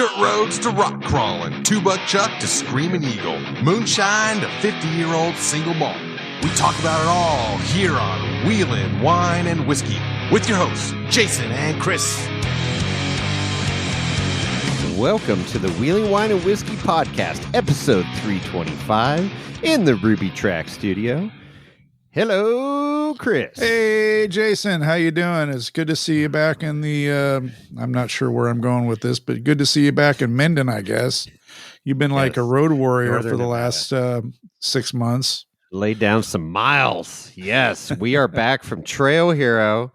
Dirt roads to rock crawling, two-buck chuck to screaming eagle, moonshine to 50-year-old single malt. We talk about it all here on Wheelin' Wine and Whiskey with your hosts, Jason and Chris. Welcome to the Wheeling Wine and Whiskey Podcast, episode 325 in the Ruby Track Studio. Hello, Chris. Hey, Jason. How you doing? It's good to see you back in the, I'm not sure where I'm going with this, but good to see you back in Minden, I guess. You've been like a road warrior Northern for the Nevada. last 6 months. Laid down some miles. Yes, we are back from Trail Hero.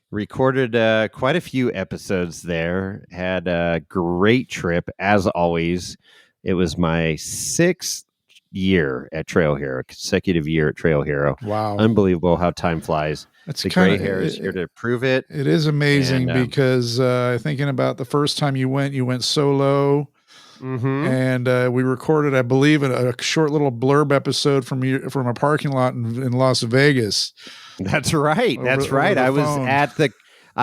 Recorded quite a few episodes there. Had a great trip, as always. It was my 6th year at Trail Hero, consecutive year at Trail Hero. Wow. Unbelievable how time flies. That's The gray hair is here to prove it. It is amazing And, because thinking about the first time you went solo. Mm-hmm. And we recorded, I believe, a short little blurb episode from a parking lot in Las Vegas. That's right. Over I the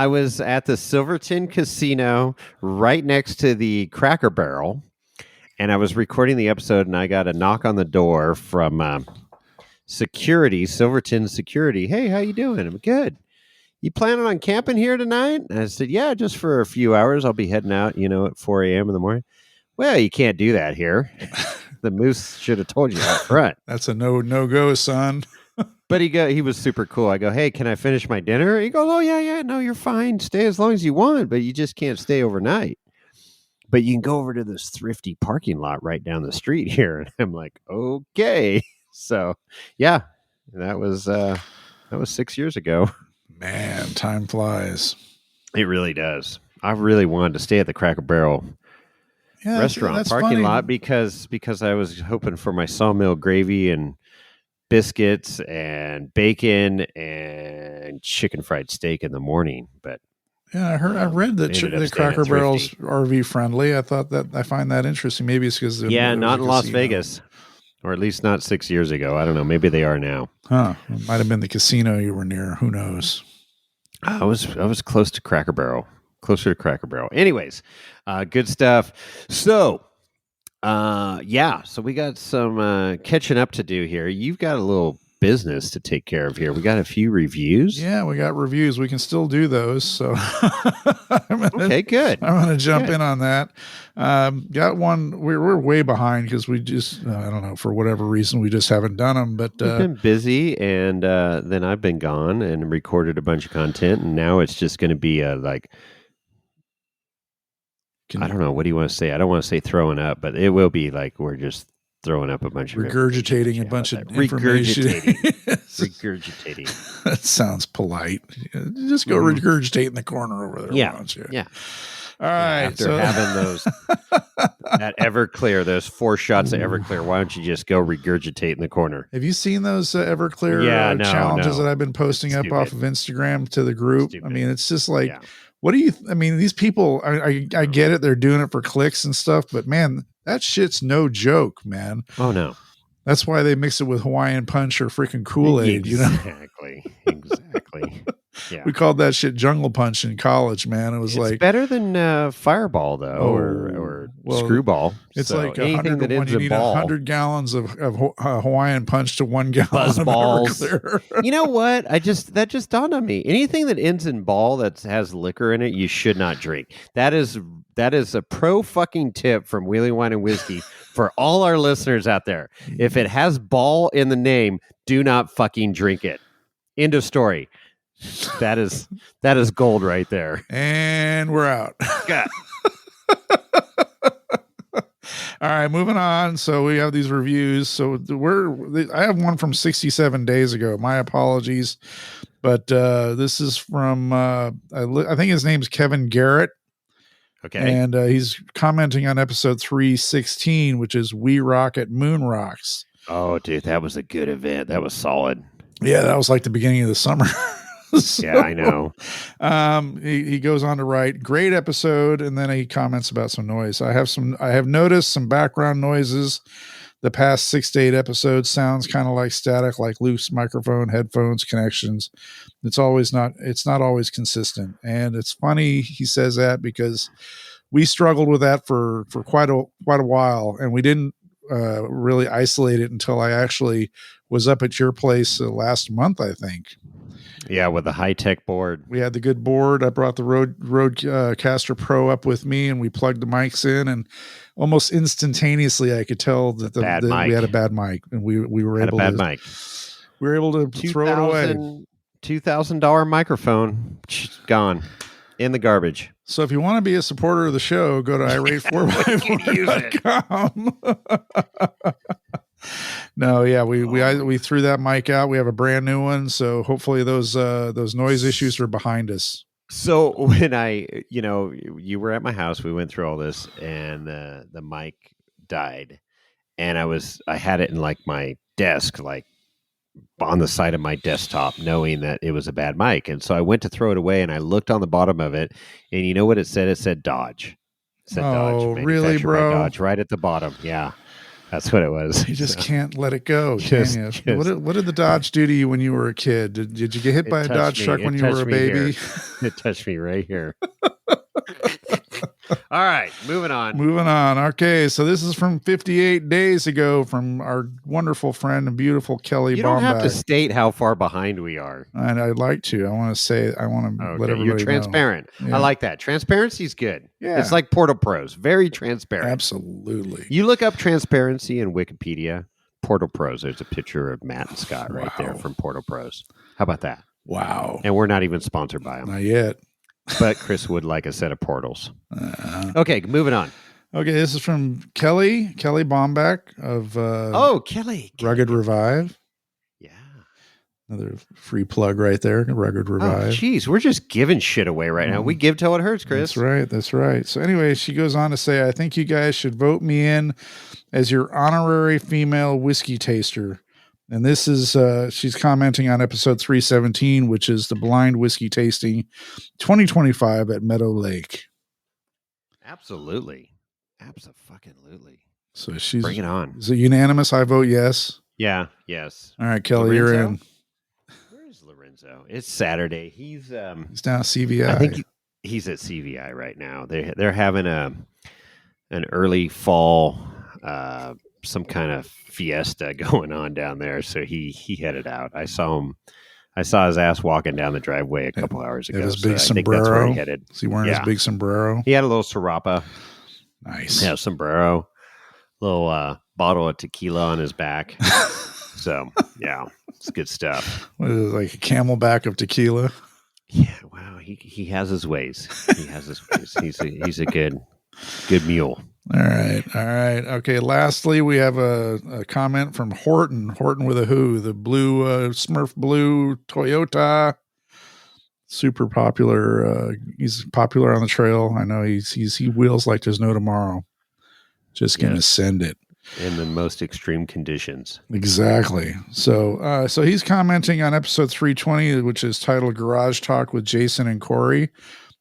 was at the Silverton Casino right next to the Cracker Barrel, and I was recording the episode, and I got a knock on the door from security, Silverton security. Hey, how you doing? I'm good. You planning on camping here tonight? And I said, yeah, just for a few hours. I'll be heading out, at 4 a.m. in the morning. Well, you can't do that here. The moose should have told you out front. That's a no-go, son. But he was super cool. I go, hey, can I finish my dinner? He goes, oh, yeah, no, you're fine. Stay as long as you want, but you just can't stay overnight. But you can go over to this thrifty parking lot right down the street here. And I'm like, okay. So, yeah, that was 6 years ago. Man, time flies. It really does. I really wanted to stay at the Cracker Barrel restaurant that's parking funny. lot because I was hoping for my sawmill gravy and biscuits and bacon and chicken fried steak in the morning. But Yeah, I read that ended up the staying at Cracker Barrel's Thrifty. RV friendly. I find that interesting. Maybe it's because Not in Las Vegas, or at least not 6 years ago. I don't know. Maybe they are now. Huh? It might have been the casino you were near. Who knows? I was close to Cracker Barrel, closer to Cracker Barrel. Anyways, good stuff. So, so we got some catching up to do here. You've got a little business to take care of here. We got a few reviews. Yeah, we got reviews. We can still do those. So, Okay, good. I'm going to jump Good. in on that. Got one. We're way behind because we just I don't know, for whatever reason we just haven't done them. But We've been busy, and then I've been gone and recorded a bunch of content, and now it's just going to be I don't know. What do you want to say? I don't want to say throwing up, but it will be like we're just throwing up a bunch of regurgitating a bunch of information. Regurgitating. That sounds polite. Just go regurgitate in the corner over there. Yeah. Why don't you? Yeah. All right. After having that Everclear, those 4 shots of Everclear, why don't you just go regurgitate in the corner? Have you seen those Everclear challenges that I've been posting up off of Instagram to the group? Stupid. I mean, it's just like, these people, I get it. They're doing it for clicks and stuff, but man, that shit's no joke, man. Oh, no. That's why they mix it with Hawaiian Punch or freaking Kool-Aid, Exactly. Yeah. We called that shit Jungle Punch in college, man. It was It's better than Fireball, though, or Screwball. It's So like anything 100 that to 1. ends You in need ball. 100 gallons of Hawaiian Punch to 1 gallon Buzz of balls. Everclear. You know what? That just dawned on me. Anything that ends in ball that has liquor in it, you should not drink. That is a pro fucking tip from Wheeling Wine and Whiskey for all our listeners out there. If it has ball in the name, do not fucking drink it. End of story. That is gold right there. And we're out. God. All right, moving on. So we have these reviews. So I have one from 67 days ago. My apologies. But this is from, I think his name's Kevin Garrett. Okay. And he's commenting on episode 316, which is We Rock at Moon Rocks. Oh, dude, that was a good event. That was solid. Yeah, that was like the beginning of the summer. So, Yeah, I know. He goes on to write, great episode, and then he comments about some noise. I have noticed some background noises. The past 6 to 8 episodes sounds kind of like static, like loose microphone, headphones, connections. It's not always consistent. And it's funny he says that because we struggled with that for quite a while, and we didn't really isolate it until I actually was up at your place last month, I think. Yeah, with a high-tech board. We had the good board. I brought the Rodecaster Pro up with me, and we plugged the mics in, and almost instantaneously I could tell that we had a bad mic, and we were able to throw it away. $2,000 microphone gone in the garbage. So if you want to be a supporter of the show, go to irate4x4.com. No, yeah, we threw that mic out. We have a brand new one, so hopefully those noise issues are behind us. So when you were at my house, we went through all this, and the mic died, and I had it in like my desk, like on the side of my desktop, knowing that it was a bad mic. And so I went to throw it away, and I looked on the bottom of it, and you know what it said? It said Dodge. It said Dodge. Really, bro? Dodge, right at the bottom. Yeah, that's what it was. You just can't let it go, can you? What did the Dodge do to you when you were a kid? Did you get hit by a Dodge truck when you were a baby? It touched me right here. All right, moving on. Okay, so this is from 58 days ago from our wonderful friend and beautiful Kelly Bombach. You don't have to state how far behind we are. And I'd like to. I want to let everybody You're transparent. know. Yeah. I like that. Transparency's good. Yeah. It's like Portal Pros. Very transparent. Absolutely. You look up transparency in Wikipedia, Portal Pros. There's a picture of Matt and Scott right there from Portal Pros. How about that? Wow. And we're not even sponsored by them. Not yet. But Chris would like a set of portals. Okay, moving on. Okay, this is from Kelly Bombach of Kelly. Rugged Revive. Yeah. Another free plug right there, Rugged Revive. Jeez, we're just giving shit away right now. We give till it hurts, Chris. That's right. So anyway, she goes on to say, I think you guys should vote me in as your honorary female whiskey taster. And this is, she's commenting on episode 317, which is the blind whiskey tasting 2025 at Meadow Lake. Absolutely. Absolutely. So she's bring it on. Is it unanimous? I vote yes. Yeah. Yes. All right, Kelly, you're in. Where's Lorenzo? It's Saturday. He's down at CVI. I think he's at CVI right now. They're having an early fall, some kind of fiesta going on down there, so he headed out. I saw his ass walking down the driveway a couple hours ago. His big sombrero. I think that's where he headed. Is he wearing his big sombrero? He had a little sirapa. Nice. Yeah, sombrero. Little bottle of tequila on his back. So yeah, it's good stuff. What is it, like a camelback of tequila? Yeah. Wow. He has his ways. He's a good mule. All right. Okay. Lastly, we have a comment from Horton with a who, the blue Smurf blue Toyota, super popular. He's popular on the trail. I know he wheels like there's no tomorrow. Just going to send it in the most extreme conditions. Exactly. So he's commenting on episode 320, which is titled Garage Talk with Jason and Corey.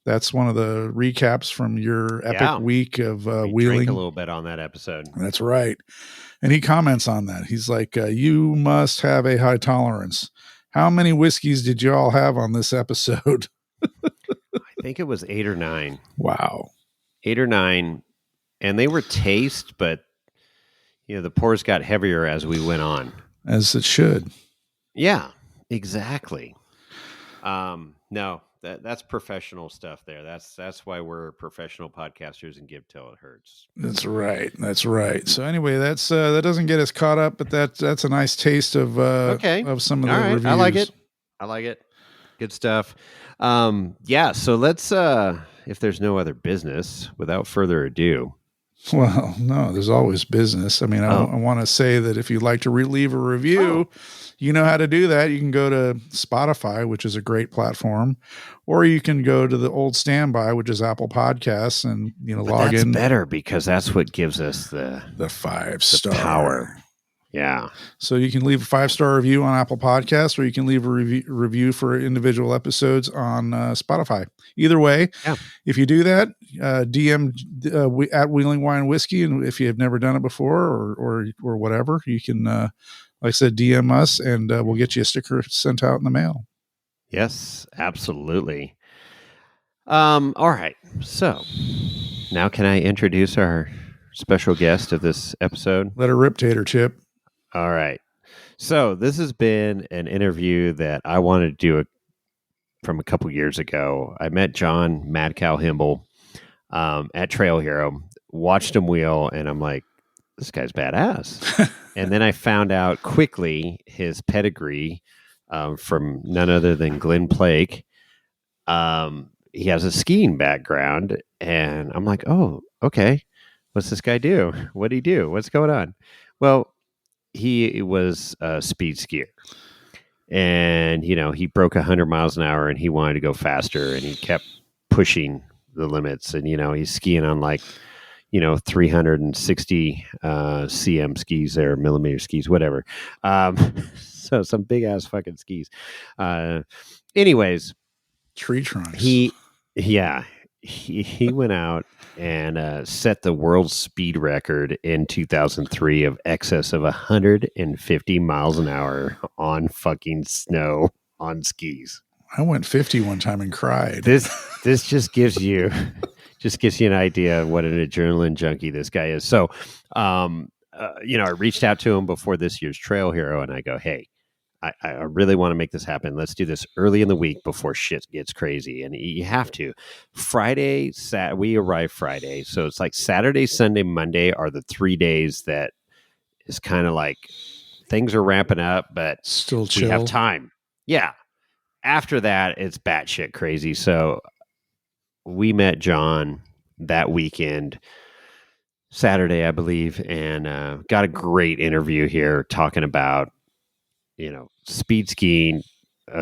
That's one of the recaps from your epic week of wheeling. Drank a little bit on that episode. That's right. And he comments on that. He's like, you must have a high tolerance. How many whiskeys did you all have on this episode? I think it was 8 or 9. Wow. 8 or 9. And they were taste, but the pours got heavier as we went on. As it should. Yeah, exactly. No. That's professional stuff there. That's why we're professional podcasters and give till it hurts. That's right. So anyway, that doesn't get us caught up, but that's a nice taste of some of the reviews. I like it. Good stuff. So let's if there's no other business, without further ado. Well, no, there's always business. I mean, I want to say that if you'd like to leave a review, you know how to do that. You can go to Spotify, which is a great platform, or you can go to the old standby, which is Apple Podcasts, and log in. That's better because that's what gives us the 5-star power. Yeah. So you can leave a 5-star review on Apple Podcasts, or you can leave a review for individual episodes on Spotify. Either way, if you do that, DM at Wheeling Wine Whiskey, and if you have never done it before or whatever, you can, like I said, DM us, and we'll get you a sticker sent out in the mail. Yes, absolutely. All right. So Now can I introduce our special guest of this episode? Let her rip, Tater Chip. All right. So this has been an interview that I wanted to do from a couple years ago. I met John MadCow Hembel at Trail Hero, watched him wheel, and I'm like, this guy's badass. And then I found out quickly his pedigree from none other than Glenn Plake. He has a skiing background, and I'm like, oh, okay. What's this guy do? What'd he do? What's going on? Well, he was a speed skier. And, he broke 100 miles an hour and he wanted to go faster and he kept pushing the limits. And, he's skiing on 360 cm skis or millimeter skis, whatever. So some big ass fucking skis. Anyways, tree trunks. He went out and set the world speed record in 2003 of excess of 150 miles an hour on fucking snow on skis. I went 50 one time and cried. This just gives you an idea of what an adrenaline junkie this guy is. So, I reached out to him before this year's Trail Hero, and I go, hey, I really want to make this happen. Let's do this early in the week before shit gets crazy. And you have to. We arrive Friday. So it's like Saturday, Sunday, Monday are the 3 days that is kind of like things are ramping up, but still chill. We have time. Yeah. After that, it's batshit crazy. So we met John that weekend, Saturday, I believe, and got a great interview here talking about speed skiing,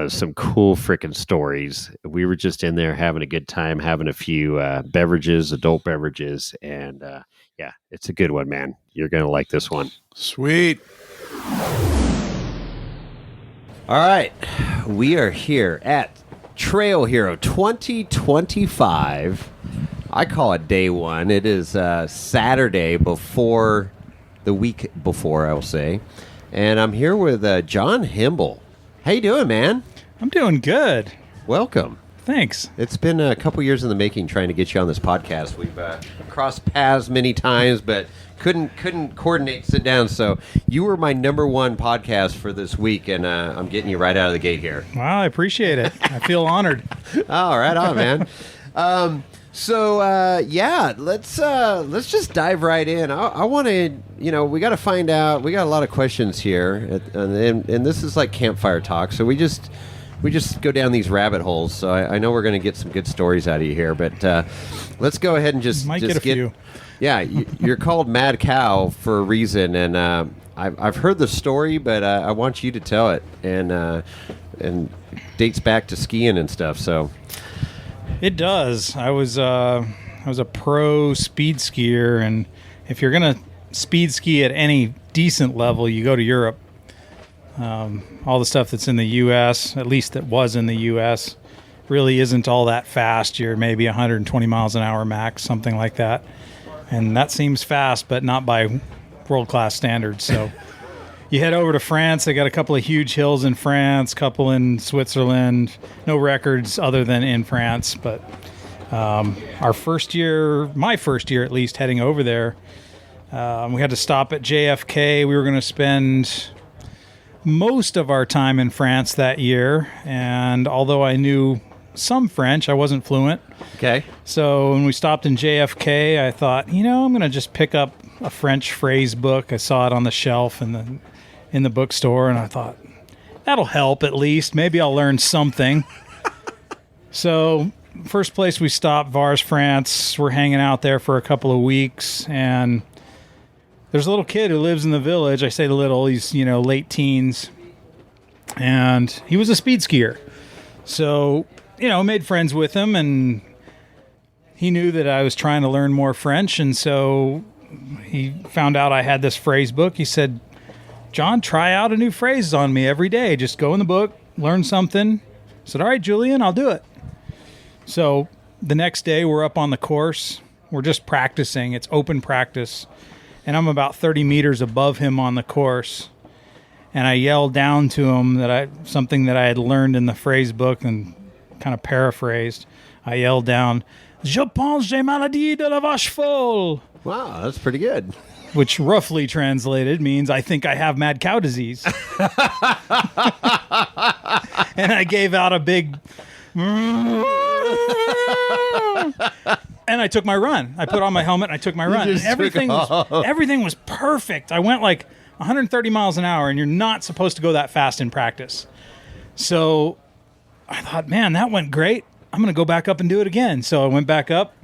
some cool freaking stories. We were just in there having a good time, having a few adult beverages, and it's a good one, man. You're going to like this one. Sweet. All right. We are here at Trail Hero 2025. I call it day one. It is Saturday before the week before, I will say. And I'm here with John Hembel. How you doing, man? I'm doing good. Welcome. Thanks. It's been a couple years in the making trying to get you on this podcast. We've crossed paths many times, but couldn't coordinate, sit down. So you were my number one podcast for this week, and I'm getting you right out of the gate here. Wow, I appreciate it. I feel honored. Oh, right on, man. So let's just dive right in. I want to, we got to find out. We got a lot of questions here, and this is like campfire talk. So we just go down these rabbit holes. So I know we're going to get some good stories out of you here, but let's go ahead and just get a few. Yeah, you're called MadCow for a reason, and I've heard the story, but I want you to tell it, and dates back to skiing and stuff. So. It does. I was a pro speed skier, and if you're gonna speed ski at any decent level, you go to Europe. All the stuff that's in the U.S., at least that was in the U.S., really isn't all that fast. You're maybe 120 miles an hour max, something like that, and that seems fast, but not by world-class standards. So. You head over to France. They got a couple of huge hills in France, couple in Switzerland. No records other than in France. But my first year at least, heading over there, we had to stop at JFK. We were going to spend most of our time in France that year. And although I knew some French, I wasn't fluent. Okay. So when we stopped in JFK, I thought, I'm going to just pick up a French phrase book. I saw it on the shelf in the bookstore, and I thought, that'll help at least. Maybe I'll learn something. So first place we stopped, Vars, France. We're hanging out there for a couple of weeks, and there's a little kid who lives in the village. I say little, he's, late teens, and he was a speed skier. So, made friends with him, and he knew that I was trying to learn more French, and so he found out I had this phrase book. He said, John, try out a new phrase on me every day. Just go in the book, learn something. I said, all right, Julian, I'll do it. So the next day we're up on the course. We're just practicing. It's open practice. And I'm about 30 meters above him on the course. And I yelled down to him something that I had learned in the phrase book and kind of paraphrased. I yelled down, Je pense j'ai maladie de la vache folle. Wow, that's pretty good. Which roughly translated means I think I have mad cow disease. And I gave out a big and I took my run. I put on my helmet and I took my run. And everything was perfect. I went like 130 miles an hour, and you're not supposed to go that fast in practice. So I thought, man, that went great. I'm going to go back up and do it again. So I went back up.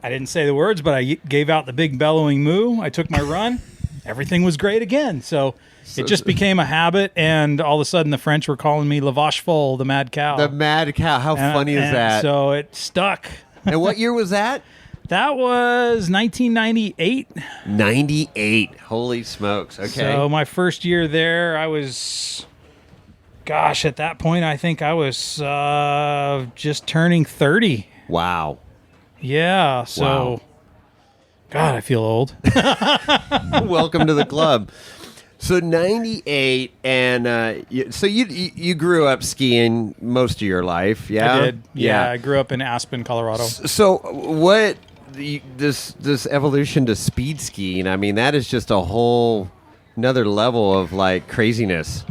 I didn't say the words, but I gave out the big bellowing moo. I took my run. Everything was great again. So it just became a habit, and all of a sudden the French were calling me La Vache Folle, the Mad Cow. The Mad Cow. How funny is that? So it stuck. And what year was that? That was 1998. 98. Holy smokes. Okay. So my first year there, I was, gosh, at that point, I think I was just turning 30. Wow. Yeah. So, Wow. God, I feel old. Welcome to the club. So 98, and so you grew up skiing most of your life, yeah? I did. Yeah, I grew up in Aspen, Colorado. So what this evolution to speed skiing? I mean, that is just a whole another level of like craziness.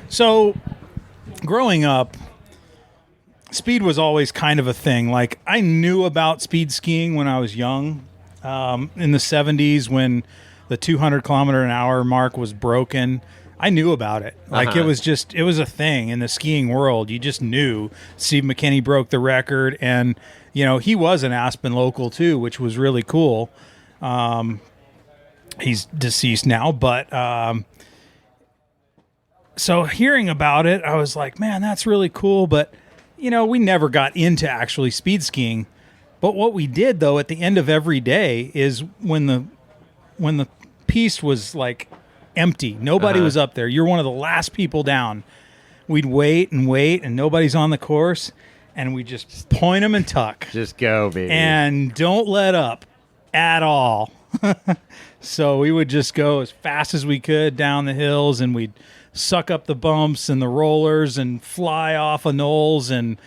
So growing up, speed was always kind of a thing. Like I knew about speed skiing when I was young, in the 70s when the 200 kilometer an hour mark was broken. I knew about it. Like it was a thing in the skiing world. You just knew. Steve McKinney broke the record, and he was an Aspen local too, which was really cool. He's deceased now, but so hearing about it, I was like, man, that's really cool. But we never got into actually speed skiing. But what we did though at the end of every day is when the piste was like empty, nobody was up there, you're one of the last people down, we'd wait and nobody's on the course, and we just point them and tuck. Just go, baby. And don't let up at all. So we would just go as fast as we could down the hills, and we'd suck up the bumps and the rollers and fly off of knolls and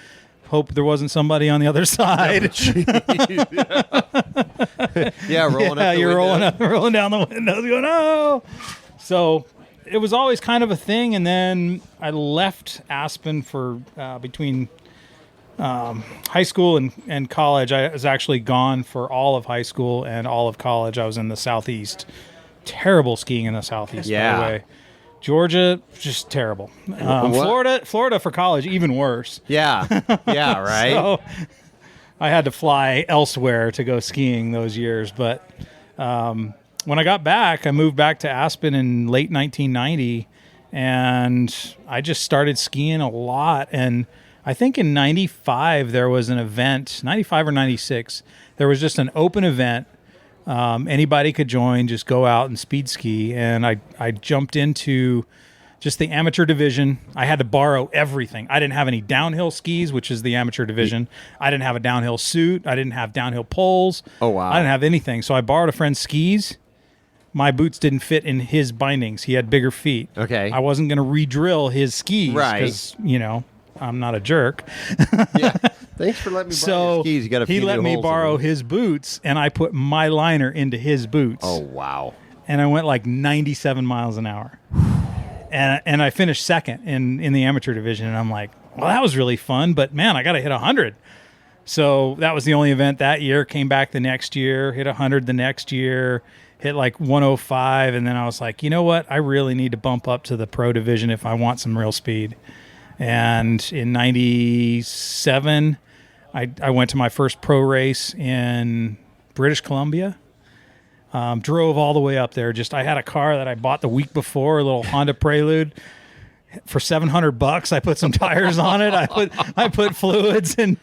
hope there wasn't somebody on the other side. Rolling down the windows going, oh. So it was always kind of a thing. And then I left Aspen for between high school and college. I was actually gone for all of high school and all of college. I was in the Southeast. Terrible skiing in the Southeast, by the way. Georgia, just terrible. Florida for college, even worse. Yeah, right. So I had to fly elsewhere to go skiing those years. But when I got back, I moved back to Aspen in late 1990, and I just started skiing a lot. And I think in 95 there was an event, 95 or 96, there was just an open event. Anybody could join, just go out and speed ski. And I jumped into just the amateur division. I had to borrow everything. I didn't have any downhill skis, which is the amateur division. I didn't have a downhill suit. I didn't have downhill poles. Oh, wow. I didn't have anything. So I borrowed a friend's skis. My boots didn't fit in his bindings. He had bigger feet. Okay. I wasn't going to re-drill his skis. Right. Because, I'm not a jerk. Yeah. Thanks for letting me borrow your skis. You got a few he let new me holes in borrow them. his boots, and I put my liner into his boots. Oh, wow. And I went like 97 miles an hour. And I finished second in the amateur division. And I'm like, well, that was really fun, but man, I got to hit 100. So that was the only event that year. Came back the next year, hit 100 the next year, hit like 105. And then I was like, you know what? I really need to bump up to the pro division if I want some real speed. And in 97, I went to my first pro race in British Columbia. Drove all the way up there. I had a car that I bought the week before, a little Honda Prelude, for $700. I put some tires on it. I put fluids and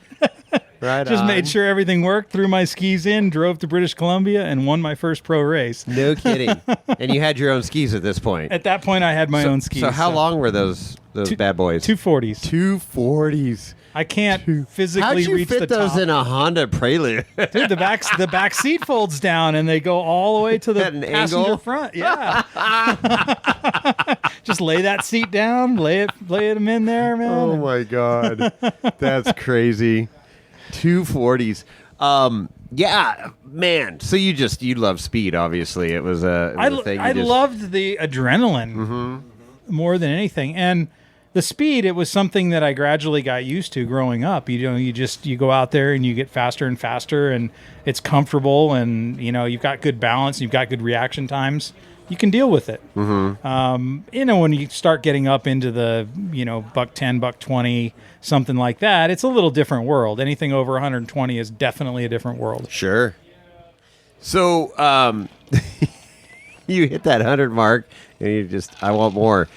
made sure everything worked. Threw my skis in, drove to British Columbia, and won my first pro race. No kidding. And you had your own skis at this point. At that point, I had my own skis. So how long were those bad boys? 240s. 240s. I can't physically How'd you reach fit the those top. in a Honda Prelude? Dude, the back seat folds down and they go all the way to the At an passenger angle? front. Yeah. Just lay that seat down, lay them in there, man. Oh my God. That's crazy. 240s. Yeah, man. So you love speed, obviously. It was a thing. I loved the adrenaline more than anything, and the speed. It was something that I gradually got used to growing up. You go out there and you get faster and faster, and it's comfortable, and you've got good balance, you've got good reaction times. You can deal with it. When you start getting up into the buck 10, buck 20, something like that, it's a little different world. Anything over 120 is definitely a different world. Sure. So you hit that 100 mark, and I want more.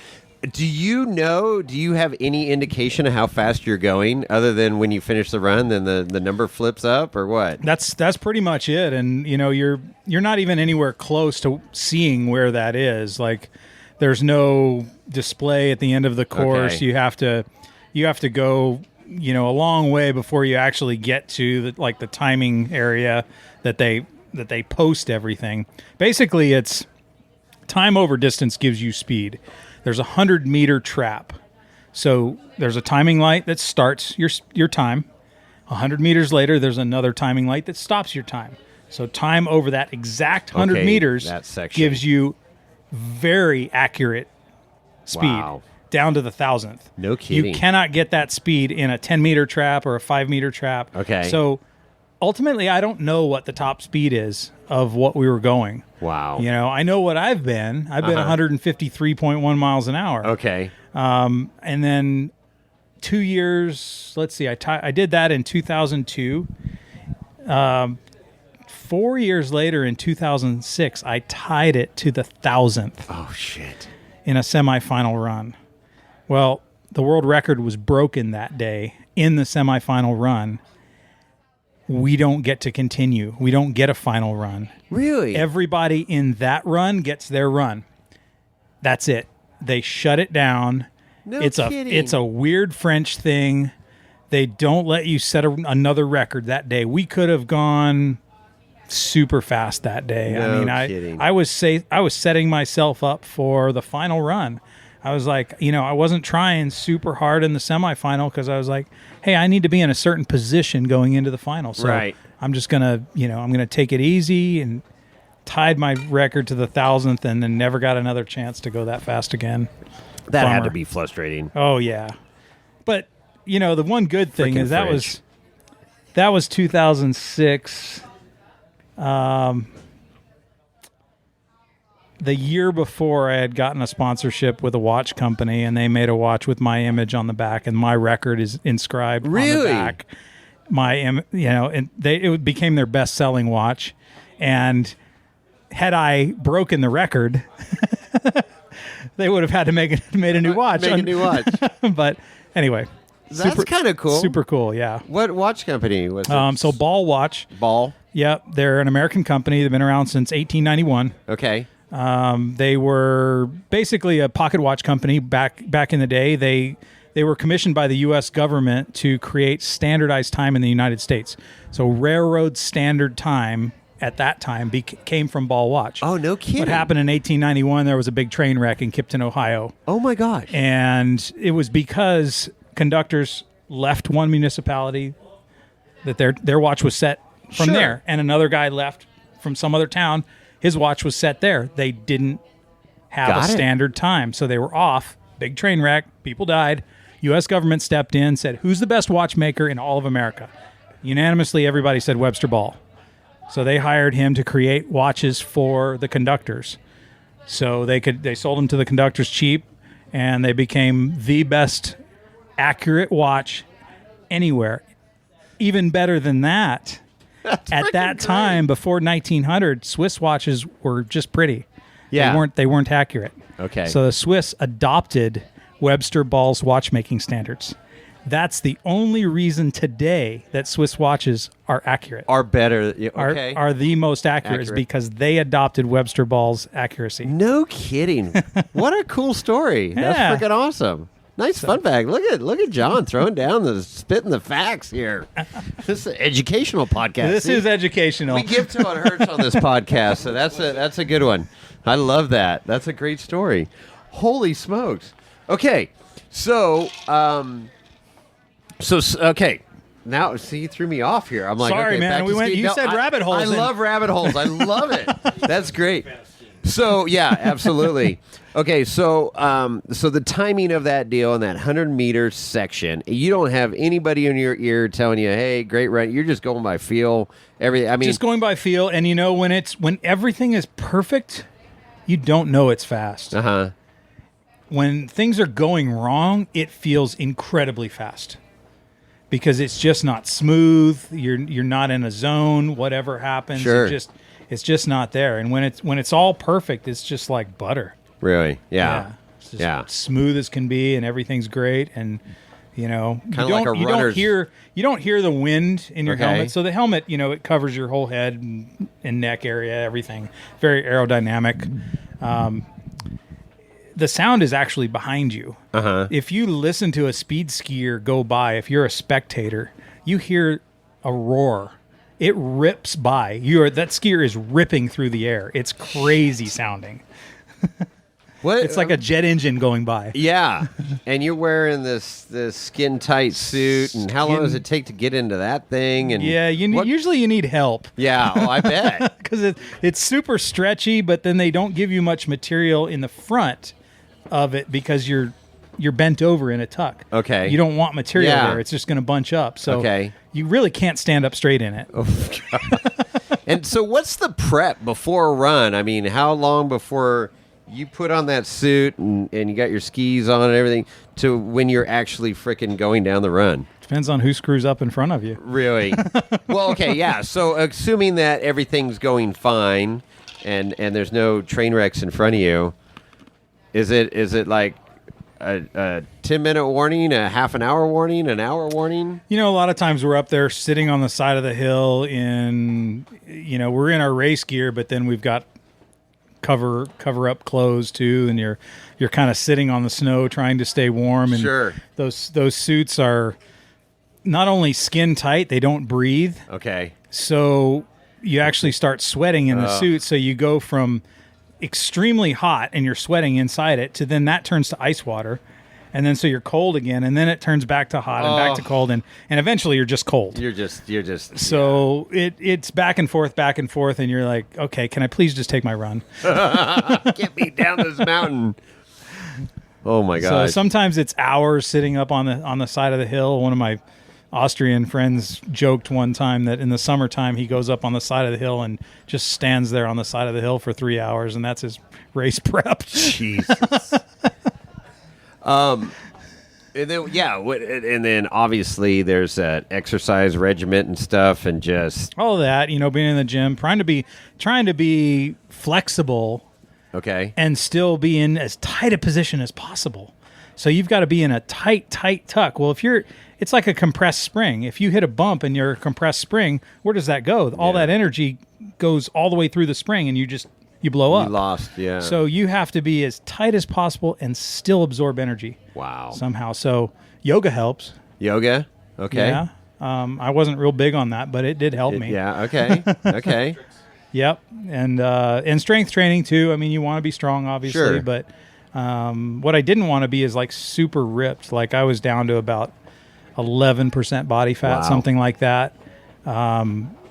Do you have any indication of how fast you're going, other than when you finish the run, then the number flips up, or what? That's pretty much it. And you're not even anywhere close to seeing where that is. Like, there's no display at the end of the course. Okay. You have to go a long way before you actually get to the timing area that they post everything. Basically, it's time over distance gives you speed. There's a 100-meter trap. So there's a timing light that starts your time. 100 meters later, there's another timing light that stops your time. So time over that exact 100 meters that section gives you very accurate speed. Wow. Down to the thousandth. No kidding. You cannot get that speed in a 10-meter trap or a 5-meter trap. Okay. So ultimately, I don't know what the top speed is of what we were going. Wow. I know what I've been. I've been 153.1 miles an hour. Okay. And then 2 years, let's see, I did that in 2002. 4 years later in 2006, I tied it to the 1,000th. Oh, shit. In a semifinal run. Well, the world record was broken that day in the semifinal run. We don't get to continue. We don't get a final run. Really? Everybody in that run gets their run. That's it. They shut it down. No it's kidding. It's a weird French thing. They don't let you set another record that day. We could have gone super fast that day. No kidding. I was setting myself up for the final run. I was like, I wasn't trying super hard in the semifinal because I was like, hey, I need to be in a certain position going into the final. So right. I'm just gonna, I'm gonna take it easy, and tied my record to the 1,000th, and then never got another chance to go that fast again. That Bummer. had to be frustrating. Oh yeah, but the one good thing Frickin' is French. that was 2006. The year before, I had gotten a sponsorship with a watch company, and they made a watch with my image on the back, and my record is inscribed on the back. It became their best-selling watch, and had I broken the record, they would have had to made a new watch. Make a new watch. But anyway, That's kind of cool. Super cool, yeah. What watch company was it? So Ball Watch. Ball. Yep, they're an American company. They've been around since 1891. Okay. They were basically a pocket watch company back in the day. They were commissioned by the U.S. government to create standardized time in the United States. So railroad standard time at that time came from Ball Watch. Oh, no kidding. What happened in 1891, there was a big train wreck in Kipton, Ohio. Oh, my gosh. And it was because conductors left one municipality that their watch was set from there, and another guy left from some other town. His watch was set there. They didn't have a standard time, so they were off. Big train wreck. People died. U.S. government stepped in, said, who's the best watchmaker in all of America? Unanimously, everybody said Webster Ball. So they hired him to create watches for the conductors. So they sold them to the conductors cheap, and they became the best accurate watch anywhere. Even better than that. At that time, before 1900, Swiss watches were just pretty. Yeah. They weren't accurate. Okay. So the Swiss adopted Webster Ball's watchmaking standards. That's the only reason today that Swiss watches are accurate. Are better. Okay. Are the most accurate is because they adopted Webster Ball's accuracy. No kidding. What a cool story. Yeah. That's freaking awesome. Nice fun fact. Look at John throwing down spitting the facts here. This is an educational podcast. This is educational. We give till it hurts on this podcast, so that's a good one. I love that. That's a great story. Holy smokes. Okay, so okay, now, see, you threw me off here. I'm like, Sorry, okay, man. back to ski. You said rabbit holes. I love rabbit holes. I love it. That's great. So yeah, absolutely. Okay, so so the timing of that deal in that 100-meter section, you don't have anybody in your ear telling you, "Hey, great run." You're just going by feel. Everything. I mean, just going by feel, and when everything is perfect, you don't know it's fast. When things are going wrong, it feels incredibly fast because it's just not smooth. You're not in a zone. Whatever happens, Sure. It's just not there. And when it's all perfect, it's just like butter. Really? Yeah. It's just smooth as can be, and everything's great. And you don't hear the wind in your helmet. So the helmet, it covers your whole head and neck area, everything. Very aerodynamic. The sound is actually behind you. If you listen to a speed skier go by, if you're a spectator, you hear a roar. It rips by. That skier is ripping through the air. It's crazy sounding. What? It's like a jet engine going by. Yeah, and you're wearing this skin tight suit, and how long does it take to get into that thing? And yeah, usually you need help. Yeah, I bet because it's super stretchy, but then they don't give you much material in the front of it because you're bent over in a tuck. Okay, you don't want material there; it's just going to bunch up. So you really can't stand up straight in it. Oh, God. And so, what's the prep before a run? I mean, how long before you put on that suit and you got your skis on and everything to when you're actually freaking going down the run? Depends on who screws up in front of you. Really? Well, okay, yeah. So assuming that everything's going fine and there's no train wrecks in front of you, is it like a 10-minute warning, a half an hour warning, an hour warning? A lot of times we're up there sitting on the side of the hill we're in our race gear, but then we've got cover up clothes too, and you're kind of sitting on the snow trying to stay warm, and sure, those suits are not only skin tight, they don't breathe. Okay, so you actually start sweating in the suit, so you go from extremely hot and you're sweating inside it to then that turns to ice water, and then so you're cold again, and then it turns back to hot and back to cold, and eventually you're just cold. You're just so it's back and forth, and you're like, okay, can I please just take my run? Get me down this mountain. Oh my God. So sometimes it's hours sitting up on the side of the hill. One of my Austrian friends joked one time that in the summertime he goes up on the side of the hill and just stands there on the side of the hill for 3 hours, and that's his race prep. Jesus. And then obviously there's an exercise regiment and stuff, and just all of that, being in the gym, trying to be flexible, okay, and still be in as tight a position as possible. So you've got to be in a tight tuck. Well, it's like a compressed spring. If you hit a bump in your compressed spring, where does that go? All that energy goes all the way through the spring, and you blow up. You lost, yeah. So you have to be as tight as possible and still absorb energy. Wow. Somehow. So yoga helps. Yoga? Okay. Yeah. I wasn't real big on that, but it did help me. Yeah, okay. Okay. Yep. And strength training too. I mean, you want to be strong, obviously, sure, but what I didn't want to be is like super ripped. Like I was down to about 11% body fat, something like that.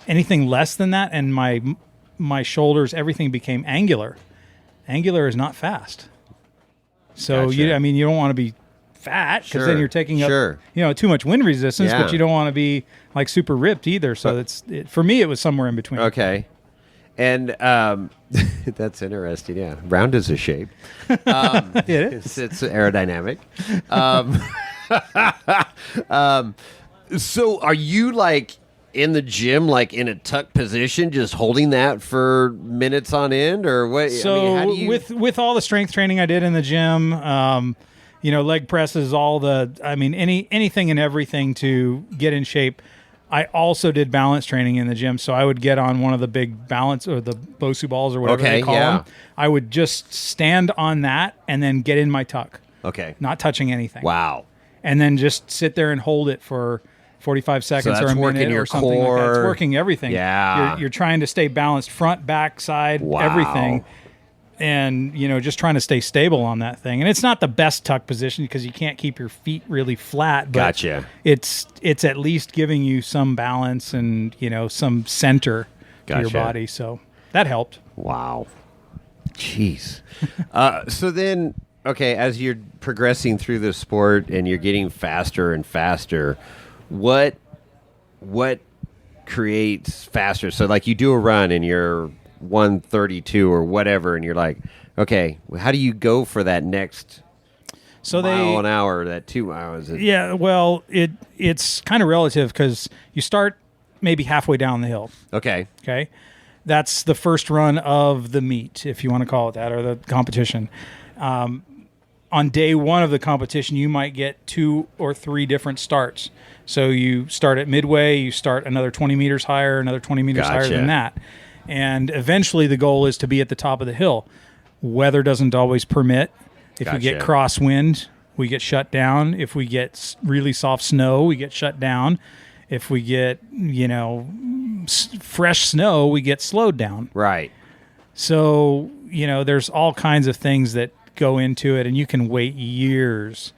Anything less than that, and my shoulders, everything became angular. Angular is not fast. So gotcha. you don't want to be fat because then you're taking up too much wind resistance, but you don't want to be like super ripped either. So for me, it was somewhere in between. Okay. And that's interesting. Yeah, round is a shape. It is. It's aerodynamic. So are you like in the gym, like in a tuck position, just holding that for minutes on end, or what? So how do you... with all the strength training I did in the gym, leg presses, anything and everything to get in shape. I also did balance training in the gym, so I would get on one of the big balance or the Bosu balls or whatever they call them. I would just stand on that and then get in my tuck. Okay. Not touching anything. Wow. And then just sit there and hold it for 45 seconds or a minute or something core. like that. It's working everything. Yeah. You're trying to stay balanced, front, back, side, everything. and just trying to stay stable on that thing. And it's not the best tuck position because you can't keep your feet really flat. But Gotcha. It's at least giving you some balance and some center to your Gotcha. body. So that helped. Wow. Jeez. So then, okay, as you're progressing through the sport and you're getting faster and faster, what creates faster? So like you do a run and you're 132 or whatever, and you're like, okay, how do you go for that next mile an hour, that 2 hours? Yeah, well, it's kind of relative because you start maybe halfway down the hill. Okay. That's the first run of the meet, if you want to call it that, or the competition. On day one of the competition, you might get 2 or 3 different starts. So you start at midway, you start another 20 meters higher, another 20 meters higher than that. And eventually the goal is to be at the top of the hill. Weather doesn't always permit. If we get crosswind, we get shut down. If we get really soft snow, we get shut down. If we get, fresh snow, we get slowed down. Right. So, there's all kinds of things that go into it, and you can wait years.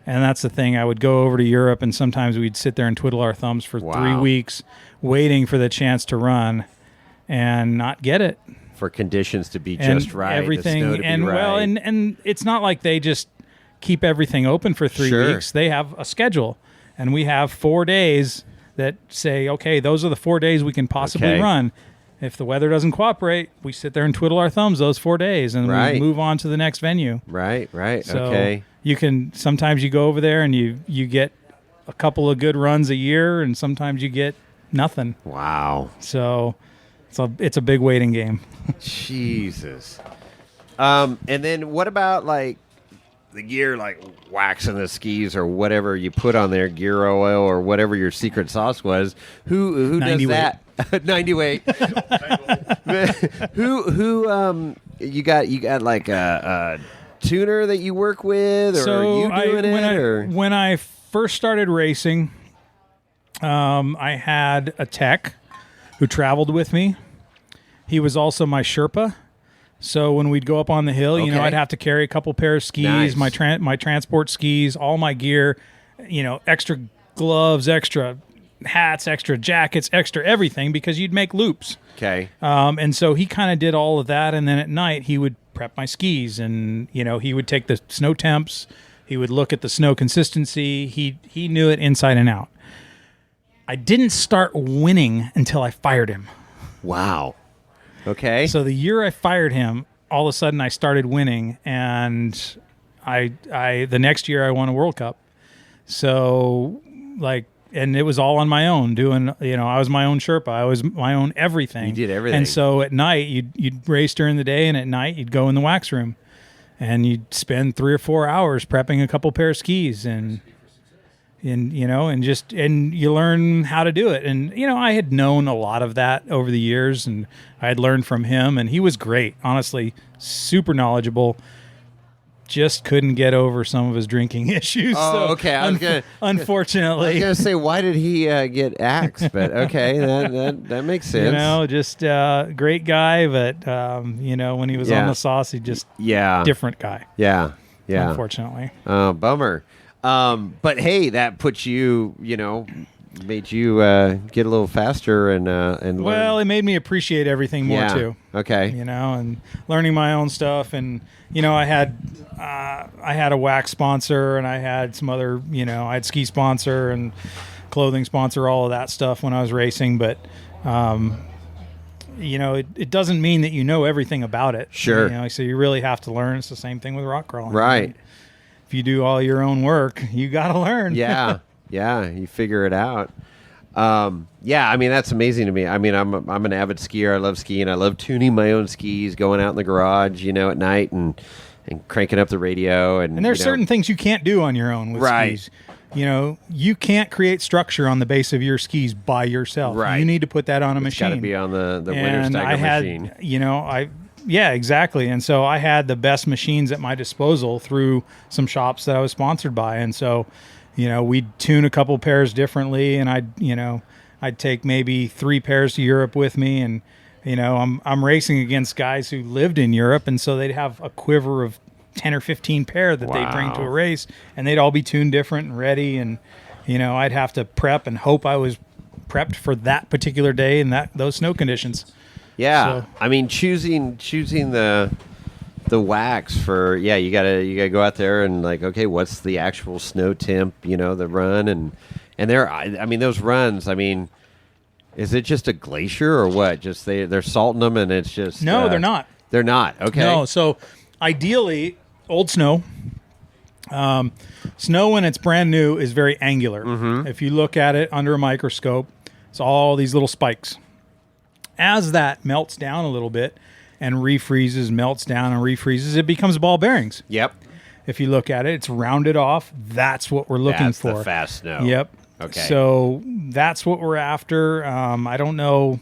And that's the thing. I would go over to Europe, and sometimes we'd sit there and twiddle our thumbs for 3 weeks waiting for the chance to run and not get it. For conditions to be just right. Everything. The snow to be right. Well, and it's not like they just keep everything open for 3 weeks. They have a schedule. And we have 4 days that say, okay, those are the 4 days we can possibly run. If the weather doesn't cooperate, we sit there and twiddle our thumbs those 4 days and we move on to the next venue. Right. So you can, sometimes you go over there and you get a couple of good runs a year, and sometimes you get nothing. Wow. So it's a big waiting game. Jesus. And then what about like the gear, like waxing the skis or whatever you put on there, gear oil or whatever your secret sauce was? Who does that? 90 weight. who you got like a tuner that you work with, or so are you doing it? When I first started racing, I had a tech who traveled with me. He was also my Sherpa. So when we'd go up on the hill, I'd have to carry a couple pair of skis, my transport skis, all my gear, extra gloves, extra hats, extra jackets, extra everything, because you'd make loops. Okay. And so he kind of did all of that, and then at night he would prep my skis, and he would take the snow temps, he would look at the snow consistency. He knew it inside and out. I didn't start winning until I fired him. Wow. Okay. So the year I fired him, all of a sudden I started winning, and I the next year I won a World Cup. So and it was all on my own, doing, I was my own Sherpa. I was my own everything. You did everything. And so at night you'd race during the day, and at night you'd go in the wax room and you'd spend 3 or 4 hours prepping a couple pair of skis, and you learn how to do it. And, I had known a lot of that over the years, and I had learned from him, and he was great, honestly, super knowledgeable. Just couldn't get over some of his drinking issues. Oh, okay. Unfortunately. I was going to say, why did he get axed? But okay, that makes sense. Just great guy, but, when he was on the sauce, he just different guy. Yeah. Unfortunately. Bummer. But hey, that puts you, made you get a little faster and learn. Well, it made me appreciate everything more too. Okay. And learning my own stuff, and I had a wax sponsor, and I had some other, I had ski sponsor and clothing sponsor, all of that stuff when I was racing, but it doesn't mean that you know everything about it. Sure. So you really have to learn. It's the same thing with rock crawling. Right. If you do all your own work, you got to learn. Yeah, you figure it out. That's amazing to me. I'm an avid skier. I love skiing. I love tuning my own skis, going out in the garage, at night and cranking up the radio. And there's certain things you can't do on your own with skis. You can't create structure on the base of your skis by yourself. Right. You need to put that on a machine. It's got to be on the winter stagger machine. Yeah, exactly. And so I had the best machines at my disposal through some shops that I was sponsored by. And so, we'd tune a couple pairs differently, and I'd take maybe 3 pairs to Europe with me, and I'm racing against guys who lived in Europe, and so they'd have a quiver of 10 or 15 pair that they bring to a race, and they'd all be tuned different and ready, and I'd have to prep and hope I was prepped for that particular day and those snow conditions. Yeah, So, I mean, choosing the wax for you gotta go out there and like, okay, what's the actual snow temp? The run and I mean those runs. I mean, is it just a glacier or what? Just they're salting them and it's just no, they're not. They're not. Okay. No, so ideally, old snow. Snow when it's brand new is very angular. Mm-hmm. If you look at it under a microscope, it's all these little spikes. As that melts down a little bit and refreezes, melts down and refreezes, it becomes ball bearings. Yep. If you look at it, it's rounded off. That's what we're looking That's for. the fast snow. Yep. Okay. So that's what we're after. I don't know,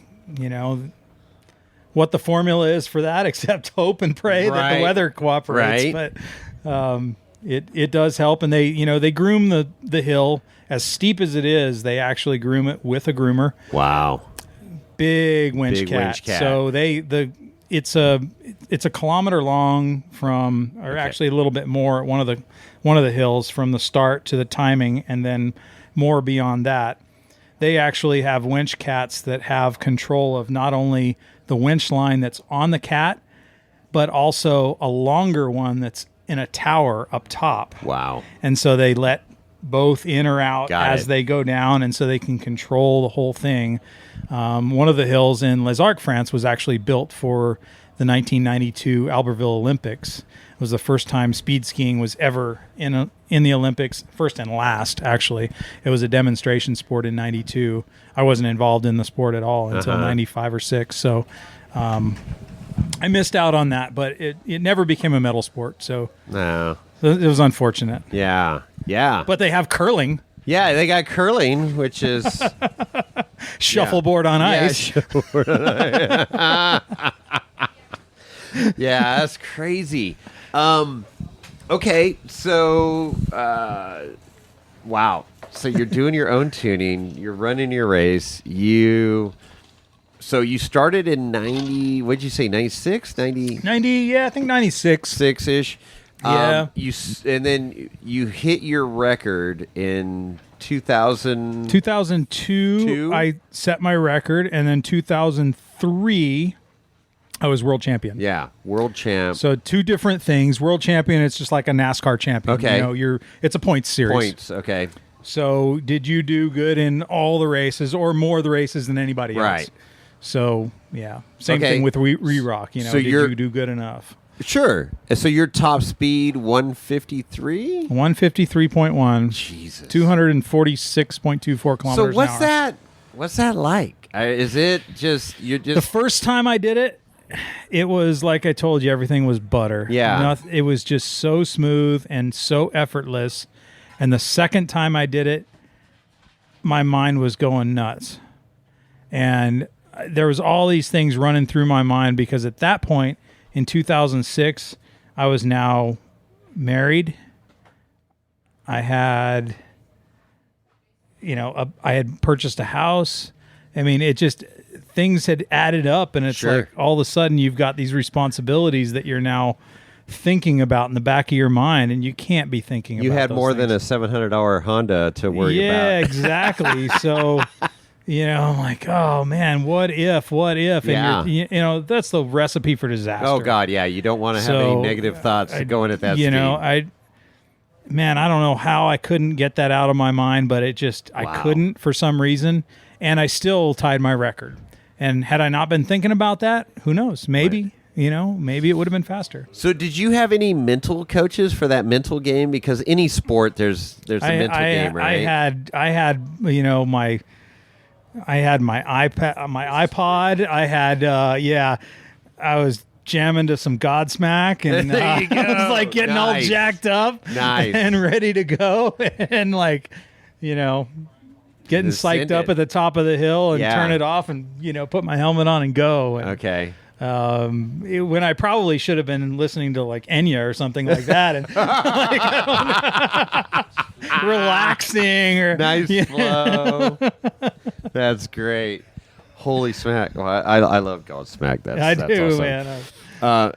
what the formula is for that, except hope and pray that the weather cooperates. Right. But it does help, and they groom the hill as steep as it is. They actually groom it with a groomer. Wow. Big winch cat. So it's a kilometer long from, or actually a little bit more at one of the hills from the start to the timing, and then more beyond that. They actually have winch cats that have control of not only the winch line that's on the cat, but also a longer one that's in a tower up top. Wow. And so they let both in or out as they go down, and so they can control the whole thing. One of the hills in Les Arcs, France, was actually built for the 1992 Albertville Olympics. It was the first time speed skiing was ever in the Olympics, first and last, actually. It was a demonstration sport in 92. I wasn't involved in the sport at all until 95 or 6, so I missed out on that, but it never became a medal sport, so No. it was unfortunate. Yeah. Yeah. But they have curling. Yeah, they got curling, which is Shuffleboard on ice. shuffleboard on ice. Yeah, that's crazy. Okay, so wow. So you're doing your own tuning, you're running your race. So you started in 90, what'd you say, 96, 90? 90, yeah, I think 96. 6-ish. Yeah. And then you hit your record in 2000. 2002, I set my record, and then 2003, I was world champion. Yeah, world champ. So two different things. World champion, it's just like a NASCAR champion. Okay. It's a points series. Points, okay. So did you do good in all the races or more of the races than anybody else? Right. So, yeah. Same thing with re-rock. So did you do good enough? Sure. So your top speed, 153? 153.1. Jesus. 246.24 kilometers So an what's hour. that? What's that like? Is it just The first time I did it, it was like I told you, everything was butter. Yeah. It was just so smooth and so effortless. And the second time I did it, my mind was going nuts. And there was all these things running through my mind because at that point in 2006, I was now married. I had, I had purchased a house. I mean, things had added up, and it's like all of a sudden you've got these responsibilities that you're now thinking about in the back of your mind, and you can't be thinking about. You had those more things. than a $700 Honda to worry about. Yeah, exactly. So, I'm like, oh man, what if? And you're, that's the recipe for disaster. Oh God, yeah. You don't want to have any negative thoughts going at that speed. I don't know how I couldn't get that out of my mind, but I couldn't for some reason, and I still tied my record. And had I not been thinking about that, who knows? Maybe. Maybe it would have been faster. So did you have any mental coaches for that mental game? Because any sport, there's a mental game, right? I had my iPod. I had, I was jamming to some Godsmack, and There you go. I was like getting all jacked up and ready to go, and getting psyched up at the top of the hill and turn it off and, put my helmet on and go. And, okay. When I probably should have been listening to like Enya or something like that, and relaxing or nice flow. That's great. Holy smack! Well, I love Godsmack. That's do, awesome. man.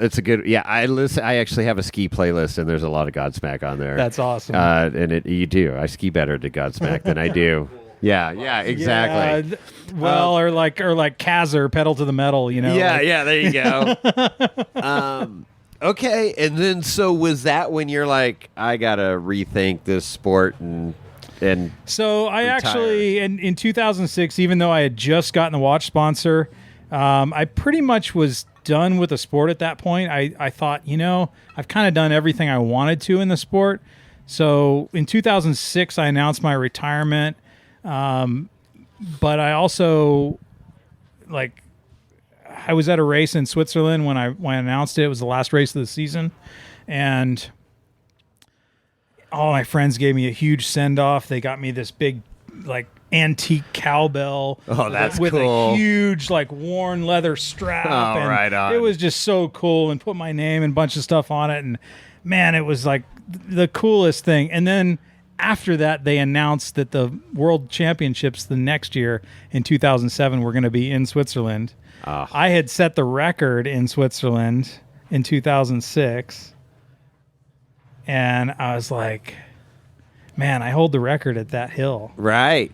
It's a good. Yeah, I listen. I actually have a ski playlist, and there's a lot of Godsmack on there. That's awesome. And you do. I ski better to Godsmack than I do. Yeah, exactly. Yeah, or like Kazzer, pedal to the metal. Yeah, there you go. Okay, and then so was that when you're like, I gotta rethink this sport and so I retire. actually in 2006, even though I had just gotten the watch sponsor, I pretty much was done with the sport at that point. I thought, I've kind of done everything I wanted to in the sport. So in 2006, I announced my retirement. But I also I was at a race in Switzerland when I announced it. It was the last race of the season, and all my friends gave me a huge send off. They got me this big antique cowbell. Oh, that's with cool. a huge worn leather strap. Oh, and right on. It was just so cool, and put my name and a bunch of stuff on it, and man, it was like the coolest thing. And then after that, they announced that the World Championships the next year in 2007 were going to be in Switzerland. Oh. I had set the record in Switzerland in 2006, and I was like, man, I hold the record at that hill. right.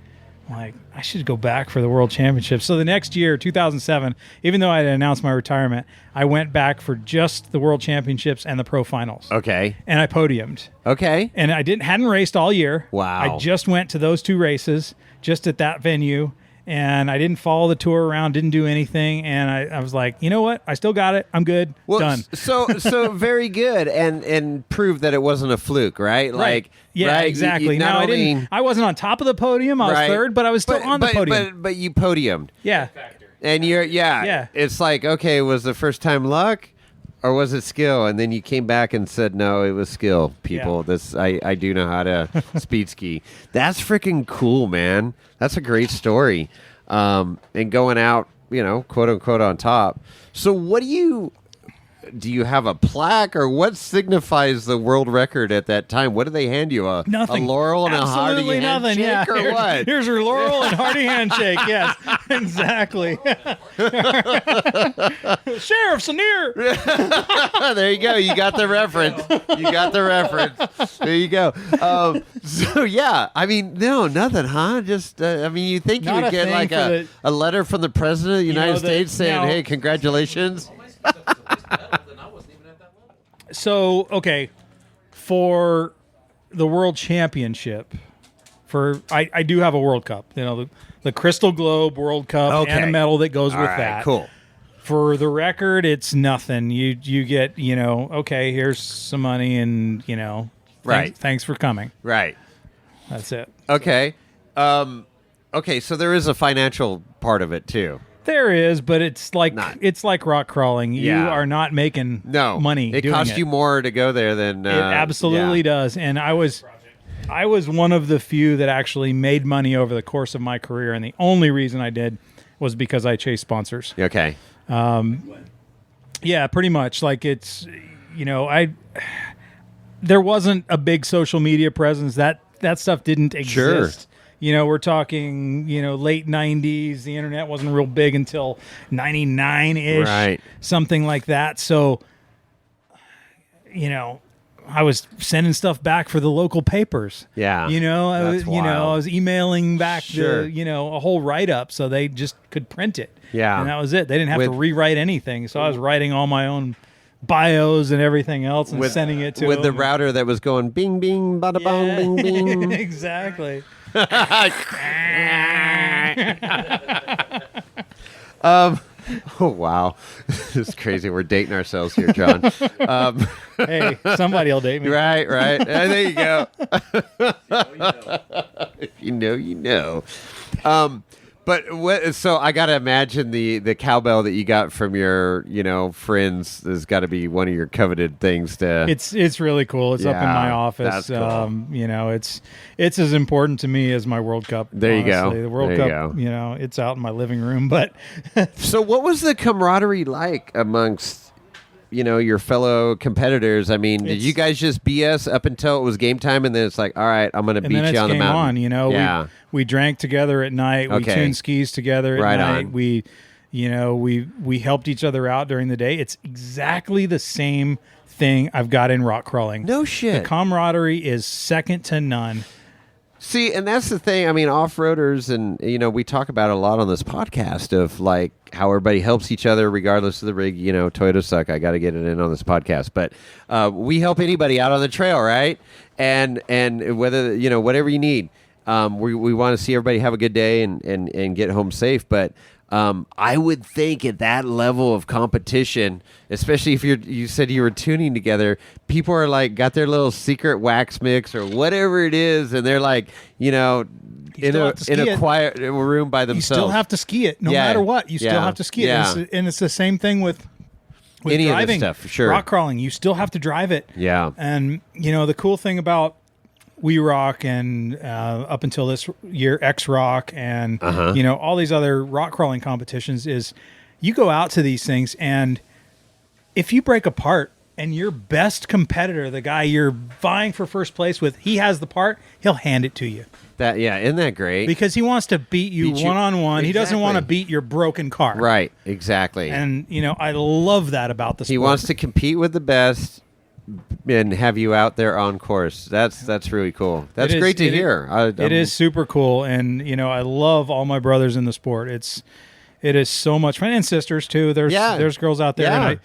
Like, I should go back for the World Championships. So the next year, 2007, even though I had announced my retirement, I went back for just the World Championships and the Pro Finals. Okay. And I podiumed. Okay. And I hadn't raced all year. Wow. I just went to those two races, just at that venue, and I didn't follow the tour around, didn't do anything, and I was like, you know what? I still got it. I'm good. Done. So very good, and proved that it wasn't a fluke, right? Right. Yeah, right? exactly. Not Now, only- I wasn't on top of the podium. I was right, third, but I was still on the podium. But you podiumed, Yeah. and Yeah. It's like, okay, was the first time luck, or was it skill? And then you came back and said, no, it was skill. People, I do know how to speed ski. That's freaking cool, man. That's a great story. And going out, quote unquote, on top. So what do you have a plaque, or what signifies the world record at that time? What do they hand you? Nothing. A laurel and Absolutely a hardy nothing. handshake, or what? Here's your laurel and hearty handshake. Yes, exactly. Sheriff Sanier. There you go. You got the reference. There you go. So yeah, I mean, no, nothing, huh? Just, you think you Not would a get thing like for a letter from the president of the United States saying, now- "Hey, congratulations." So, okay, for the World Championship, I do have a World Cup. The Crystal Globe World Cup Okay. and a medal that goes All with right, that. cool. For the record, it's nothing. You get, okay, here's some money, and Right. Thanks for coming. Right. That's it. Okay. Okay. So there is a financial part of it too. There is, but it's like rock crawling. You Yeah. are not making money. It doing costs it. you more to go there than It absolutely does. And I was one of the few that actually made money over the course of my career, and the only reason I did was because I chased sponsors. Okay. Yeah, pretty much. Like, it's there wasn't a big social media presence. That stuff didn't exist. We're talking, late 90s. The internet wasn't real big until 99-ish, Right. something like that. So, I was sending stuff back for the local papers. Yeah. I That's wild. was emailing back Sure. a whole write-up so they just could print it. Yeah. And that was it. They didn't have to With- rewrite anything. So I was writing all my own bios and everything else and sending it to with the them. router that was going bing bing bada bong bing bing. Exactly. Oh wow, this is crazy. We're dating ourselves here, John. Hey, somebody will date me. Right. There you go. If you know, you know. But what? So I got to imagine the cowbell that you got from your friends has got to be one of your coveted things to. It's really cool. It's up in my Yeah, office. that's cool. It's as important to me as my World Cup. There you go. honestly. The World There you Cup, go. It's out in my living room, but So what was the camaraderie like amongst your fellow competitors. I mean, did you guys just BS up until it was game time, and then it's like, all right, I'm going to beat you on the mountain? We drank together at night. We tuned skis together at night. On. We helped each other out during the day. It's exactly the same thing I've got in rock crawling. No shit. The camaraderie is second to none. See, and that's the thing. I mean, off-roaders, and we talk about it a lot on this podcast of like how everybody helps each other regardless of the rig. Toyota suck. I got to get it in on this podcast, but we help anybody out on the trail, right? And whether whatever you need, we want to see everybody have a good day and get home safe. But I would think at that level of competition, especially if you said you were tuning together, people are like got their little secret wax mix or whatever it is, and they're like, in a quiet room by themselves. You still have to ski it, no matter what. You still have to ski it, and it's the same thing with any driving of this stuff. Sure, rock crawling. You still have to drive it. Yeah, and the cool thing about We Rock and up until this year, X Rock and all these other rock crawling competitions is you go out to these things, and if you break apart and your best competitor, the guy you're vying for first place with, he has the part, he'll hand it to you. Isn't that great? Because he wants to beat you one-on-one. Exactly. He doesn't want to beat your broken car. Right, exactly. And, I love that about the sport. He wants to compete with the best and have you out there on course. That's really cool. That's great to hear. It is super cool, and I love all my brothers in the sport. It is so much fun, and sisters too. There's girls out there, and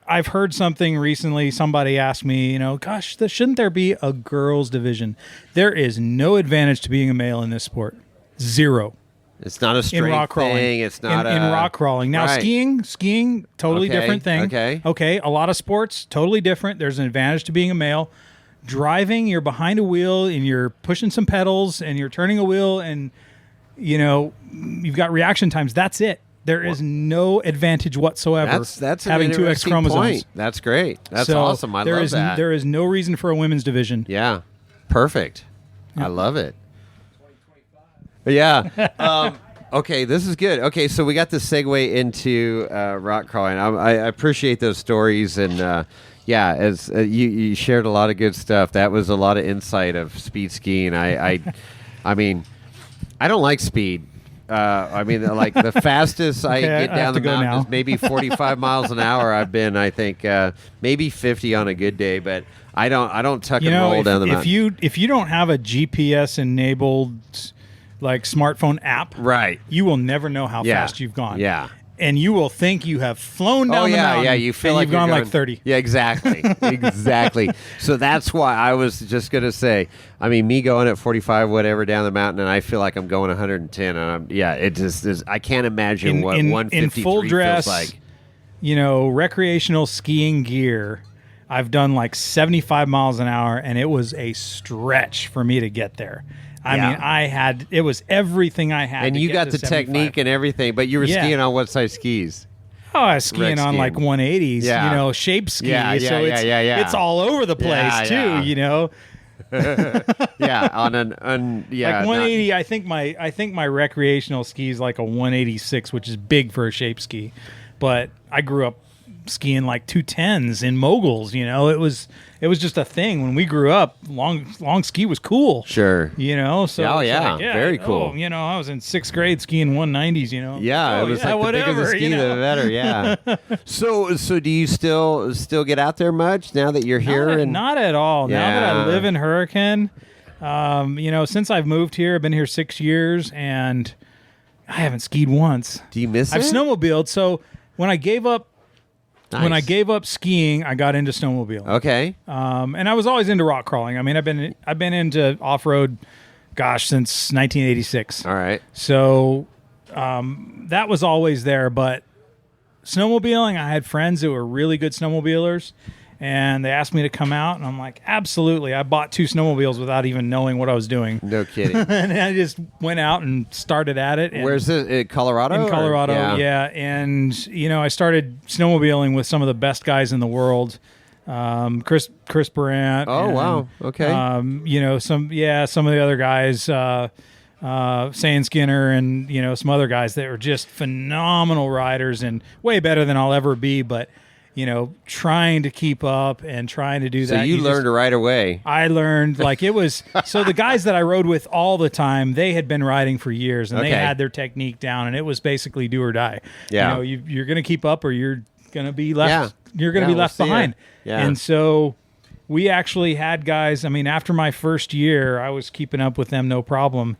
I've heard something recently. Somebody asked me, gosh, shouldn't there be a girls division? There is no advantage to being a male in this sport. Zero. It's not a strength thing. It's not in rock crawling. Now, skiing, totally different thing. Okay. A lot of sports, totally different. There's an advantage to being a male. Driving, you're behind a wheel and you're pushing some pedals and you're turning a wheel and, you've got reaction times. That's it. There is no advantage whatsoever. That's having two X chromosomes. Point. That's great. That's awesome. I love that. There is no reason for a women's division. Yeah. Perfect. Yeah. I love it. Yeah. Okay, this is good. Okay, so we got the segue into rock crawling. I appreciate those stories, and as you shared a lot of good stuff. That was a lot of insight of speed skiing. I mean, I don't like speed. Like the fastest I get down the mountain is maybe 45 miles an hour. I've been, I think, maybe 50 on a good day, but I don't tuck and roll down the mountain. If you don't have a GPS enabled like smartphone app, right, you will never know how fast you've gone. Yeah. And you will think you have flown down the mountain. Yeah, you feel like you've gone like 30. Yeah, exactly. Exactly. So that's why I was just going to say, me going at 45, whatever, down the mountain, and I feel like I'm going 110. And it just is, I can't imagine what 153 in full dress, feels like. Recreational skiing gear, I've done like 75 miles an hour, and it was a stretch for me to get there. It was everything I had. And you got the 75. Technique and everything, but you were skiing on what size skis? Oh, I was skiing on like 180s, shape ski. It's all over the place too, Like 180, I think my recreational ski is like a 186, which is big for a shape ski. But I grew up skiing like 210s in moguls. It was just a thing when we grew up. Long ski was cool. Sure. So very cool. I was in 6th grade skiing 190s. It was like the bigger the ski, the better. Yeah. So do you still get out there much now that you're here? Not at all. Yeah. Now that I live in Hurricane, since I've moved here, I've been here 6 years, and I haven't skied once. Do you miss it? I've snowmobiled. So when I gave up. Nice. When I gave up skiing, I got into snowmobiling. Okay. And I was always into rock crawling. I've been into off-road, since 1986. All right. So that was always there. But snowmobiling, I had friends who were really good snowmobilers, and they asked me to come out, and I'm like, absolutely. I bought 2 snowmobiles without even knowing what I was doing. No kidding. And I just went out and started at it. Where's this? Colorado? In Colorado, yeah. And, I started snowmobiling with some of the best guys in the world. Chris Brandt. Oh, wow. Okay. Some of the other guys, Sand Skinner and, some other guys that were just phenomenal riders and way better than I'll ever be. But, trying to keep up and trying to do that. So you learned right away. I learned it was, so the guys that I rode with all the time, they had been riding for years and they had their technique down and it was basically do or die. Yeah. You're going to keep up or you're going to be left. Yeah. You're going to be left behind. Yeah. And so we actually had guys, after my first year, I was keeping up with them, no problem.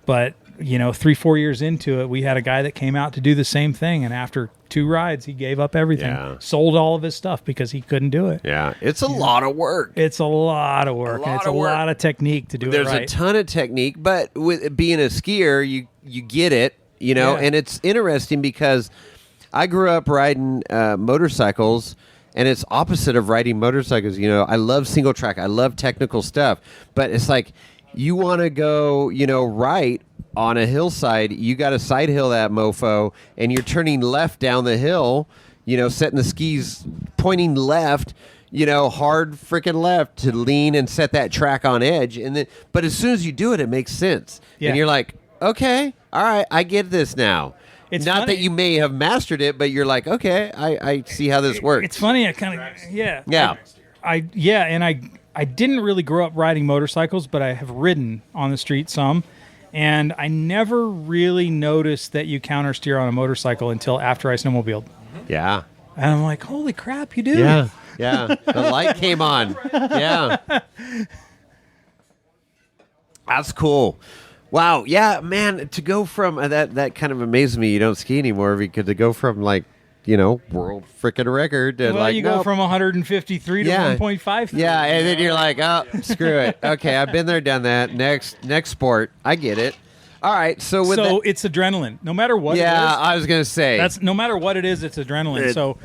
But, 3-4 years into it, we had a guy that came out to do the same thing. And after 2 rides, he gave up everything, sold all of his stuff because he couldn't do it. Yeah. It's a lot of work. It's a lot of work. It's a lot of technique to do There's it right. a ton of technique, but with being a skier, you get it, and it's interesting because I grew up riding motorcycles. And it's opposite of riding motorcycles. I love single track. I love technical stuff. But it's like you want to go, right on a hillside. You got to side hill that mofo, and you're turning left down the hill, setting the skis pointing left, hard freaking left to lean and set that track on edge. But as soon as you do it, it makes sense. Yeah. And you're like, okay, all right, I get this now. It's not funny that you may have mastered it, but you're like, okay, I see how this works. It's funny. I kind of, I didn't really grow up riding motorcycles, but I have ridden on the street some, and I never really noticed that you counter steer on a motorcycle until after I snowmobiled. Yeah. And I'm like, holy crap, you do. Yeah. Yeah. The light came on. Yeah. That's cool. Wow, yeah, man, to go from that kind of amazes me. You don't ski anymore because to go from world freaking record to you go from 153 to 1.5. Yeah, and then you're like, oh, screw it. Okay, I've been there, done that. Next sport, I get it. All right, so it's adrenaline. No matter what it is. Yeah, I was gonna say that's no matter what it is, it's adrenaline.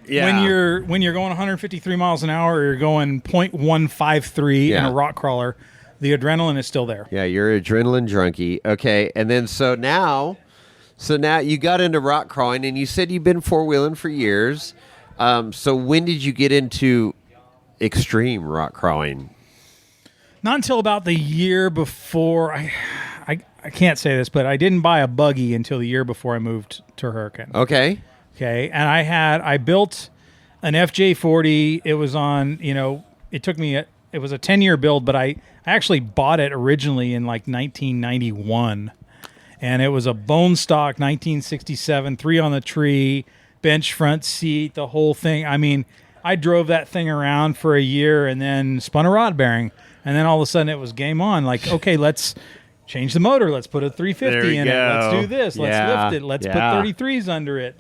When you're going 153 miles an hour, or you're going 0.153 in a rock crawler. The adrenaline is still there. Yeah, you're adrenaline junkie. Okay, and then so now you got into rock crawling, and you said you've been 4-wheeling for years. So when did you get into extreme rock crawling? Not until about the year before. I can't say this, but I didn't buy a buggy until the year before I moved to Hurricane. Okay. And I built an FJ40. It was on. It took me. It was a 10-year build, but I actually bought it originally in 1991. And it was a bone stock 1967, 3 on the tree, bench front seat, the whole thing. I drove that thing around for a year and then spun a rod bearing. And then all of a sudden it was game on. Okay, let's change the motor. Let's put a 350 in it. Let's do this. Let's lift it. Let's put 33s under it.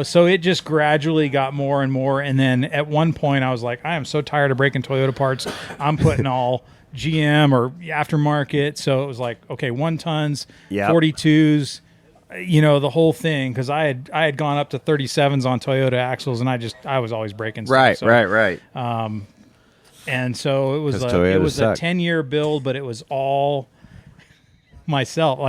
So it just gradually got more and more. And then at one point I was like, I am so tired of breaking Toyota parts. I'm putting all GM or aftermarket. So it was like, okay, 1 tons, 42s, the whole thing. Cause I had gone up to 37s on Toyota axles and I was always breaking stuff. Right. And so it was a 10-year build, but it was all myself.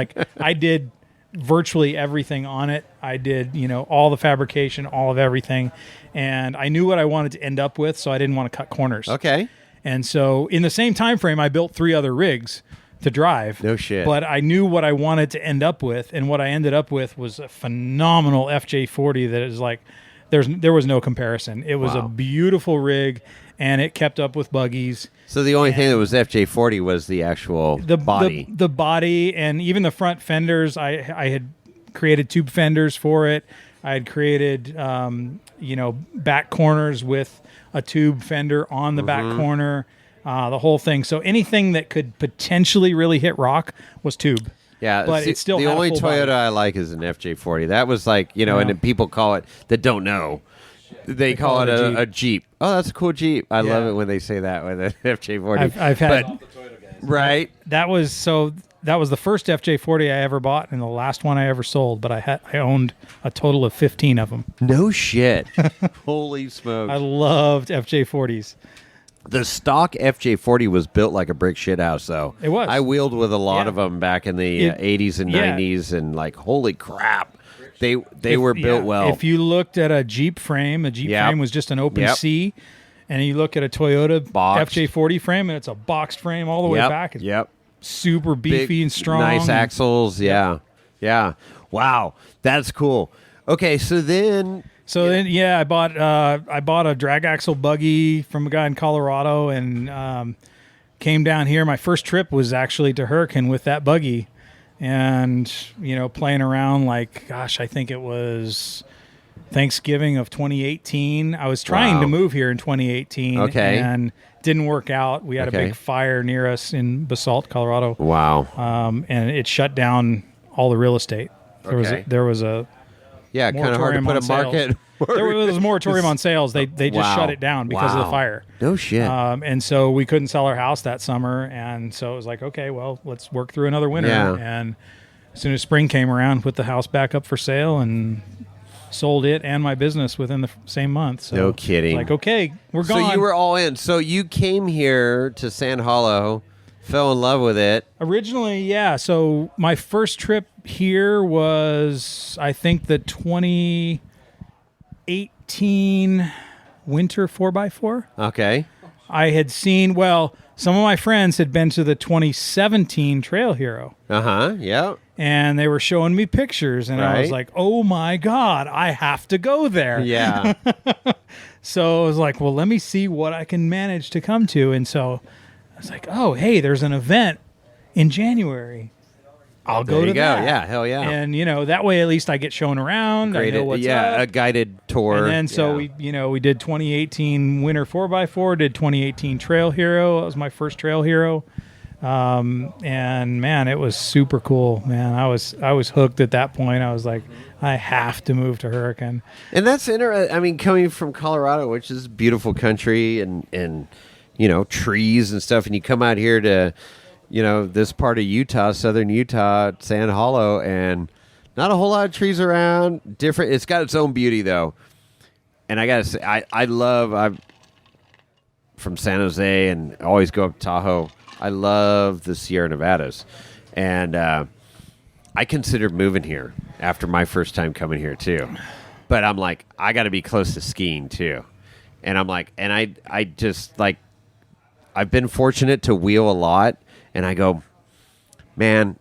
I did virtually everything on it. I did, all the fabrication, all of everything. And I knew what I wanted to end up with, so I didn't want to cut corners. Okay. And so in the same time frame, I built 3 other rigs to drive. No shit. But I knew what I wanted to end up with, and what I ended up with was a phenomenal FJ40 that is there was no comparison. It was a beautiful rig, and it kept up with buggies. So the only thing that was FJ40 was the actual body. The body, and even the front fenders, I had created tube fenders for it. I had created, back corners with a tube fender on the back corner, the whole thing. So anything that could potentially really hit rock was tube. Yeah, but it still the had only a full Toyota body. I like is an FJ40. That was and people call it that don't know. They call it a Jeep. Oh, that's a cool Jeep. I love it when they say that with an FJ40. I've had right. That was the first FJ40 I ever bought and the last one I ever sold. But I owned a total of 15 of them. No shit. Holy smokes! I loved FJ40s. The stock FJ40 was built like a brick shit house, though. It was. I wheeled with a lot of them back in the 80s and 90s, and holy crap, they were built well. If you looked at a Jeep frame, frame was just an open C, and you look at a Toyota FJ40 frame, and it's a boxed frame all the way back. super beefy and strong. Nice axles. Yeah. Yeah. Wow. That's cool. Okay. So then, I bought a drag axle buggy from a guy in Colorado and came down here. My first trip was actually to Hurricane with that buggy, and playing around. Like, gosh, I think it was Thanksgiving of 2018. I was trying to move here in 2018. Okay. And didn't work out. We had a big fire near us in Basalt, Colorado. Wow. And it shut down all the real estate. There was a kind of hard to put a market. There was a moratorium on sales. They just shut it down because of the fire. No shit. And so we couldn't sell our house that summer. And so it was like, okay, well, let's work through another winter. Yeah. And as soon as spring came around, put the house back up for sale and sold it and my business within the same month. So no kidding. Like, okay, we're gone. So you were all in. So you came here to Sand Hollow, fell in love with it. Originally, yeah. So my first trip here was, I think, the 2018 winter 4x4. Okay. I had seen, some of my friends had been to the 2017 Trail Hero. Yeah. And they were showing me pictures, and I was like, oh my God, I have to go there. Yeah. So I was like, well, let me see what I can manage to come to. And so I was like, oh, hey, there's an event in January. I'll go to that. Yeah, hell yeah. And, that way at least I get shown around. I know what's up. A guided tour. And then so we did 2018 Winter 4x4, did 2018 Trail Hero. That was my first Trail Hero. And man, it was super cool, man. I was hooked at that point. I was like, I have to move to Hurricane. And that's interesting. I mean, coming from Colorado, which is beautiful country and trees and stuff, and you come out here to, this part of Utah, southern Utah, Sand Hollow, and not a whole lot of trees around. Different. It's got its own beauty though. And I gotta say, I'm from San Jose and always go up to Tahoe. I love the Sierra Nevadas, and I considered moving here after my first time coming here too. But I'm like, I got to be close to skiing too, and I'm like, and I just like, I've been fortunate to wheel a lot, and I go, man,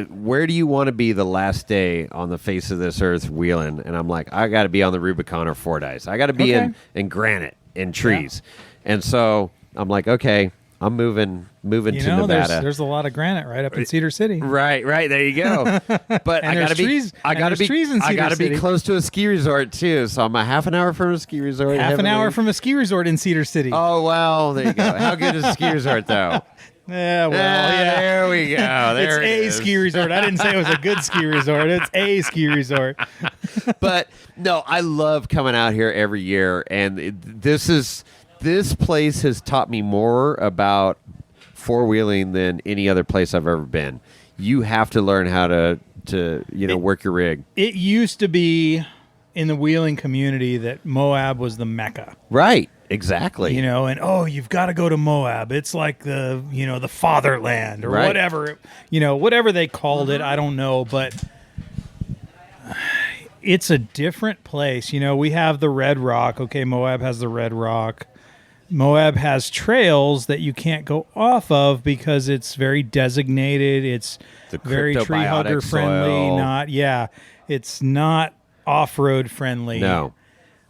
where do you want to be the last day on the face of this earth wheeling? And I'm like, I got to be on the Rubicon or Fordyce. I got to be in granite and trees, and so I'm like, okay. I'm moving to Nevada. There's a lot of granite right up in Cedar City. Right. There you go. But I gotta be close to a ski resort too. So I'm a half an hour from a ski resort. Half an hour from a ski resort in Cedar City. Oh well, there you go. How good is a ski resort though? Yeah, there we go. There it's a ski resort. I didn't say it was a good ski resort. It's a ski resort. But no, I love coming out here every year, and this place has taught me more about four-wheeling than any other place I've ever been. You have to learn how to work your rig. It used to be in the wheeling community that Moab was the Mecca. Right, exactly. You've got to go to Moab. It's like the fatherland or whatever. Whatever they called it, I don't know, but it's a different place. We have the Red Rock. Okay, Moab has the Red Rock. Moab has trails that you can't go off of because it's very designated. It's very tree hugger friendly. It's not off-road friendly. No.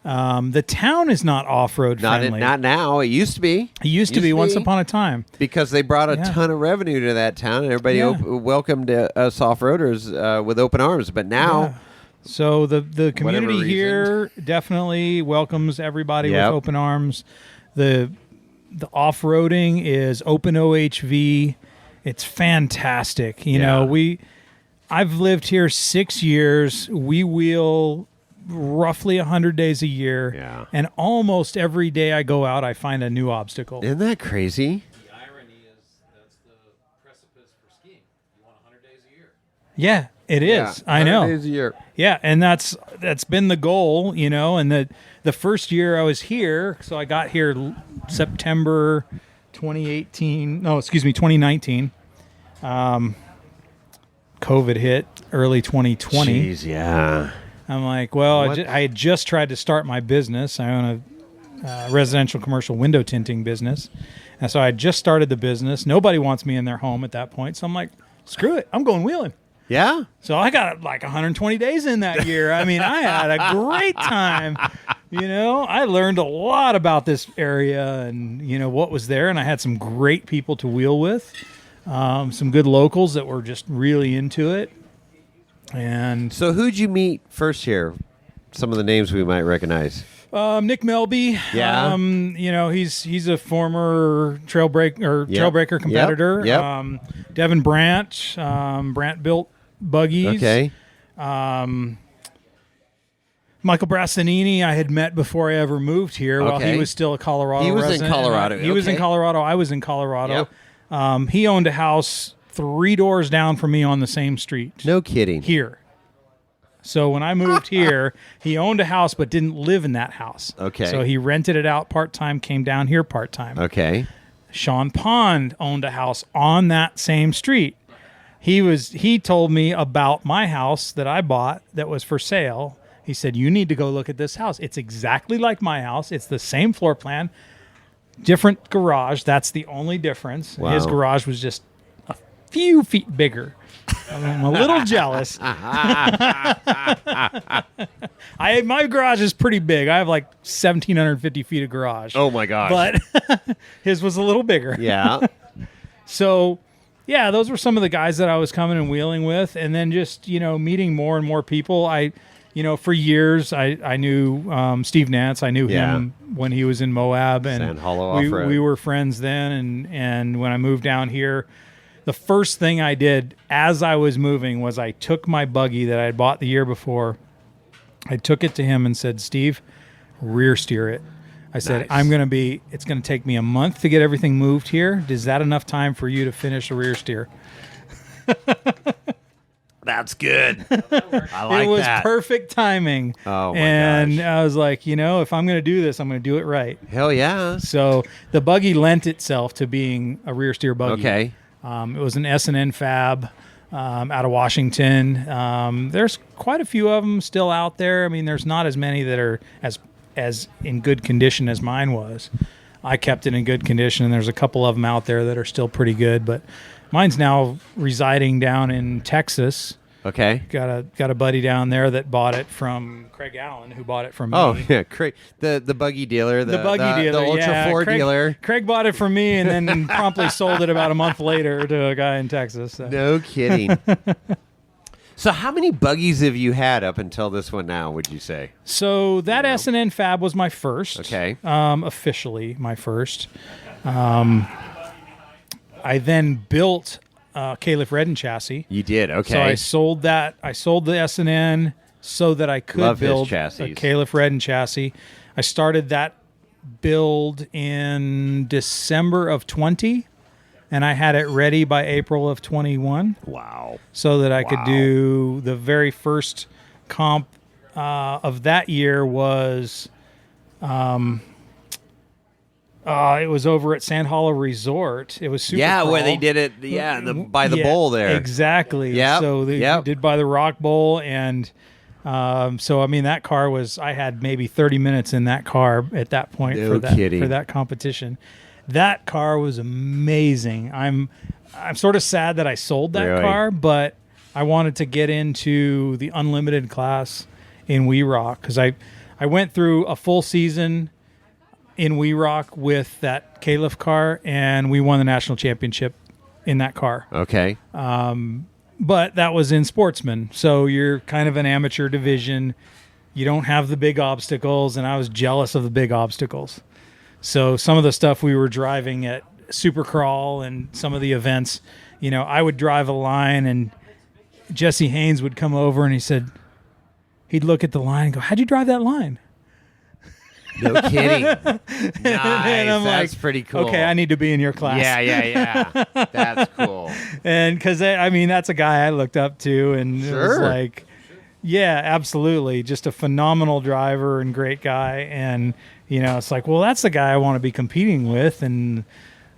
The town is not off-road friendly. Not now. It used to be. It used to be once upon a time. Because they brought a ton of revenue to that town, and everybody welcomed us off-roaders with open arms. But now... Yeah. So the community here definitely welcomes everybody with open arms. The off-roading is open OHV. It's fantastic. I've lived here 6 years. We wheel roughly 100 days a year. Yeah. And almost every day I go out, I find a new obstacle. Isn't that crazy? The irony is that's the precipice for skiing. You want 100 days a year. Yeah, it is. I know. 100 days a year. Yeah, and that's been the goal, and the first year I was here, so I got here September 2019. COVID hit early 2020. Jeez, yeah. I'm like, well, I had just tried to start my business. I own residential commercial window tinting business. And so I just started the business. Nobody wants me in their home at that point. So I'm like, screw it. I'm going wheeling. Yeah. So I got like 120 days in that year. I mean, I had a great time. I learned a lot about this area and, what was there. And I had some great people to wheel with, some good locals that were just really into it. And So who'd you meet first here? Some of the names we might recognize. Nick Melby. Yeah. He's a former trailbreaker competitor. Yep. Devin Brandt. Brandt built buggies. Okay. Michael Brassanini I had met before I ever moved here while Okay. he was still a Colorado He was in resident. Colorado. He was in Okay. Colorado. I was in Colorado. He owned a house 3 doors down from me on the same street. No kidding. Here. So when I moved here, he owned a house but didn't live in that house. Okay. So he rented it out part-time, came down here part-time. Okay. Sean Pond owned a house on that same street. He told me about my house that I bought that was for sale. He said, "You need to go look at this house. It's exactly like my house. It's the same floor plan, different garage. That's the only difference." Wow. His garage was just a few feet bigger. I'm a little jealous. My garage is pretty big. I have like 1,750 feet of garage. Oh my gosh. But his was a little bigger. Yeah. So, yeah, those were some of the guys that I was coming and wheeling with. And then just, meeting more and more people. For years, I knew Steve Nance. I knew him when he was in Moab. And Sand Hollow Off-Road. we were friends then. And when I moved down here, the first thing I did as I was moving was I took my buggy that I had bought the year before. I took it to him and said, "Steve, rear steer it." I said, Nice. It's going to take me a month to get everything moved here. Is that enough time for you to finish a rear steer? That's good. I like It was that. perfect timing. Oh, my and gosh. I was like, if I'm going to do this, I'm going to do it right. Hell yeah. So the buggy lent itself to being a rear steer buggy. Okay. It was an S&N fab out of Washington. There's quite a few of them still out there. I mean, there's not as many that are as in good condition as mine was. I kept it in good condition, and there's a couple of them out there that are still pretty good. But mine's now residing down in Texas. Okay. Got a buddy down there that bought it from Craig Allen, who bought it from me. Oh yeah, Craig, the buggy dealer, the buggy dealer, the Ultra 4 Craig, dealer. Craig bought it from me and then promptly sold it about a month later to a guy in Texas. So. No kidding. So how many buggies have you had up until this one now, would you say? So that S&N Fab was my first. Okay. Officially my first. I then built Caliph Redden chassis. You did, okay. So I sold that. I sold the S&N so that I could Love his build chassis. a Caliph Redden chassis. I started that build in December of 20, and I had it ready by April of 21. Wow. So that I could do the very first comp of that year was it was over at Sand Hollow Resort. It was super Yeah, where they crawl. did it, by the bowl there. Exactly. Yep, So they yep. did by the Rock Bowl, and so I mean that car was. I had maybe 30 minutes in that car at that point No for that kidding. for that competition. That car was amazing. I'm sort of sad that I sold that Really? car, but I wanted to get into the unlimited class in We Rock because I went through a full season in We Rock with that Caliph car, and we won the national championship in that car. Okay. But that was in Sportsman, so you're kind of an amateur division. You don't have the big obstacles, and I was jealous of the big obstacles. So some of the stuff we were driving at Supercrawl and some of the events, I would drive a line, and Jesse Haynes would come over, and he'd look at the line and go, "How'd you drive that line?" No kidding. Nice. And I'm That's like, pretty cool. Okay, I need to be in your class. Yeah. That's cool. And because that's a guy I looked up to, and it was Sure. like, yeah, absolutely, just a phenomenal driver and great guy. And it's like, well, that's the guy I want to be competing with, and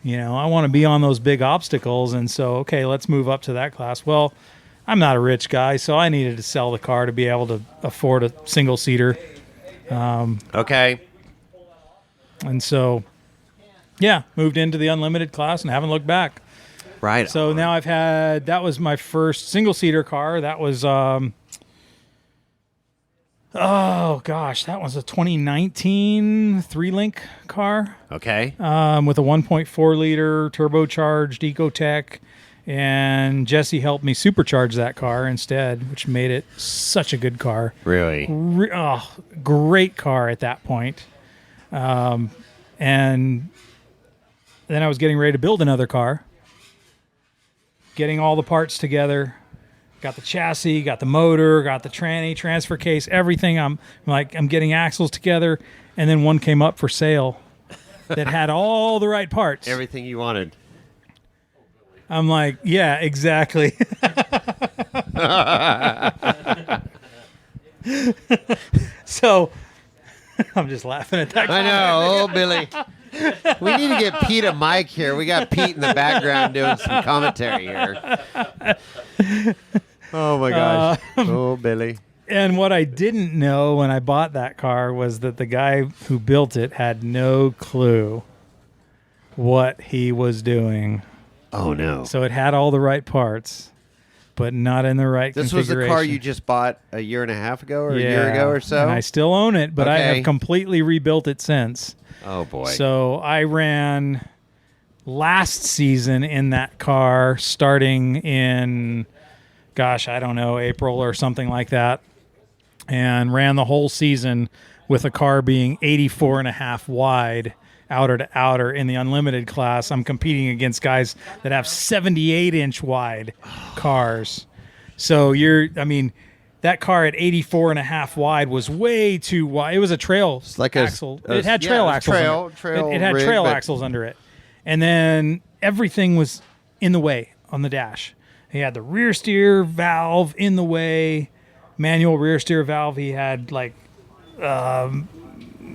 I want to be on those big obstacles. And so, okay, let's move up to that class. Well, I'm not a rich guy, so I needed to sell the car to be able to afford a single seater. Okay. And so, yeah, moved into the unlimited class and haven't looked back. Right. So now that was my first single-seater car. That was, that was a 2019 3-link car Okay. with a 1.4-liter turbocharged Ecotec. And Jesse helped me supercharge that car instead, which made it such a good car. Really? Great car at that point. And then I was getting ready to build another car. Getting all the parts together. Got the chassis, got the motor, got the tranny, transfer case, everything. I'm getting axles together. And then one came up for sale that had all the right parts. Everything you wanted. I'm like, yeah, exactly. So I'm just laughing at that. I know. Oh, Billy. We need to get Pete a mic here. We got Pete in the background doing some commentary here. Oh, my gosh. Oh, Billy. And what I didn't know when I bought that car was that the guy who built it had no clue what he was doing. Oh, no. So it had all the right parts, but not in the right This was configuration. the car you just bought a year and a half ago or a year ago or so? And I still own it, but I Okay. have completely rebuilt it since. Oh, boy. So I ran last season in that car starting in, I don't know, April or something like that, and ran the whole season with a car being 84.5 wide outer to outer in the unlimited class. I'm competing against guys that have 78-inch wide cars. So that car at 84.5 wide was way too wide. It was a trail axle. It had trail axles. It had trail axles under it. And then everything was in the way on the dash. He had the rear steer valve in the way, manual rear steer valve. He had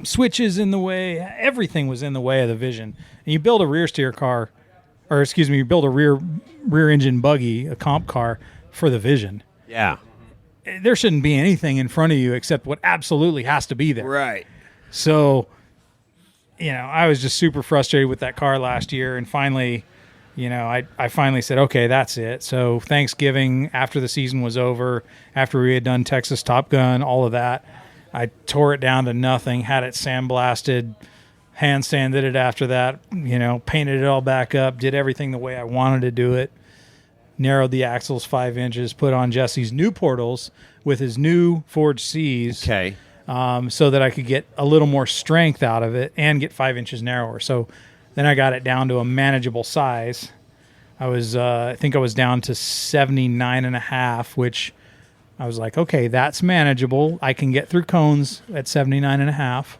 switches in the way. Everything was in the way of the Vision. And you build a rear steer car, you build a rear engine buggy, a comp car for the Vision. Yeah. There shouldn't be anything in front of you except what absolutely has to be there. Right. So, I was just super frustrated with that car last year, and finally, I finally said, okay, that's it. So Thanksgiving, after the season was over, after we had done Texas Top Gun, all of that, I tore it down to nothing, had it sandblasted, hand sanded it after that, painted it all back up, did everything the way I wanted to do it, narrowed the axles 5 inches, put on Jesse's new portals with his new forged C's. Okay. So that I could get a little more strength out of it and get 5 inches narrower. So then I got it down to a manageable size. I think I was down to 79.5, which I was like, okay, that's manageable. I can get through cones at 79.5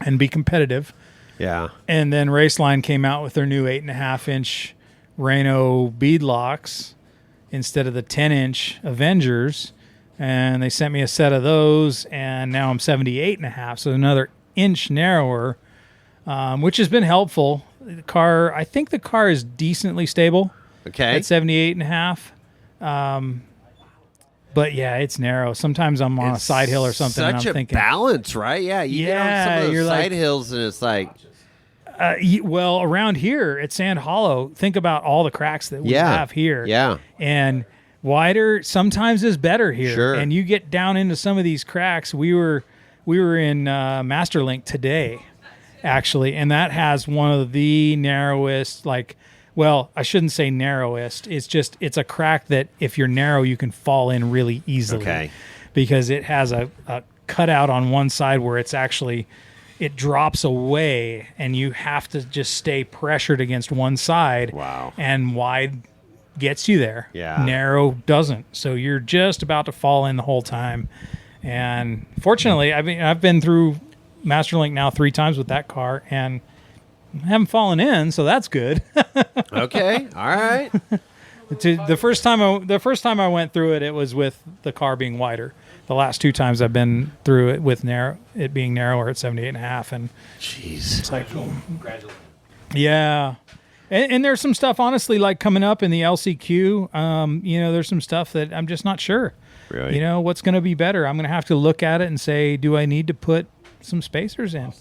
and be competitive. Yeah. And then Raceline came out with their new 8.5-inch Reno beadlocks instead of the 10-inch Avengers. And they sent me a set of those, and now I'm 78.5, so another inch narrower, which has been helpful. I think the car is decently stable. Okay. At 78.5. But yeah, it's narrow. Sometimes I'm on a side hill or something, and I'm Such a thinking, balance, right? Yeah. You get on some of those you're side like- hills, and it's like, well, around here at Sand Hollow, think about all the cracks that we have here. Yeah. And wider sometimes is better here. Sure. And you get down into some of these cracks. We were in Masterlink today, actually, and that has one of the narrowest, I shouldn't say narrowest. It's a crack that if you're narrow, you can fall in really easily. Okay. Because it has a cutout on one side where it drops away, and you have to just stay pressured against one side. Wow. And wide gets you there. Yeah. Narrow doesn't. So you're just about to fall in the whole time. And fortunately, I've been through Masterlink now 3 times with that car, and I haven't fallen in, so that's good. okay. All right. The first time I went through it, it was with the car being wider. The last 2 times I've been through it with it being narrower at 78.5, and Jeez. it's like, yeah. And there's some stuff, honestly, like coming up in the LCQ. There's some stuff that I'm just not sure. Really? What's going to be better? I'm going to have to look at it and say, do I need to put some spacers in?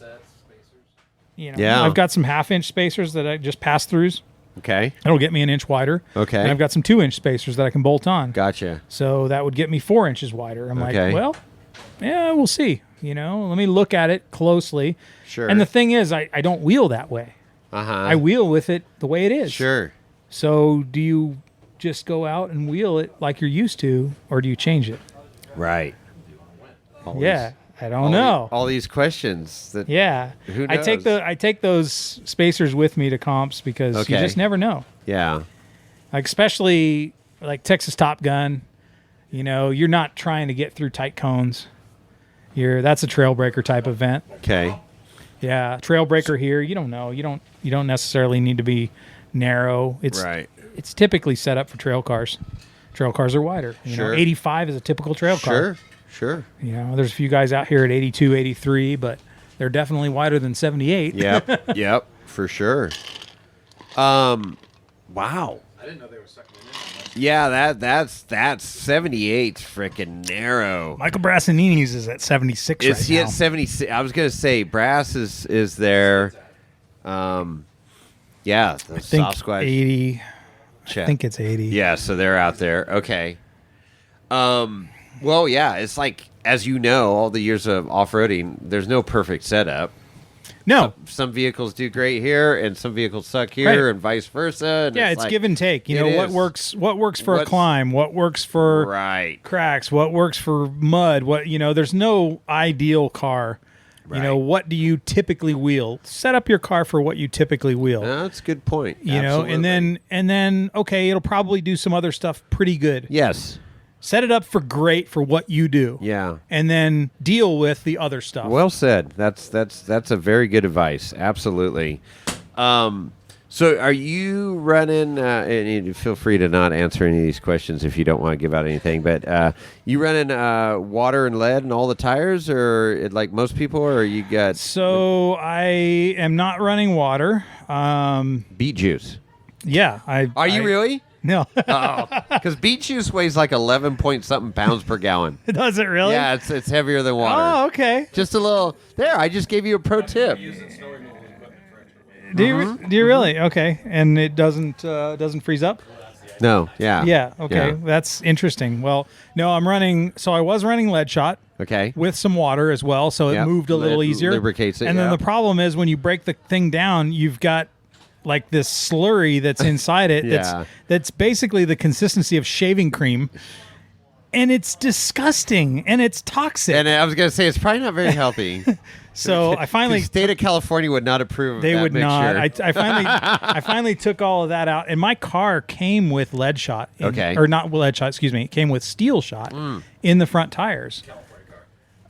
Yeah. I've got some 1/2-inch spacers that I just pass throughs. Okay. That'll get me an inch wider. Okay. And I've got some 2-inch spacers that I can bolt on. Gotcha. So that would get me 4 inches wider. I'm Okay. like, well, yeah, we'll see. Let me look at it closely. Sure. And the thing is, I don't wheel that way. Uh-huh. I wheel with it the way it is. Sure. So do you just go out and wheel it like you're used to, or do you change it? Right. Yeah, I don't know. All these questions that Yeah, Who I take knows? I take those spacers with me to comps because you Okay. just never know. Yeah. Like especially like Texas Top Gun, you're not trying to get through tight cones. That's a trail breaker type event. Okay. Yeah, trail breaker here. You don't know. You don't necessarily need to be narrow. It's typically set up for trail cars. Trail cars are wider. Sure. 85 is a typical trail car. Sure. There's a few guys out here at 82, 83, but they're definitely wider than 78. Yep, for sure. Wow. I didn't know they were sucking it in. Yeah, that's 78's freaking narrow. Michael Brassanini's is at 76 Is right he now. at 76? I was gonna say Brass is there. Yeah, the I think Soft Squad 80. check. I think it's 80. Yeah, so they're out there. Okay. Well, yeah, it's like, as you know, all the years of off-roading, there's no perfect setup. No. Some vehicles do great here, and some vehicles suck here, Right. and vice versa. And Yeah, it's like, give and take. it What is. works for a What's- climb, what works for Right. cracks, what works for mud, there's no ideal car. Right. What do you typically wheel? Set up your car for what you typically wheel. That's a good point. And then okay, it'll probably do some other stuff pretty good. Yes. Set it up for great for what you do. Yeah. And then deal with the other stuff. Well said. That's a very good advice. Absolutely. So are you running, and feel free to not answer any of these questions if you don't want to give out anything, but you running water and lead in all the tires, or like most people, or you got So I am not running water. beet juice? Yeah. Are you really? No. Because beet juice weighs like 11 point something pounds per gallon. Does it really? Yeah, it's heavier than water. Oh, okay. Just a little. There, I just gave you a pro tip. Do you really? Okay. And it doesn't freeze up? No, yeah. Yeah. Okay. Yeah. That's interesting. Well, no, I was running lead shot Okay. with some water as well, so it Yep. moved a little Lead easier. lubricates it, And then yeah. the problem is when you break the thing down, you've got like this slurry that's inside it. Yeah. That's basically the consistency of shaving cream. And it's disgusting and it's toxic. And I was going to say, it's probably not very healthy. So I finally The state of California would not approve of They that would mixture. not. I finally took all of that out, and my car came with lead shot. Okay. Or not lead shot. Excuse me. It came with steel shot in the front tires.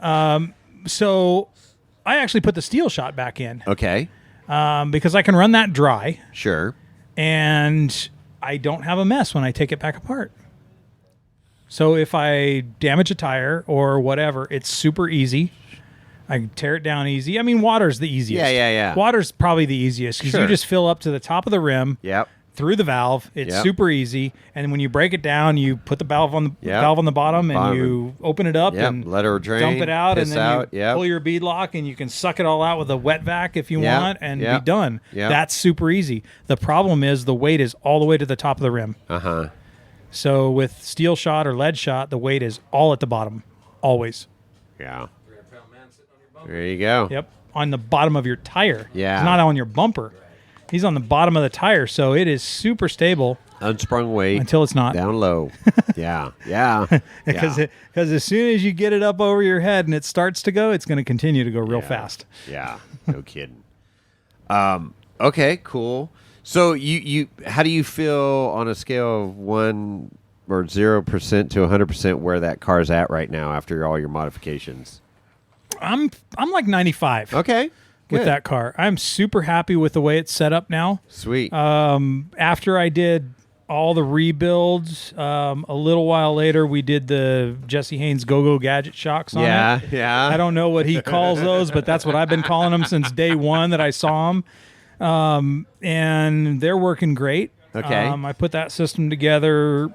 So I actually put the steel shot back in Okay, because I can run that dry, sure. and I don't have a mess when I take it back apart. So if I damage a tire or whatever, it's super easy. I can tear it down easy. I mean, water's the easiest. Yeah. Water's probably the easiest because Sure. you just fill up to the top of the rim Yep. through the valve. It's Yep. super easy. And when you break it down, you put the valve on the Yep. valve on the bottom, and Bottom. you open it up Yep. and Let her drain. dump it out, and piss then out. you Yep. pull your bead lock, and you can suck it all out with a wet vac if you Yep. want, and Yep. be done. Yep. That's super easy. The problem is the weight is all the way to the top of the rim. Uh-huh. So with steel shot or lead shot, the weight is all at the bottom, always. Yeah. 300-pound man sitting on your bumper. There you go. Yep, on the bottom of your tire. Yeah. It's not on your bumper. He's on the bottom of the tire, so it is super stable Unsprung weight. until it's not. Down low. Yeah. Yeah. Because yeah. as soon as you get it up over your head and it starts to go, it's going to continue to go real fast. Yeah. No kidding. Okay, cool. So you how do you feel on a scale of 1 or 0% to 100% where that car's at right now after all your modifications? I'm like 95 Okay. with good. that car. I'm super happy with the way it's set up now. Sweet. After I did all the rebuilds, a little while later we did the Jesse Haynes Go-Go Gadget shocks on it. Yeah. I don't know what he calls those, but that's what I've been calling them since day one that I saw them. And they're working great. Okay. I put that system together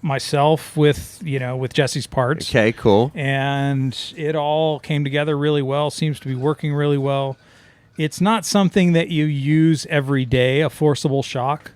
myself with Jesse's parts. Okay, cool. And it all came together really well. Seems to be working really well. it's not something that you use every day, a forcible shock.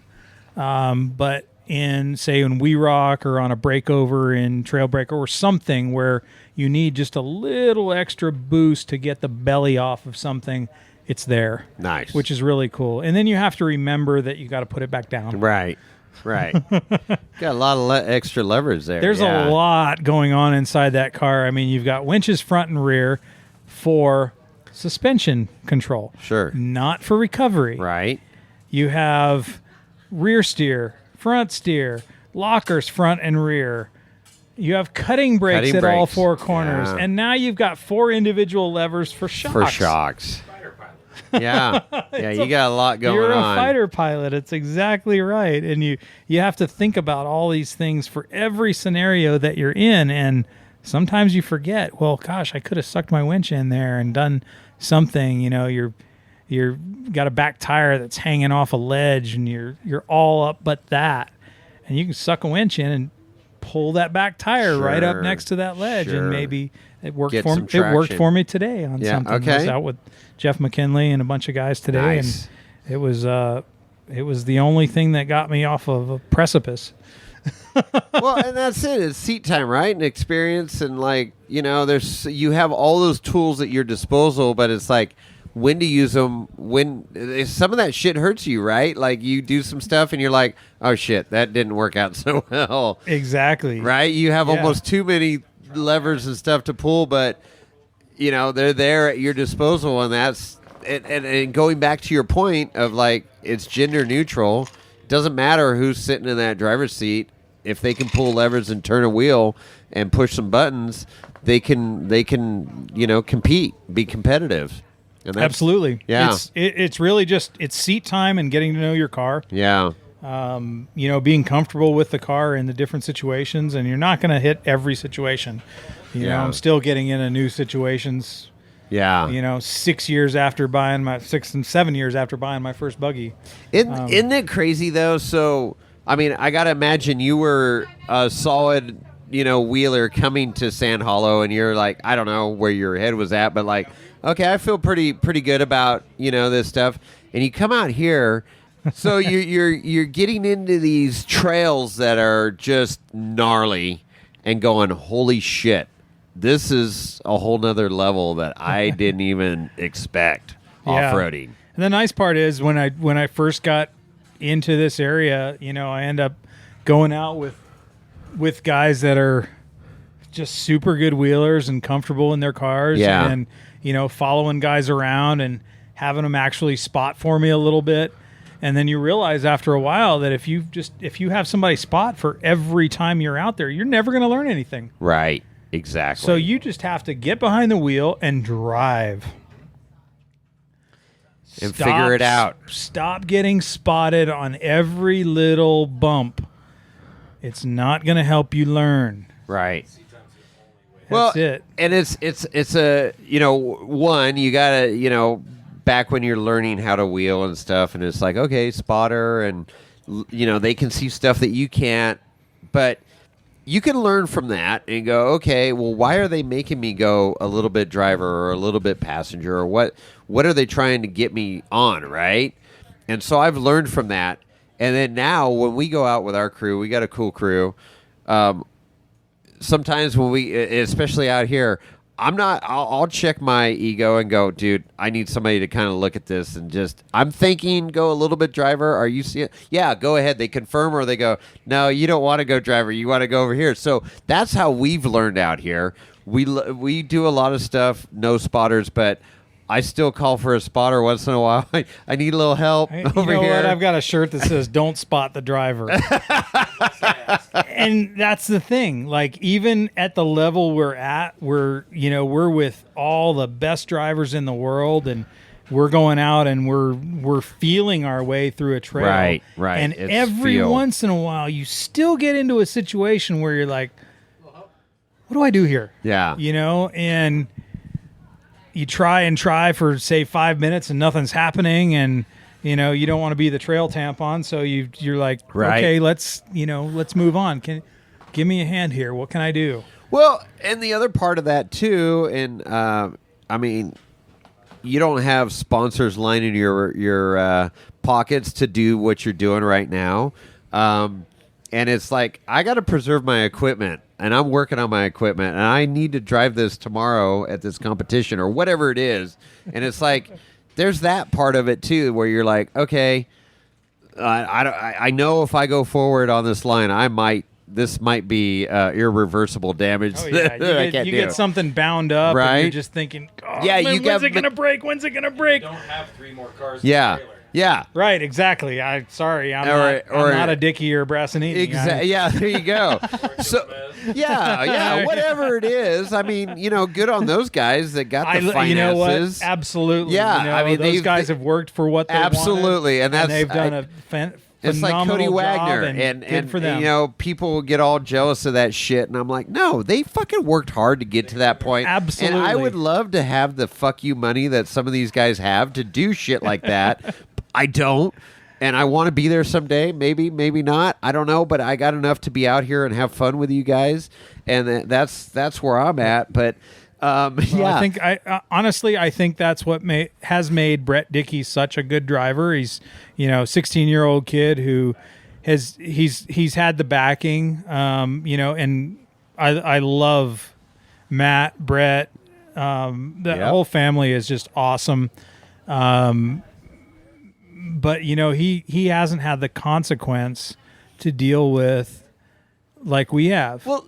But in We Rock or on a breakover in Trail Breaker or something where you need just a little extra boost to get the belly off of something, it's there. Nice. Which is really cool. And then you have to remember that you got to put it back down. Right. Got a lot of extra levers there. There's a lot going on inside that car. I mean, you've got winches front and rear for suspension control. Sure. Not for recovery. Right. You have rear steer, front steer, lockers front and rear. You have cutting brakes at all four corners. Yeah. And now you've got 4 individual levers for shocks. Fighter pilot. Yeah. Yeah, you got a lot going on. You're a fighter pilot. It's exactly right. And you have to think about all these things for every scenario that you're in. And sometimes you forget, well, gosh, I could have sucked my winch in there and done something. You know, you're got a back tire that's hanging off a ledge and you're all up but that. And you can suck a winch in and pull that back tire right up next to that ledge. Sure. And maybe it worked Get for some me. It worked traction. for me today on something. Okay. I was out with Jeff McKinley and a bunch of guys today. Nice. And it was the only thing that got me off of a precipice. Well, and that's it. It's seat time, right? And experience, and like, you know, you have all those tools at your disposal, but it's like when to use them. When some of that shit hurts you, right? Like you do some stuff and you're like, oh shit, that didn't work out so well. Exactly. Right? You have Yeah. almost too many levers and stuff to pull, but you know they're there at your disposal, and that's and going back to your point of like it's gender neutral. Doesn't matter who's sitting in that driver's seat. If they can pull levers and turn a wheel and push some buttons, they can you know compete, be competitive. And that's, Absolutely. Yeah. It's really just it's seat time and getting to know your car. Yeah. You know, being comfortable with the car in the different situations, and you're not going to hit every situation. You know, I'm still getting into new situations. Yeah. You know, 6 years after buying 6 and 7 years after buying my first buggy. Isn't it crazy though? So, I mean, I got to imagine you were a solid, you know, wheeler coming to Sand Hollow, and you're like, I don't know where your head was at, but like, okay, I feel pretty good about, you know, this stuff. And you come out here, so you're getting into these trails that are just gnarly, and going, holy shit. This is a whole nother level that I didn't even expect off-roading. And the nice part is when I first got into this area, you know, I end up going out with guys that are just super good wheelers and comfortable in their cars. Yeah. And, you know, following guys around and having them actually spot for me a little bit. And then you realize after a while that if you have somebody spot for every time you're out there, you're never going to learn anything. Right. Exactly. So you just have to get behind the wheel and drive. And figure it out. Stop getting spotted on every little bump. It's not going to help you learn. Right. That's it. And it's a, you know, one, you got to, you know, back when you're learning how to wheel and stuff, and it's like, okay, spotter, and, you know, they can see stuff that you can't, but you can learn from that and go, okay, well, why are they making me go a little bit driver or a little bit passenger, or what are they trying to get me on, right? And so I've learned from that. And then now when we go out with our crew, we got a cool crew. Sometimes when especially out here, I'll check my ego and go, dude, I need somebody to kind of look at this and just, I'm thinking go a little bit driver. Are you seeing? Yeah, go ahead. They confirm, or they go, no, you don't want to go driver. You want to go over here. So that's how we've learned out here. We do a lot of stuff, no spotters, but I still call for a spotter once in a while. I need a little help over you know here. what? I've got a shirt that says "Don't spot the driver," and that's the thing. Like even at the level we're at, we're with all the best drivers in the world, and we're going out and we're feeling our way through a trail. Right. And It's every feel. once in a while, you still get into a situation where you're like, "What do I do here?" Yeah. You know, and you try for say 5 minutes and nothing's happening, and you know you don't want to be the trail tampon, so you're like, Right. okay, let's move on. Give me a hand here? What can I do? Well, and the other part of that too, and I mean, you don't have sponsors lining your pockets to do what you're doing right now. And it's like, I got to preserve my equipment, and I'm working on my equipment, and I need to drive this tomorrow at this competition or whatever it is. And it's like, there's that part of it too, where you're like, okay, I know if I go forward on this line, this might be irreversible damage. Oh, yeah. You get something bound up, right? And you're just thinking, oh, yeah, man, when's it going to break? When's it going to break? You don't have 3 more cars Yeah. in the trailer. Yeah. Right, exactly. I'm not a Dickie or a Brassanini. Yeah, there you go. So, yeah, whatever it is. I mean, good on those guys that got the finances. You know what? Absolutely. Yeah, I mean, those guys have worked for what they absolutely, wanted, and they've done a it's like Cody Wagner, and good for them. People get all jealous of that shit, and I'm like, no, they fucking worked hard to get to that point. Absolutely. And I would love to have the fuck you money that some of these guys have to do shit like that. I don't, and I want to be there someday. Maybe not. I don't know, but I got enough to be out here and have fun with you guys, and that's where I'm at. But yeah, I think that's what has made Brett Dickey such a good driver. He's 16-year-old kid who he's had the backing, and I love Matt, Brett, the whole family is just awesome. But he hasn't had the consequence to deal with like we have. Well,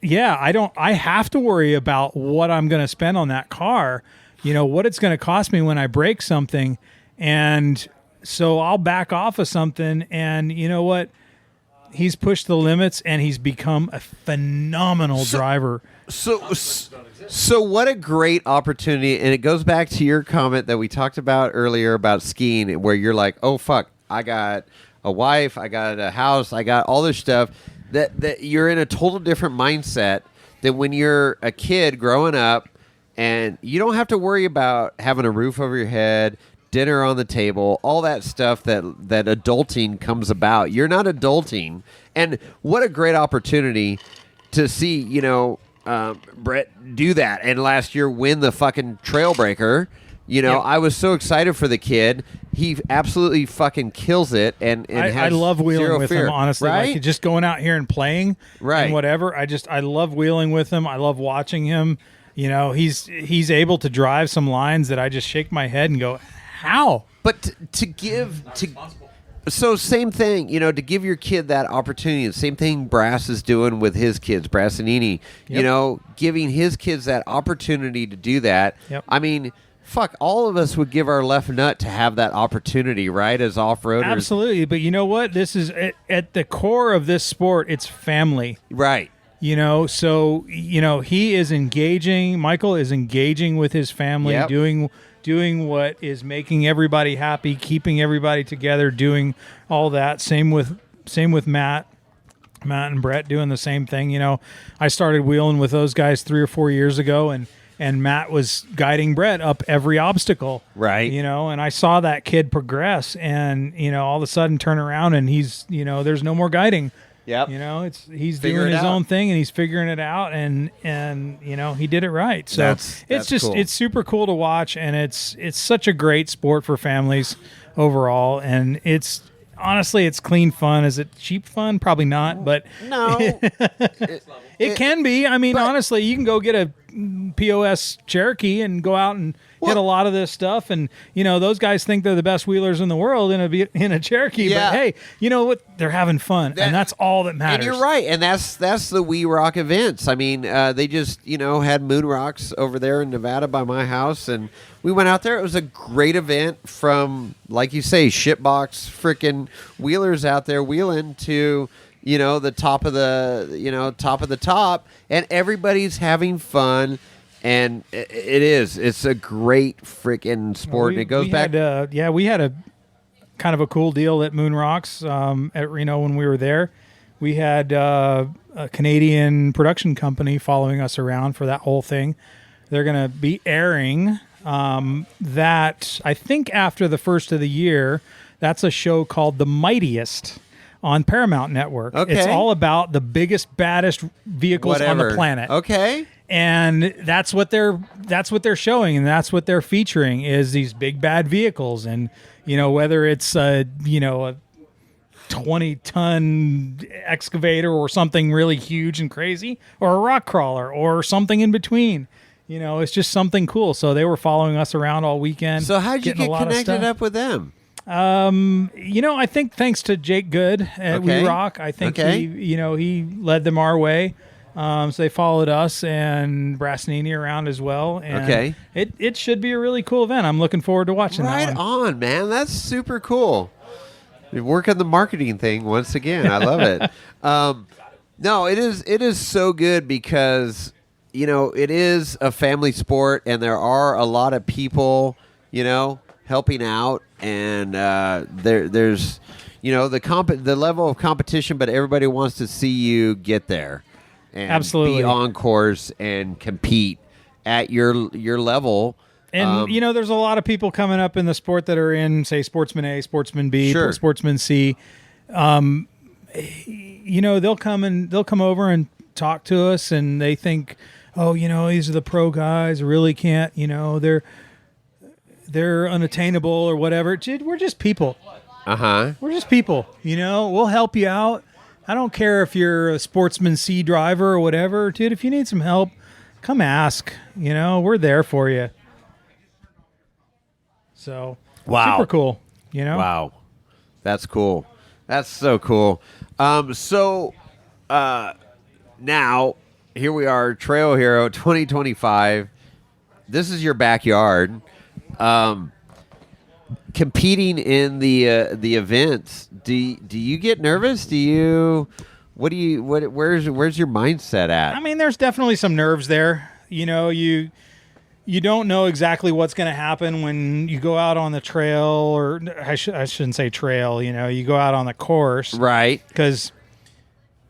I have to worry about what I'm going to spend on that car, what it's going to cost me when I break something. And so I'll back off of something, and you know what? He's pushed the limits, and he's become a phenomenal driver. So what a great opportunity, and it goes back to your comment that we talked about earlier about skiing, where you're like, oh, fuck, I got a wife, I got a house, I got all this stuff, that you're in a total different mindset than when you're a kid growing up, and you don't have to worry about having a roof over your head, dinner on the table, all that stuff that adulting comes about. You're not adulting, and what a great opportunity to see, Brett do that, and last year win the fucking Trailbreaker. I was so excited for the kid. He absolutely fucking kills it, and I love wheeling with him, honestly. Right? Like just going out here and playing, right? And whatever. I love wheeling with him. I love watching him. He's able to drive some lines that I just shake my head and go, how? But so same thing, to give your kid that opportunity. The same thing Brass is doing with his kids, Brassanini. Yep. Giving his kids that opportunity to do that. Yep. I mean, fuck, all of us would give our left nut to have that opportunity, right? As off-roaders. Absolutely, but you know what? This is at the core of this sport. It's family, right? So he is engaging. Michael is engaging with his family, yep. doing what is making everybody happy, keeping everybody together, doing all that. Same with Matt and Brett doing the same thing. I started wheeling with those guys 3 or 4 years ago, and Matt was guiding Brett up every obstacle. Right. And I saw that kid progress, and all of a sudden turn around and he's there's no more guiding. Yep. He's doing his own thing, and he's figuring it out, and he did it right. So that's just cool. It's super cool to watch, and it's such a great sport for families overall, and it's honestly clean fun. Is it cheap fun? Probably not, but no, it can be. I mean, honestly, you can go get a POS Cherokee and go out and hit a lot of this stuff, and those guys think they're the best wheelers in the world in a Cherokee. Yeah. But hey, you know what? They're having fun, and that's all that matters. And you're right, and that's the We Rock events. I mean, they just had Moon Rocks over there in Nevada by my house, and we went out there. It was a great event, from, like you say, shitbox freaking wheelers out there wheeling to the top of the top, and everybody's having fun. And it's a great freaking sport. And it goes back. We had a kind of a cool deal at Moon Rocks at Reno when we were there. We had a Canadian production company following us around for that whole thing. They're going to be airing that, I think, after the first of the year. That's a show called The Mightiest on Paramount Network. Okay. It's all about the biggest, baddest vehicles on the planet. Okay. And that's what they're showing, and that's what they're featuring is these big bad vehicles. And whether it's a 20-ton excavator or something really huge and crazy, or a rock crawler or something in between, it's just something cool. So they were following us around all weekend. So how'd you get connected up with them? I think thanks to Jake Good at We Rock, I think he led them our way. So they followed us and Brasnini around as well. And it should be a really cool event. I'm looking forward to watching that one. Right on, man. That's super cool. You're working the marketing thing once again. I love it. No, it is so good because, it is a family sport and there are a lot of people, helping out. And there's, the level of competition, but everybody wants to see you get there. And absolutely be on course and compete at your level. And, there's a lot of people coming up in the sport that are in, say, Sportsman A, Sportsman B, Sportsman C. They'll come over and talk to us, and they think, these are the pro guys, really can't, they're unattainable or whatever. Dude, we're just people. We're just people, we'll help you out. I don't care if you're a Sportsman C driver or whatever. Dude, if you need some help, come ask. We're there for you. So, wow. Super cool. Wow. That's cool. That's so cool. Now, here we are, Trail Hero 2025. This is your backyard. Competing in the events, do you get nervous? Where's your mindset at? I mean, there's definitely some nerves there. You don't know exactly what's going to happen when you go out on the trail, or I shouldn't say trail. You go out on the course, right? Because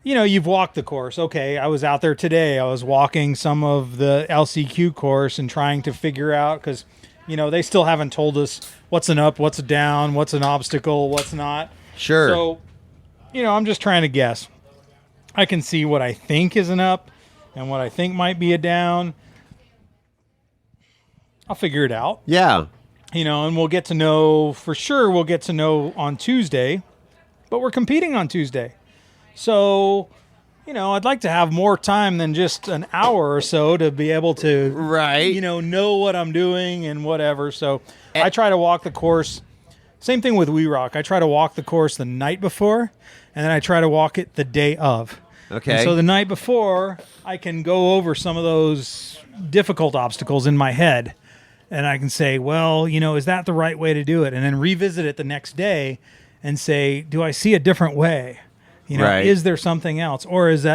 you've walked the course. Okay, I was out there today. I was walking some of the LCQ course and trying to figure out because. They still haven't told us what's an up, what's a down, what's an obstacle, what's not. Sure. So, I'm just trying to guess. I can see what I think is an up and what I think might be a down. I'll figure it out. Yeah. And we'll get to know, for sure, on Tuesday. But we're competing on Tuesday. So... I'd like to have more time than just an hour or so to be able to, know what I'm doing and whatever. So I try to walk the course. Same thing with We Rock. I try to walk the course the night before, and then I try to walk it the day of. Okay. And so the night before, I can go over some of those difficult obstacles in my head, and I can say, well, is that the right way to do it? And then revisit it the next day and say, do I see a different way? Is there something else, or is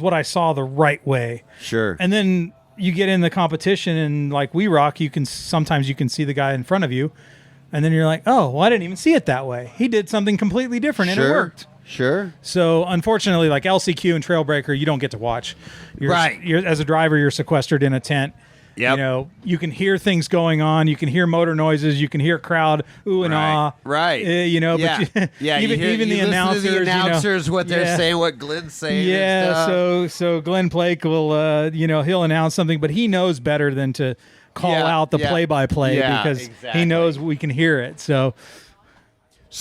what I saw the right way? Sure. And then you get in the competition, and like We Rock, sometimes you can see the guy in front of you, and then you're like, oh, well, I didn't even see it that way. He did something completely different, and it worked. Sure. So unfortunately, like LCQ and Trailbreaker, you don't get to watch. You're as a driver, you're sequestered in a tent. Yep. You can hear things going on. You can hear motor noises. You can hear crowd ooh and ah. Right. But even the announcers, what they're saying, what Glenn's saying. Yeah. So Glenn Blake will, he'll announce something, but he knows better than to call out the play-by-play because he knows we can hear it. So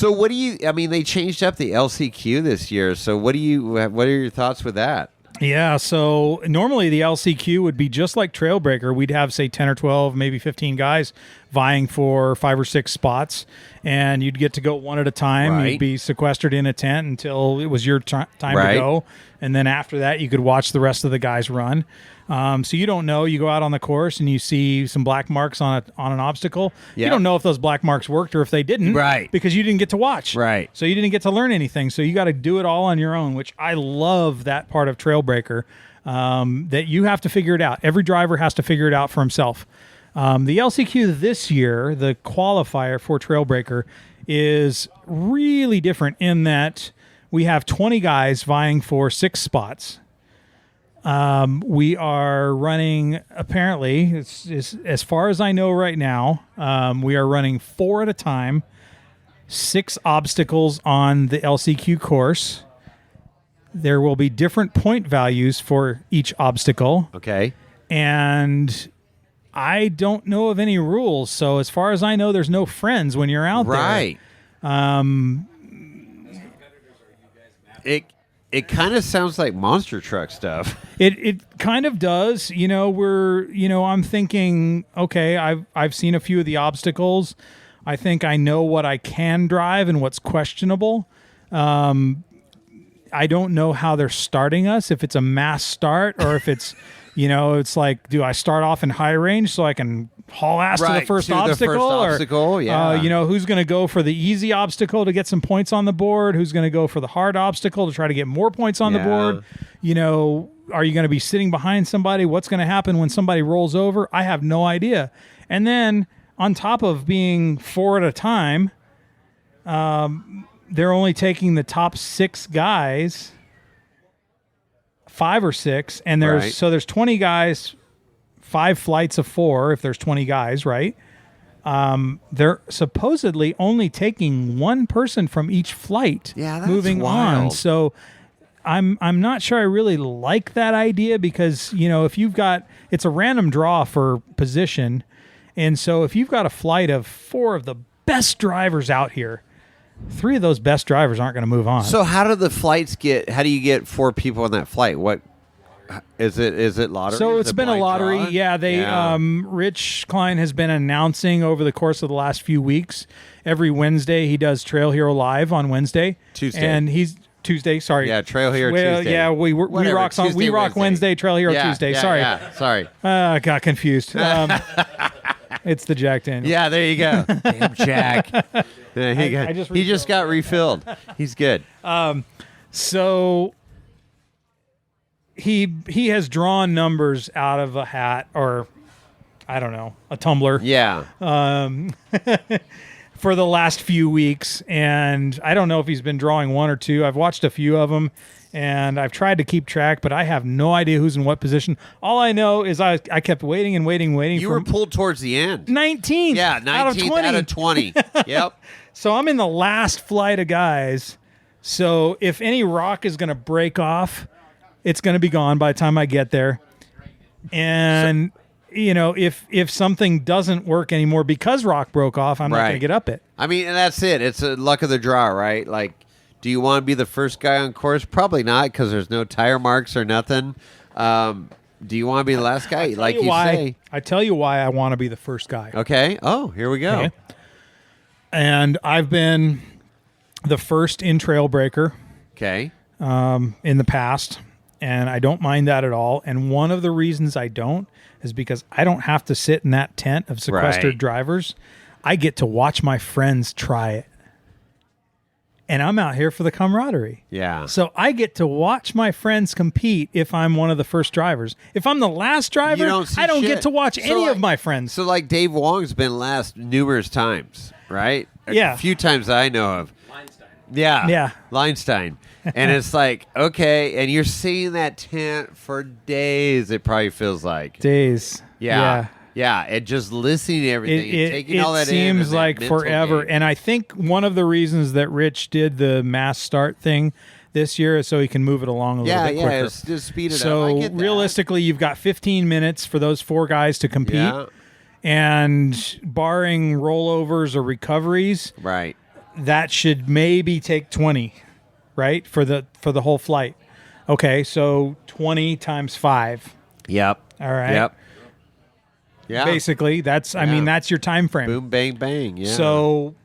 what do you? I mean, they changed up the LCQ this year. So what are your thoughts with that? Yeah, so normally the LCQ would be just like Trailbreaker. We'd have, say, 10 or 12, maybe 15 guys vying for 5 or 6 spots, and you'd get to go one at a time. Right. You'd be sequestered in a tent until it was your time to go, and then after that, you could watch the rest of the guys run. So you don't know. You go out on the course and you see some black marks on an obstacle. Yep. You don't know if those black marks worked or if they didn't, because you didn't get to watch. Right. So you didn't get to learn anything. So you got to do it all on your own, which I love that part of Trailbreaker, that you have to figure it out. Every driver has to figure it out for himself. The LCQ this year, the qualifier for Trailbreaker, is really different in that we have 20 guys vying for 6 spots. We are running, apparently, it's as far as I know right now, we are running 4 at a time, 6 obstacles on the LCQ course. there will be different point values for each obstacle. Okay. And I don't know of any rules. So as far as I know, there's no friends when you're out Right. It kind of sounds like monster truck stuff. It kind of does. I'm thinking, okay, I've seen a few of the obstacles. I think I know what I can drive and what's questionable. I don't know how they're starting us, if it's a mass start or if it's, it's like, do I start off in high range so I can haul ass to the first obstacle? Yeah. Who's going to go for the easy obstacle to get some points on the board? Who's going to go for the hard obstacle to try to get more points on the board? Are you going to be sitting behind somebody? What's going to happen when somebody rolls over? I have no idea. And then on top of being 4 at a time, they're only taking the top 6 guys, 5 or 6, and there's 20 guys, 5 flights of 4 if there's 20 guys, right? They're supposedly only taking one person from each flight. Yeah, that's moving wild. on. So I'm not sure I really like that idea because, if you've got, it's a random draw for position. And so if you've got a flight of 4 of the best drivers out here, 3 of those best drivers aren't going to move on. So how do the flights how do you get 4 people on that flight? What is it lottery? So Is it's it been a blind lottery. draw? Yeah, Rich Klein has been announcing over the course of the last few weeks. Every Wednesday he does Trail Hero Live on Wednesday. Tuesday. And he's Tuesday, sorry. Yeah, Trail Hero Tuesday. Yeah, we Whatever, rock Tuesday, Wednesday, Trail Hero Tuesday. Sorry. Yeah, sorry. I got confused. It's the Jack Daniels. Yeah, there you go. Damn Jack. Yeah, I just he just got refilled. He's good. So he has drawn numbers out of a hat or I don't know, a tumbler. Yeah. For the last few weeks, and I don't know if he's been drawing 1 or 2. I've watched a few of them, and I've tried to keep track, but I have no idea who's in what position. All I know is I kept waiting and waiting. You were pulled towards the end. 19th. Yeah, 19th out of 20. Yep. So I'm in the last flight of guys. So if any rock is going to break off, it's going to be gone by the time I get there. And if something doesn't work anymore because rock broke off, I'm not going to get up it. I mean, and that's it. It's a luck of the draw, right? Like, do you want to be the first guy on course? Probably not, because there's no tire marks or nothing. Do you want to be the last guy? Like you say. I tell you why I want to be the first guy. Okay. Oh, here we go. Okay. And I've been the first in Trail Breaker Okay. in the past, and I don't mind that at all. And one of the reasons I don't is because I don't have to sit in that tent of sequestered drivers. I get to watch my friends try it. And I'm out here for the camaraderie. Yeah. So I get to watch my friends compete if I'm one of the first drivers. If I'm the last driver, I don't get to watch any of my friends. So like Dave Wong's been last numerous times, right? Yeah. A few times I know of. Einstein. Yeah. Yeah. Leinstein. And it's like, okay, and you're seeing that tent for days, it probably feels like. Days. Yeah. Yeah. And just listening to everything and taking all that in. It seems and that like mental forever. game. And I think one of the reasons that Rich did the mass start thing this year is so he can move it along a little bit quicker. Yeah, just speed it up. I So get that. realistically, you've got 15 minutes for those 4 guys to compete. Yeah. And barring rollovers or recoveries, Right. that should maybe take 20, right? For the whole flight. Okay, so 20 times 5. Yep. All right. Yep. Yeah. Basically, that's that's your time frame. Boom, bang, bang. Yeah. So,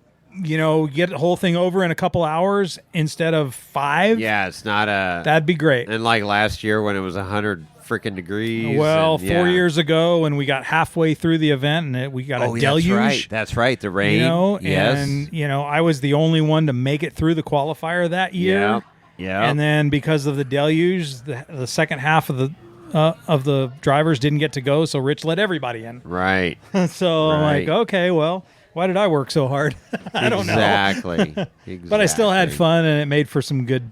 get the whole thing over in a couple hours instead of 5. yeah, it's not a. That'd be great. And like last year when it was 100 freaking degrees. Well, and, 4 years ago when we got halfway through the event and we got a deluge. That's right. The rain. Yes. And, I was the only one to make it through the qualifier that year. Yeah. Yeah. And then because of the deluge, the second half of the drivers didn't get to go, so Rich let everybody in. Right. So I'm like, okay, well, why did I work so hard? I don't know. Exactly. But I still had fun, and it made for some good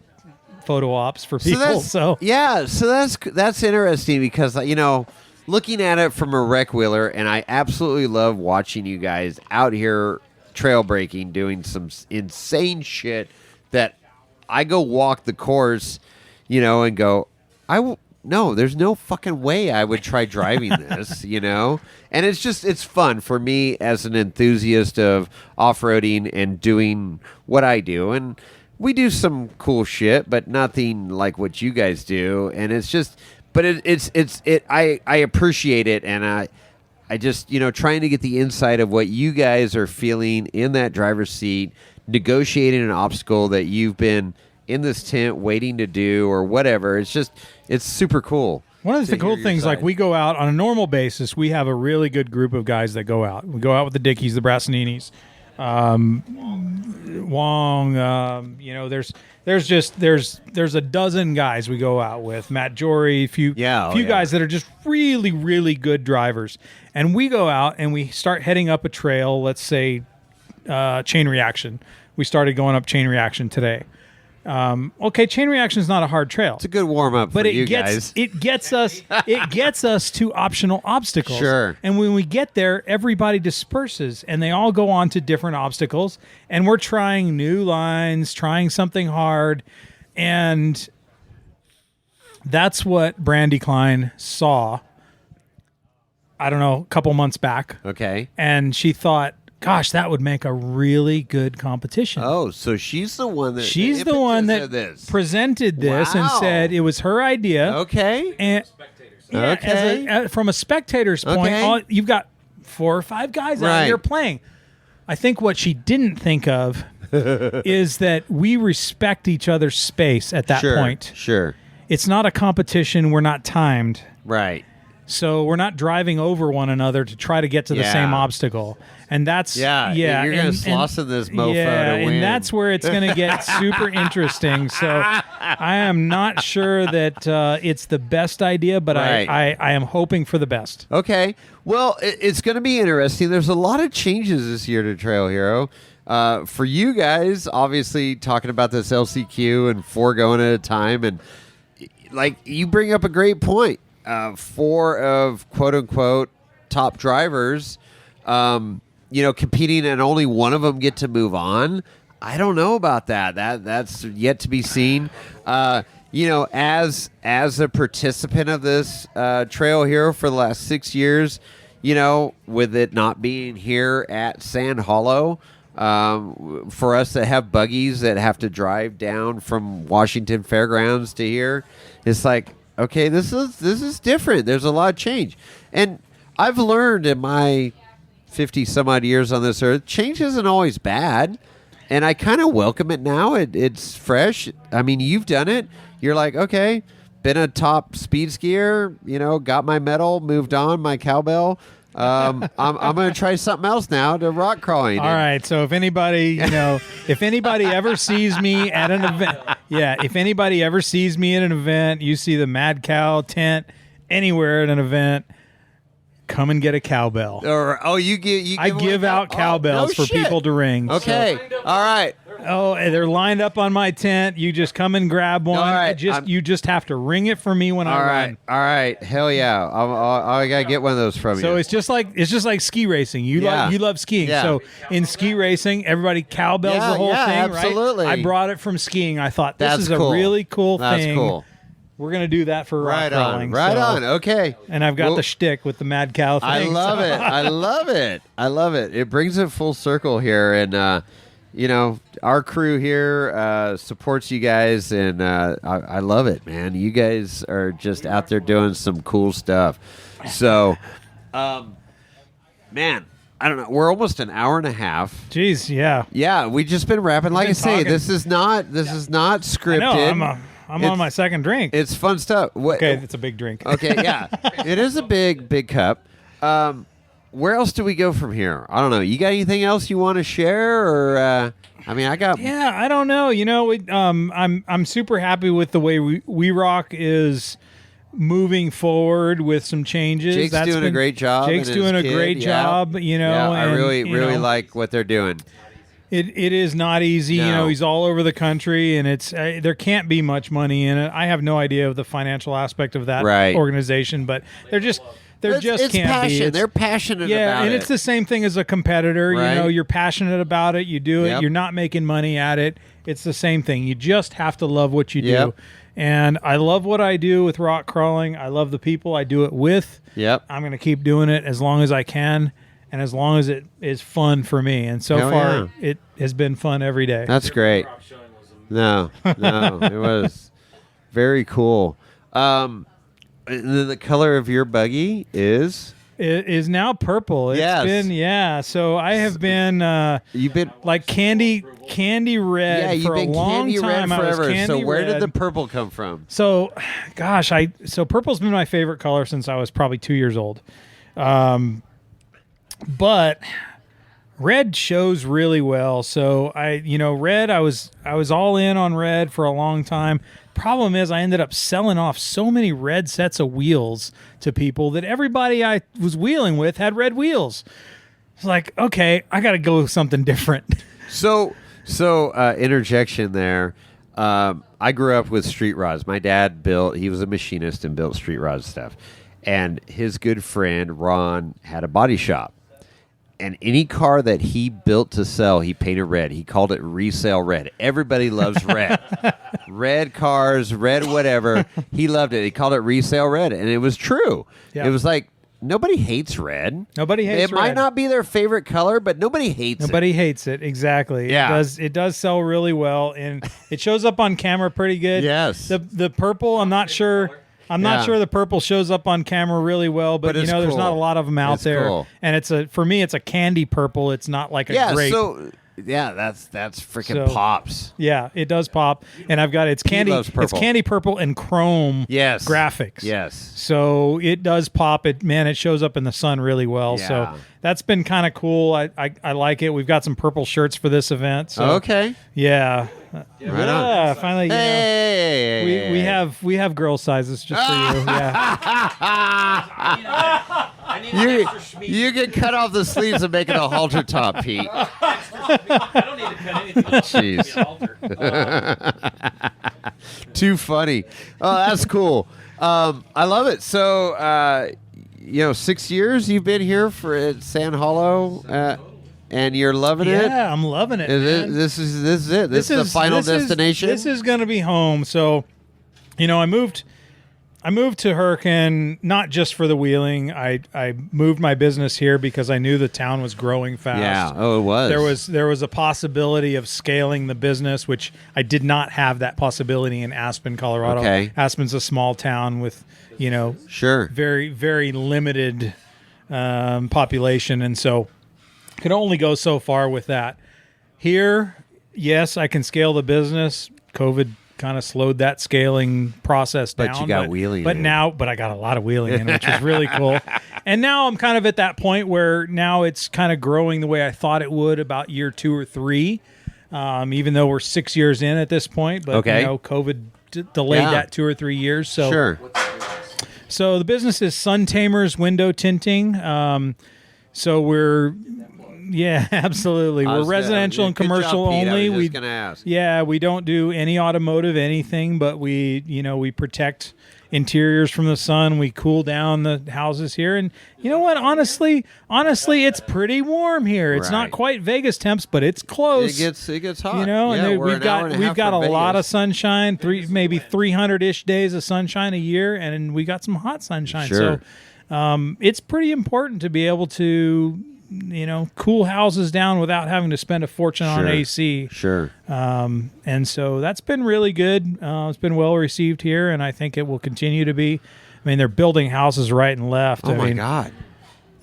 photo ops for people. So that's interesting because looking at it from a rec wheeler, and I absolutely love watching you guys out here trail breaking, doing some insane shit that I go walk the course. and go, no, there's no fucking way I would try driving this, And it's fun for me as an enthusiast of off-roading and doing what I do. And we do some cool shit, but nothing like what you guys do. And it's just, but I appreciate it. And I just, trying to get the insight of what you guys are feeling in that driver's seat, negotiating an obstacle that you've been in this tent waiting to do or whatever. It's super cool. One of the cool things, like we go out on a normal basis, we have a really good group of guys that go out. We go out with the Dickies, the Brassaninis, Wong. There's a dozen guys we go out with. Matt Jory, few guys that are just really, really good drivers. And we go out and we start heading up a trail. Let's say Chain Reaction. We started going up Chain Reaction today. Chain Reaction is not a hard trail. It's a good warm up, but for you guys. It gets us to optional obstacles. Sure. And when we get there, everybody disperses, and they all go on to different obstacles. And we're trying new lines, trying something hard, and that's what Brandy Klein saw. I don't know, a couple months back. Okay. And she thought, gosh, that would make a really good competition. Oh, so she's the one that presented this and said it was her idea. Okay. And from a spectator's point, you've got 4 or 5 guys out here playing. I think what she didn't think of is that we respect each other's space at that point. Sure. It's not a competition. We're not timed. Right. So we're not driving over one another to try to get to the same obstacle. And that's you're going to sloss in this mofo to win. And that's where it's going to get super interesting. So I am not sure that it's the best idea, but I am hoping for the best. Okay. Well, it's going to be interesting. There's a lot of changes this year to Trail Hero. For you guys, obviously talking about this LCQ and 4 going at a time, and like you bring up a great point. 4 of quote unquote top drivers, competing, and only one of them get to move on. I don't know about that. That's yet to be seen. As a participant of this Trail Hero for the last 6 years, with it not being here at Sand Hollow, for us to have buggies that have to drive down from Washington Fairgrounds to here, it's like, okay, this is different. There's a lot of change. And I've learned in my 50 some odd years on this earth, change isn't always bad. And I kind of welcome it now. It's fresh. I mean, you've done it. You're like, okay, been a top speed skier, got my medal, moved on, my cowbell. I'm going to try something else now to rock crawling. All right. So if anybody, if anybody ever sees me at an event, if anybody ever sees me at an event, you see the MadCow tent anywhere at an event, come and get a cowbell. I give out cowbells for people to ring. Okay. So. All right. Oh, they're lined up on my tent. You just come and grab one. All right. You just have to ring it for me when I run. All right. Hell yeah. I gotta get one of those from you. So it's just like ski racing. You love skiing. Yeah. So in ski racing, everybody cowbells the whole thing. Absolutely. Right? I brought it from skiing. I thought this is a really cool thing. That's cool. We're going to do that for rock crawling. Right on. Okay. And I've got the shtick with the MadCow thing. I love it. I love it. It brings it full circle here. And, our crew here supports you guys. And I love it, man. You guys are just out there doing some cool stuff. So, man, I don't know. We're almost an hour and a half. Jeez, yeah. Yeah, we've just been rapping. Like I say, this is not scripted. I know, I'm on my second drink. It's fun stuff. Okay, it's a big drink. Okay, yeah. It is a big cup. Where else do we go from here? I don't know. You got anything else you want to share? Or I got... Yeah, I don't know. I'm super happy with the way We Rock is moving forward with some changes. Jake's doing a great job. Jake's doing a great job, I really like what they're doing. It is not easy. No. He's all over the country, and it's there can't be much money in it. I have no idea of the financial aspect of that organization, but it's can't passion. be. They're passionate about it. Yeah, and it's the same thing as a competitor. Right. You're passionate about it. You do it. You're not making money at it. It's the same thing. You just have to love what you do. And I love what I do with rock crawling. I love the people I do it with. Yep. I'm going to keep doing it as long as I can and as long as it is fun for me. And so Hell far, yeah. it has been fun every day. That's great. Prop showing was amazing. No, it was very cool. And then the color of your buggy is It is now purple. It's Yes. been, so I have been you've been like candy red you've for a been long candy time. red I was forever. So candy where did red. the purple come from? So, gosh, so purple's been my favorite color since I was probably 2 years old. But red shows really well. So red, I was all in on red for a long time. Problem is I ended up selling off so many red sets of wheels to people that everybody I was wheeling with had red wheels. It's like, okay, I got to go with something different. So interjection there. I grew up with street rods. My dad he was a machinist and built street rod stuff. And his good friend, Ron, had a body shop. And any car that he built to sell, he painted red. He called it resale red. Everybody loves red. Red cars, red whatever. He loved it. He called it resale red. And it was true. Yeah. It was like, nobody hates red. Nobody hates It might red. not be their favorite color, but nobody hates it. Nobody hates it. Exactly. Yeah. It does sell really well, and it shows up on camera pretty good. Yes. The purple, I'm not sure. I'm not Yeah. sure the purple shows up on camera really well, but it's there's cool. not a lot of them out It's there. cool. And for me, it's a candy purple. It's not like a grape. That's freaking So- pops. Yeah, it does pop, and I've got it's candy. loves purple. It's candy purple and chrome. Yes. graphics. Yes. So it does pop. It shows up in the sun really well. Yeah. So that's been kind of cool. I like it. We've got some purple shirts for this event. So Okay. yeah, Right on. finally, Hey. we have girl sizes just for you. Yeah, I need an extra schmeat. You can cut off the sleeves and make it a halter top, Pete. I don't need to cut anything off. Jeez. Too funny. Oh, that's cool. I love it. So, 6 years you've been here at Sand Hollow, and you're loving it. yeah, I'm loving it. man. This is it. This is the final destination. This is going to be home. So, I moved to Hurricane not just for the wheeling. I moved my business here because I knew the town was growing fast. Yeah. Oh, it was. There was a possibility of scaling the business, which I did not have that possibility in Aspen, Colorado. Okay. Aspen's a small town with, Sure. very, very limited population, and so could only go so far with that. Here, yes, I can scale the business. COVID kind of slowed that scaling process down. But you got wheeling But in. I got a lot of wheeling in, which is really cool. And now I'm kind of at that point where now it's kind of growing the way I thought it would about year 2 or 3. Even though we're 6 years in at this point, but Okay. COVID delayed Yeah. that 2 or 3 years. So Sure. so the business is Sun Tamers Window Tinting. So we're, absolutely. We're residential and commercial only. We going to ask. Yeah, we don't do any automotive anything, but we protect interiors from the sun. We cool down the houses here, and you know what? Honestly, it's pretty warm here. It's not Right. quite Vegas temps, but it's close. It gets hot. And Yeah, then we're we've an hour and got a we've half got a from lot of Vegas. sunshine, maybe 300-ish days of sunshine a year, and we got some hot sunshine. Sure. So it's pretty important to be able to cool houses down without having to spend a fortune on Sure. AC. Sure. And so that's been really good. It's been well received here, and I think it will continue to be. I mean, they're building houses right and left. Oh, I my mean, God.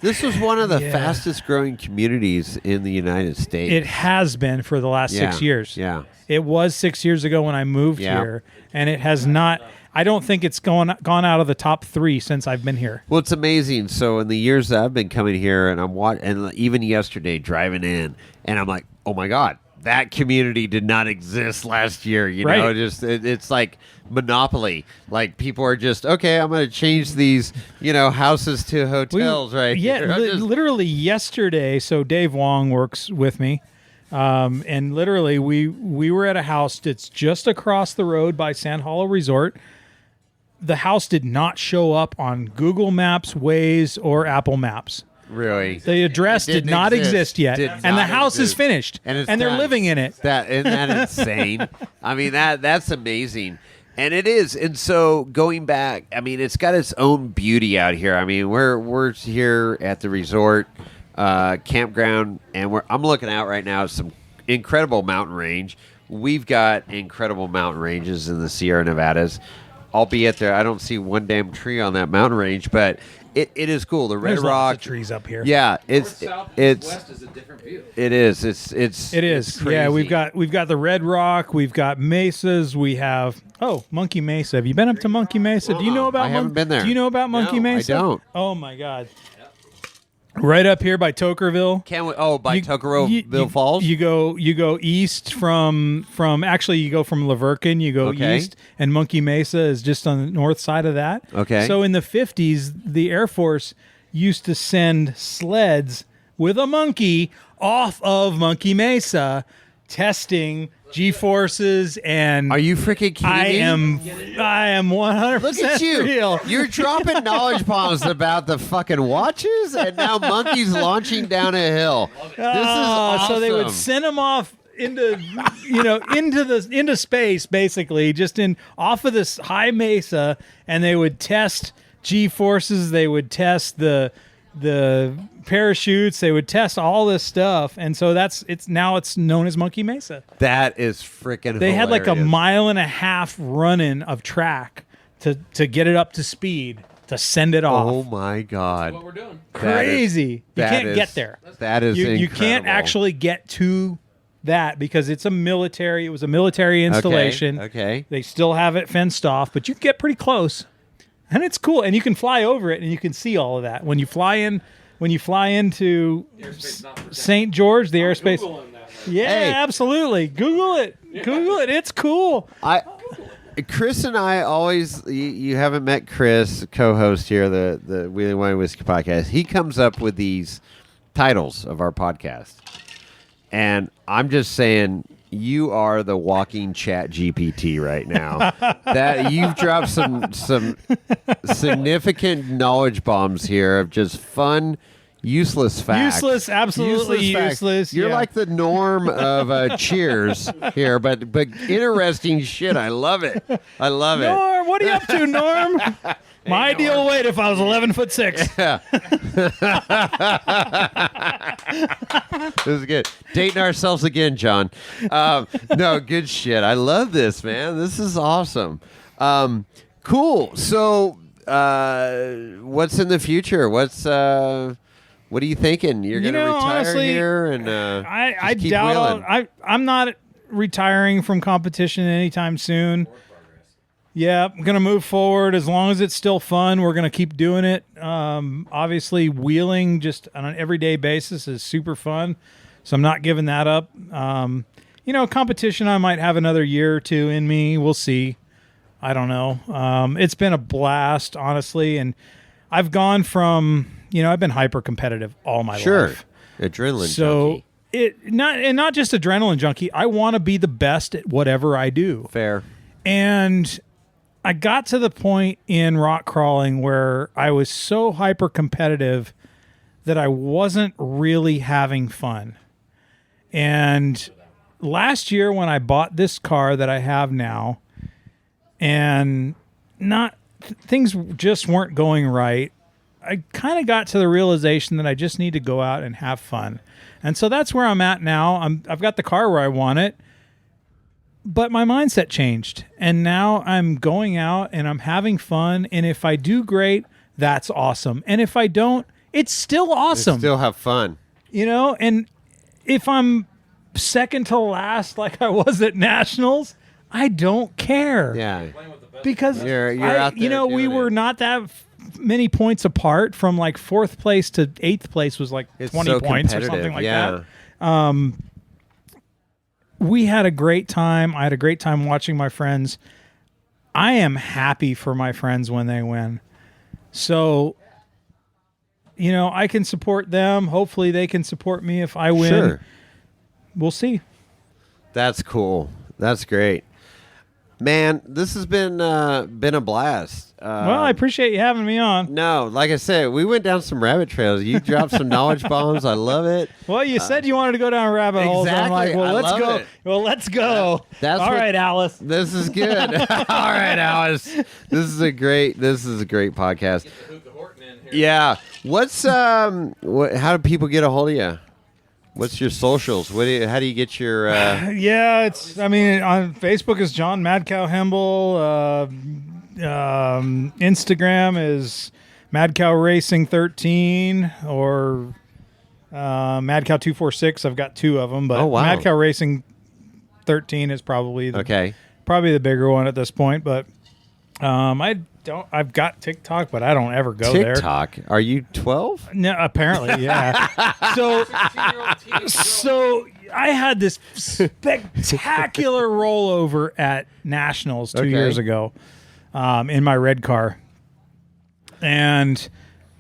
This was one of the Yeah. fastest growing communities in the United States. It has been for the last 6 years. Yeah. It was 6 years ago when I moved Yeah. here, and it has not. I don't think it's gone out of the top 3 since I've been here. Well, it's amazing. So in the years that I've been coming here, and and even yesterday driving in, and I'm like, oh my God, that community did not exist last year. Right. It's like monopoly. Like people are just okay. I'm going to change these, houses to hotels, right? Yeah, here. I'm just- literally yesterday. So Dave Wong works with me, and literally we were at a house that's just across the road by Sand Hollow Resort. The house did not show up on Google Maps, Waze, or Apple Maps. really. The address It did didn't not exist yet, Did and the not house is exist. finished, And it's they're done. living in it. Isn't that insane? I mean, that's amazing. And it is. And so going back, I mean, it's got its own beauty out here. I mean, we're here at the resort campground, and I'm looking out right now at some incredible mountain range. We've got incredible mountain ranges in the Sierra Nevadas, albeit I don't see one damn tree on that mountain range, but it is cool. The Red There's Rock lots of trees up here. Yeah, North, south, east, west is a different view. it is. It's Crazy. Yeah, we've got the Red Rock, we've got mesas, we have Monkey Mesa. Have you been up to Monkey Mesa? Do you know about I haven't been there. Do you know about Monkey No, I Mesa? don't. Oh my God. Right up here by Tokerville. By Tokerville Falls? You go east from actually you go from Laverkin, you go east, and Monkey Mesa is just on the north side of that. Okay. So in the 50s, the Air Force used to send sleds with a monkey off of Monkey Mesa testing G-forces and Are you freaking kidding me? I am 100% Look at you. real. You're dropping knowledge bombs about the fucking watches, and now monkeys launching down a hill. This is awesome. So they would send them off into into space, basically, just off of this high mesa, and they would test G-forces. They would test the parachutes. They would test all this stuff, and so it's known as Monkey Mesa. That is freaking. They had like a hilarious. mile and a half running of track to get it up to speed to send it off. Oh my God! What we're doing. Crazy! You can't get there. That is You can't incredible. actually get to that because it was a military installation. Okay. They still have it fenced off, but you can get pretty close. And it's cool. And you can fly over it and you can see all of that. When you fly into St. George, the airspace. Googling that right Yeah, Hey. Absolutely. Google it. Google it. It's cool. Chris and I always. You haven't met Chris, co-host here, the Wheeling Wine Whiskey podcast. He comes up with these titles of our podcast, and I'm just saying. You are the walking chat GPT right now. That you've dropped some significant knowledge bombs here of just fun, useless facts. Useless, absolutely facts. useless. You're yeah. like the norm of Cheers here, but interesting shit. I love it. I love it. Norm, what are you up to, Norm? My ideal weight if I was 11'6". Yeah. This is good. Dating ourselves again, John. No, good shit. I love this, man. This is awesome. Cool. So, what's in the future? What are you thinking? You're going to retire honestly, here and I just keep doubt wheeling? I'm not retiring from competition anytime soon. Yeah, I'm going to move forward as long as it's still fun. We're going to keep doing it. Obviously, wheeling just on an everyday basis is super fun, so I'm not giving that up. Competition, I might have another year or two in me. We'll see. I don't know. It's been a blast, honestly, and I've gone from, I've been hyper competitive all my life. Adrenaline So junkie. not just adrenaline junkie. I want to be the best at whatever I do. Fair. And I got to the point in rock crawling where I was so hyper competitive that I wasn't really having fun. And last year when I bought this car that I have now and things just weren't going right, I kind of got to the realization that I just need to go out and have fun. And so that's where I'm at now. I've got the car where I want it. But my mindset changed, and now I'm going out and I'm having fun. And if I do great, that's awesome. And if I don't, it's still awesome. Still have fun. And if I'm second to last like I was at Nationals, I don't care. Yeah. Because You're out there we doing were it. not that many points apart from like 4th place to 8th place was like It's 20 so points or competitive, something like yeah. that. We had a great time. I had a great time watching my friends. I am happy for my friends when they win. So, I can support them. Hopefully they can support me if I win. Sure. We'll see. That's cool. That's great. Man, this has been a blast. Well, I appreciate you having me on. No, like I said, we went down some rabbit trails. You dropped some knowledge bombs. I love it. Well, you said you wanted to go down rabbit holes. And I'm like, exactly. well, I let's love go. it. Well, let's go. That's all what- right, Alice. This is good. All right, Alice. This is a great podcast. Get the Hookah Horton in here. Yeah. What's how do people get a hold of you? What's your socials? How do you get your Yeah, it's. I mean, on Facebook is John MadCow Hembel. Instagram is MadCow Racing 13 or MadCow 246. I've got two of them, but Oh, wow. MadCow Racing 13 is probably probably the bigger one at this point. But I've got TikTok, but I don't ever go there. TikTok? Are you 12? No, apparently, yeah. So 16-year-old teenage girl. So I had this spectacular rollover at Nationals 2 years ago in my red car. And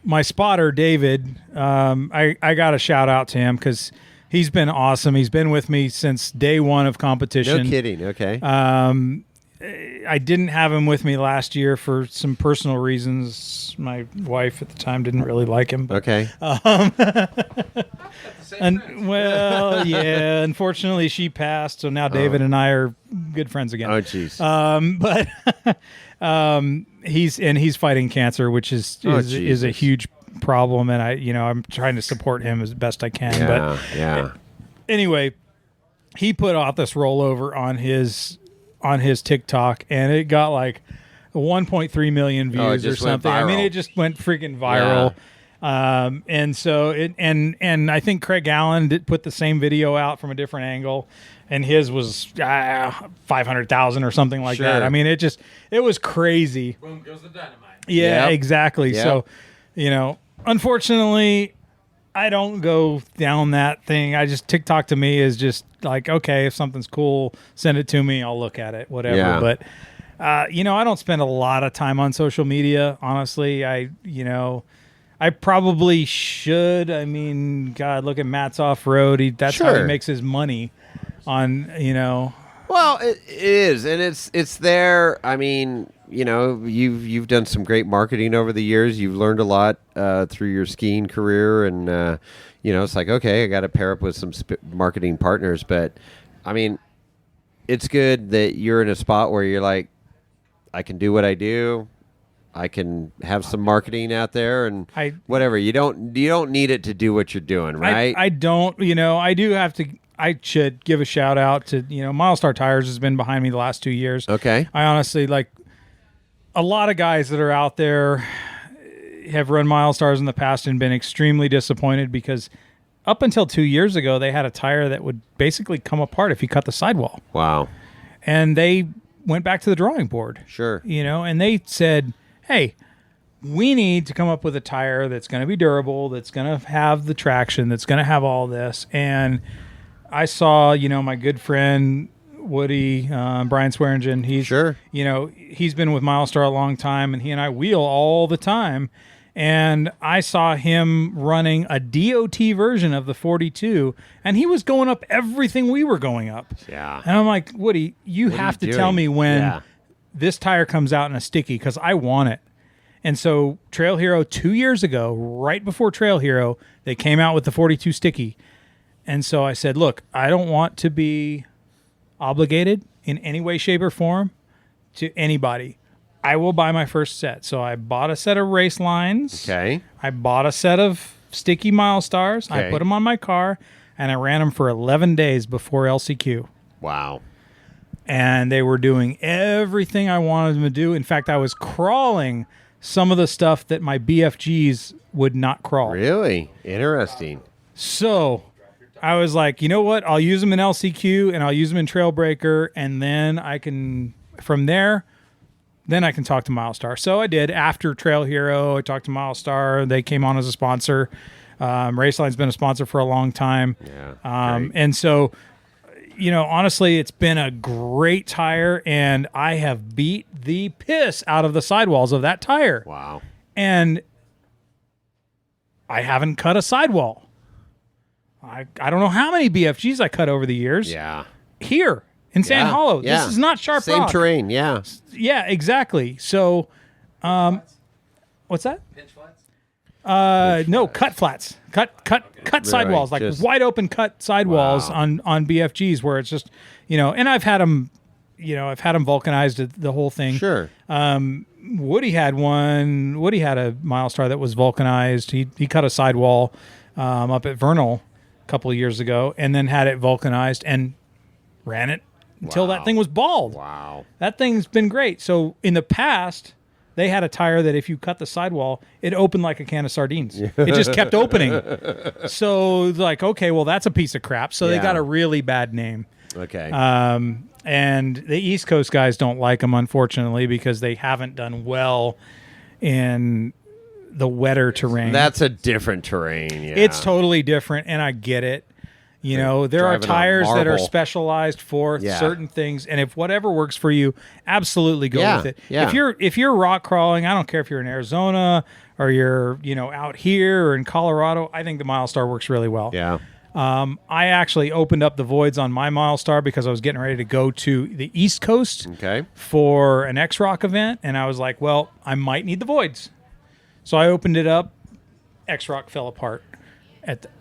my spotter, David, I got a shout out to him because he's been awesome. He's been with me since day one of competition. No kidding. Okay. I didn't have him with me last year for some personal reasons. My wife at the time didn't really like him. But, Okay. and well, yeah. Unfortunately, she passed, so now David and I are good friends again. Oh, jeez. But he's fighting cancer, which is a Jesus. huge problem, and I'm trying to support him as best I can. Yeah. But Yeah. anyway, he put out this rollover on his TikTok, and it got like 1.3 million views it or just went something. I mean, viral. it just went freaking viral. And so and I think Craig Allen did put the same video out from a different angle, and his was 500,000 or something like that. Sure. I mean, it was crazy. Boom goes the dynamite. Yeah, Yep. exactly. Yep. So, unfortunately, I don't go down that thing. TikTok to me is just like, okay, if something's cool, send it to me. I'll look at it, whatever. Yeah. But, I don't spend a lot of time on social media. Honestly, I probably should. I mean, God, look at Matt's Off-Road. That's how he Sure. makes his money on, Well, it is, and it's there. I mean, you've done some great marketing over the years. You've learned a lot through your skiing career, and it's like, okay, I got to pair up with some marketing partners. But I mean, it's good that you're in a spot where you're like, I can do what I do. I can have some marketing out there, and whatever. You don't need it to do what you're doing, right? I don't. I should give a shout out to, Milestar Tires has been behind me the last 2 years. Okay. I honestly, like, a lot of guys that are out there have run Milestars in the past and been extremely disappointed because up until 2 years ago, they had a tire that would basically come apart if you cut the sidewall. Wow. And they went back to the drawing board. Sure. And they said, hey, we need to come up with a tire that's going to be durable, that's going to have the traction, that's going to have all this. And I saw, my good friend Woody, Brian Swearingen, he's been with Milestar a long time, and he and I wheel all the time. And I saw him running a DOT version of the 42, and he was going up everything we were going up. Yeah. And I'm like, Woody, you What are have you to tell doing? me when Yeah. this tire comes out in a sticky, because I want it. And so Trail Hero 2 years ago, right before Trail Hero, they came out with the 42 sticky. And so I said, look, I don't want to be obligated in any way, shape, or form to anybody. I will buy my first set. So I bought a set of race lines. Okay. I bought a set of sticky Milestars. Okay. I put them on my car, and I ran them for 11 days before LCQ. Wow. And they were doing everything I wanted them to do. In fact, I was crawling some of the stuff that my BFGs would not crawl. Really? Interesting. So I was like, you know what? I'll use them in LCQ and I'll use them in Trailbreaker, and then I can, from there, then I can talk to Milestar. So I did. After Trail Hero, I talked to Milestar. They came on as a sponsor. Raceline's been a sponsor for a long time. Yeah. Great. And so, honestly, it's been a great tire, and I have beat the piss out of the sidewalls of that tire. Wow. And I haven't cut a sidewall. I don't know how many BFGs I cut over the years. Yeah. Here in Sand Hollow. Yeah. This is not sharp Same rock. terrain. Yeah. Yeah, exactly. So, what's that? Pinch flats? No, cut flats, cut sidewalls, like just- wide open cut sidewalls Wow. on BFGs where it's just, and I've had them, vulcanized the whole thing. Sure. Woody had one. Woody had a Milestar that was vulcanized. He cut a sidewall up at Vernal a couple of years ago, and then had it vulcanized and ran it until Wow. that thing was bald. Wow. That thing's been great. So in the past, they had a tire that if you cut the sidewall, it opened like a can of sardines. It just kept opening. So like, okay, well that's a piece of crap. So they Yeah. got a really bad name. Okay. And the East Coast guys don't like them, unfortunately, because they haven't done well in the wetter terrain. That's a different terrain. Yeah. It's totally different, and I get it. There are driving on tires that are marble. specialized for Yeah. certain things, and if whatever works for you, absolutely go Yeah, with it. yeah. If you're rock crawling, I don't care if you're in Arizona or you're out here or in Colorado. I think the Milestar works really well. Yeah. I actually opened up the voids on my Milestar because I was getting ready to go to the East Coast Okay. for an X-Rock event, and I was like, well, I might need the voids. So I opened it up. X-Rock fell apart.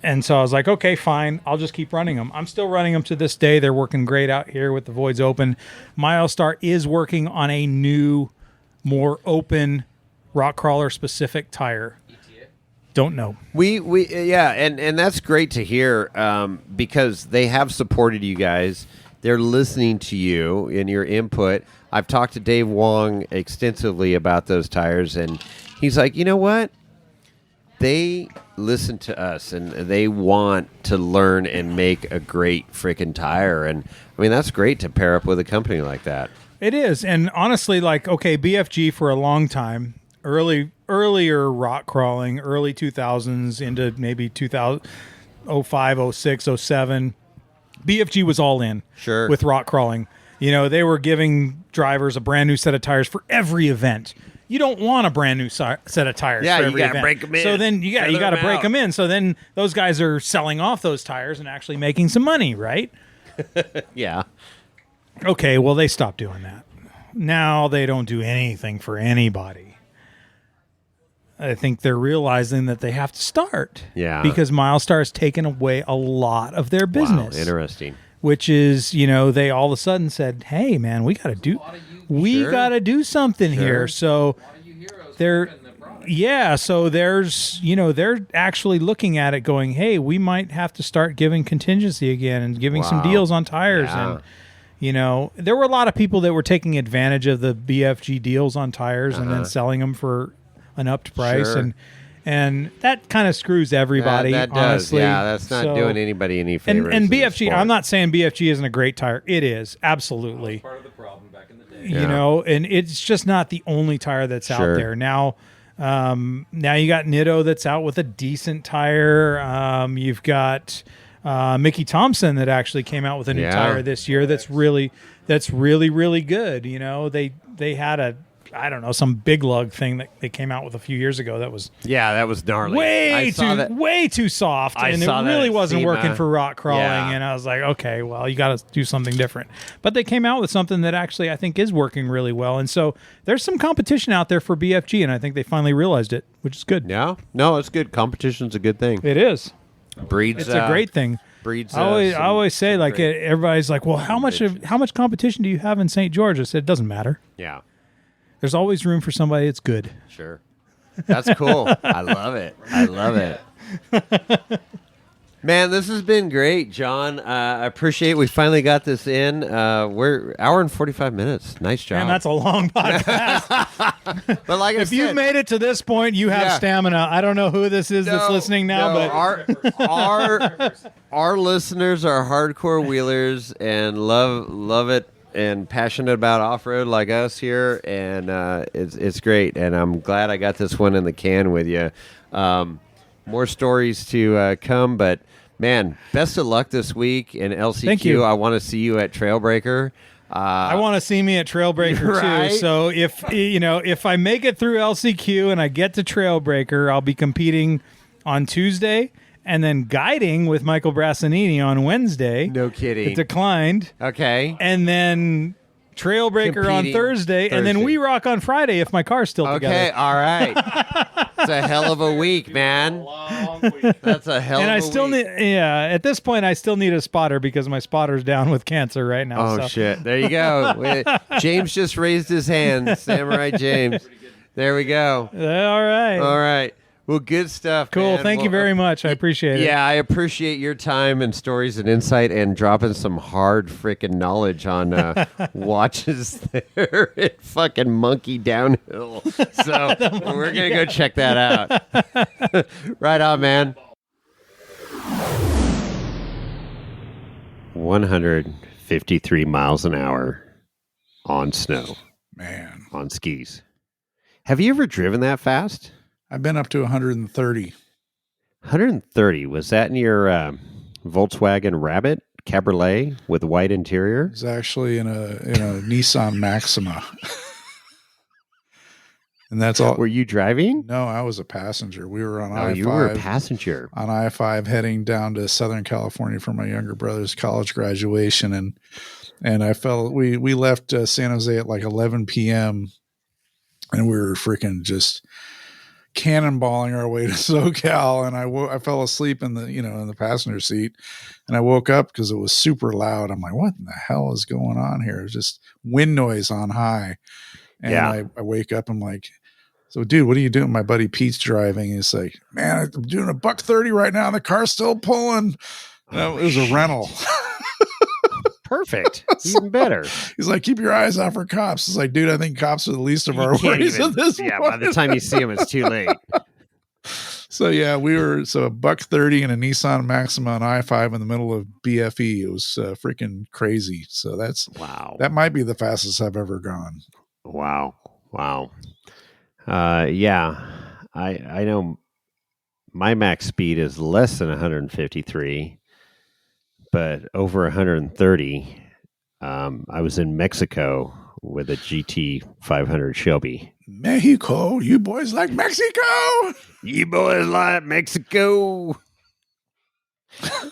And so I was like, okay, fine. I'll just keep running them. I'm still running them to this day. They're working great out here with the voids open. Milestar is working on a new, more open rock crawler specific tire. ETA? Don't know. We and that's great to hear because they have supported you guys. They're listening to you and your input. I've talked to Dave Wong extensively about those tires, and he's like, you know what? They listen to us, and they want to learn and make a great freaking tire. And I mean, that's great to pair up with a company like that. It is. And honestly, like, okay, BFG for a long time, earlier rock crawling, early 2000s into maybe 2005, 06, 07, BFG was all in Sure. with rock crawling. They were giving drivers a brand new set of tires for every event. You don't want a brand new set of tires Yeah, for you every gotta event. break 'em in. So then you got Feather to 'em break out. them in. So then those guys are selling off those tires and actually making some money, right? Yeah. Okay, well, they stopped doing that. Now they don't do anything for anybody. I think they're realizing that they have to start. Yeah. Because Milestar has taken away a lot of their business. Wow, interesting. Which is, they all of a sudden said, hey, man, we got to do Sure. something here. So A lot of you heroes they're, in the product. yeah, so there's, they're actually looking at it going, hey, we might have to start giving contingency again and giving some Wow. deals on tires. Yeah. And, there were a lot of people that were taking advantage of the BFG deals on tires and then selling them for an upped price. Sure. And that kind of screws everybody, that does. honestly. Yeah, that's not So- doing anybody any And, favors. and in the BFG, sport. I'm not saying BFG isn't a great tire. It is, absolutely. Part of the problem back in the day. Yeah. And it's just not the only tire that's Sure. out there now. Now you got Nitto that's out with a decent tire. You've got Mickey Thompson that actually came out with a new Yeah. tire this year. That's really really good. They had some big lug thing that they came out with a few years ago that was Yeah, that was gnarly. I way saw that. way too soft, I and it saw that really at wasn't SEMA. working for rock crawling. Yeah. And I was like, okay, well, you got to do something different. But they came out with something that actually I think is working really well, and so there's some competition out there for BFG, and I think they finally realized it, which is good. Yeah, no, it's good. Competition's a good thing. It is. Breeds. It's a great thing. Breeds. I some- always say, some like, great- everybody's like, well, how much competition do you have in St. George? I said, it doesn't matter. Yeah, There's always room for somebody that's good. sure. That's cool. I love it. I love it. Man, this has been great, John. I appreciate we finally got this in. We're hour and 45 minutes. Nice job. And that's a long podcast. but like I If said, you've made it to this point, you have Yeah. stamina. I don't know who this is that's listening now, but our listeners are hardcore wheelers and love it and passionate about off road like us here, and it's great. And I'm glad I got this one in the can with you. More stories to come, but man, best of luck this week in LCQ. Thank you. I want to see you at Trailbreaker. I want to see me at Trailbreaker Right. too. So if I make it through LCQ and I get to Trailbreaker, I'll be competing on Tuesday, and then guiding with Michael Brassanini on Wednesday. No It kidding. declined. Okay. And then Trailbreaker on Competing Thursday, and then Thursday. We Rock on Friday if my car's still Okay. together. All right. It's a hell of a week, man. Long week. That's a hell And of I a still week. need, at this point, I still need a spotter because my spotter's down with cancer right now. Oh, so. shit. There you go. James just raised his hand. Samurai James. There we go. All right. All right. Well, good stuff. Cool. Man. Thank you Well, very much. I appreciate it. Yeah, I appreciate your time and stories and insight and dropping some hard freaking knowledge on watches there at fucking Monkey Downhill. So we're going to go check that out. Right on, man. 153 miles an hour on snow, Man, on skis. Have you ever driven that fast? I've been up to 130. 130. Was that in your Volkswagen Rabbit Cabriolet with white interior? It's actually in a Nissan Maxima. And that's all. Were you driving? No, I was a passenger. We were on Oh, I-5. you were a passenger. On I-5 heading down to Southern California for my younger brother's college graduation. And we left San Jose at like 11 p.m. and we were freaking just cannonballing our way to SoCal. And I fell asleep in the passenger seat, and I woke up because it was super loud. I'm like, what in the hell is going on here? It was just wind noise on high. And Yeah. I wake up, I'm like, so dude, what are you doing? My buddy Pete's driving. He's like, man, I'm doing $130 right now, and the car's still pulling. It was a rental. Perfect. Even better. He's like, keep your eyes out for cops. It's like, dude, I think cops are the least of our You can't worries even- at this yeah, point. by the time you see them, it's too late. So yeah, $130 and a Nissan Maxima on I-5 in the middle of BFE. It was freaking crazy. So Wow. that might be the fastest I've ever gone. Wow. Yeah, I know my max speed is less than 153, but over 130. I was in Mexico with a GT 500 Shelby. Mexico, you boys like Mexico? You boys like Mexico.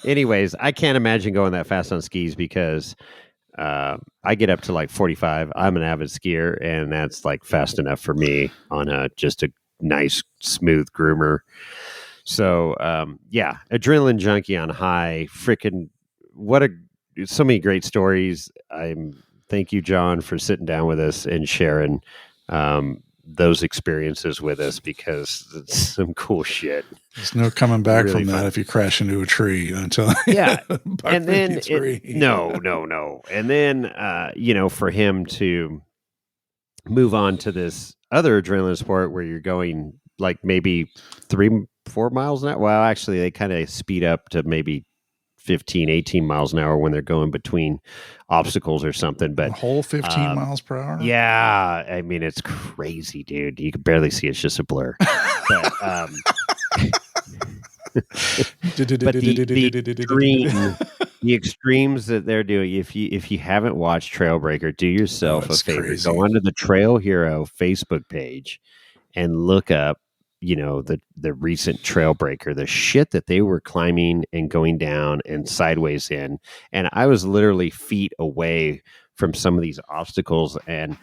Anyways, I can't imagine going that fast on skis because I get up to like 45. I'm an avid skier, and that's like fast enough for me on just a nice, smooth groomer. So, yeah, adrenaline junkie on high. Freaking, so many great stories. Thank you, John, for sitting down with us and sharing those experiences with us, because it's some cool shit. There's no coming back Really from that fun. if you crash into a tree until Yeah. Buck And then 53. no. And then, for him to move on to this other adrenaline sport where you're going like maybe 3-4 miles an hour. Well, actually they kind of speed up to maybe 15, 18 miles an hour when they're going between obstacles or something. a But whole 15 miles per hour. yeah, I mean, it's crazy, dude. You can barely see. It's just a blur. But, but the extremes that they're doing, if you haven't watched Trailbreaker, do yourself a it's favor. crazy. Go onto the Trail Hero Facebook page and look up, the recent Trailbreaker, the shit that they were climbing and going down and sideways in. And I was literally feet away from some of these obstacles. And,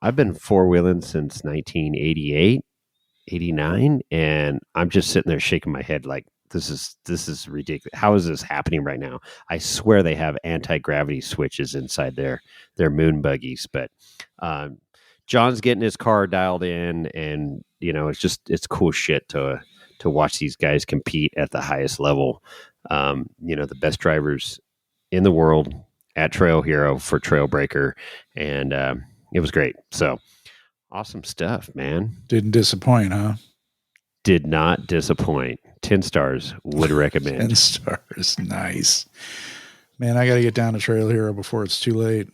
I've been four-wheeling since 1988. 89, and I'm just sitting there shaking my head like, this is ridiculous. How is this happening right now? I swear they have anti-gravity switches inside their moon buggies. But John's getting his car dialed in, and it's cool shit to watch these guys compete at the highest level. The best drivers in the world at Trail Hero for Trailbreaker, and it was great. So awesome stuff, man. Didn't disappoint, huh? Did not disappoint. 10 stars. Would recommend. 10 stars. Nice. Man, I got to get down to Trail Hero before it's too late.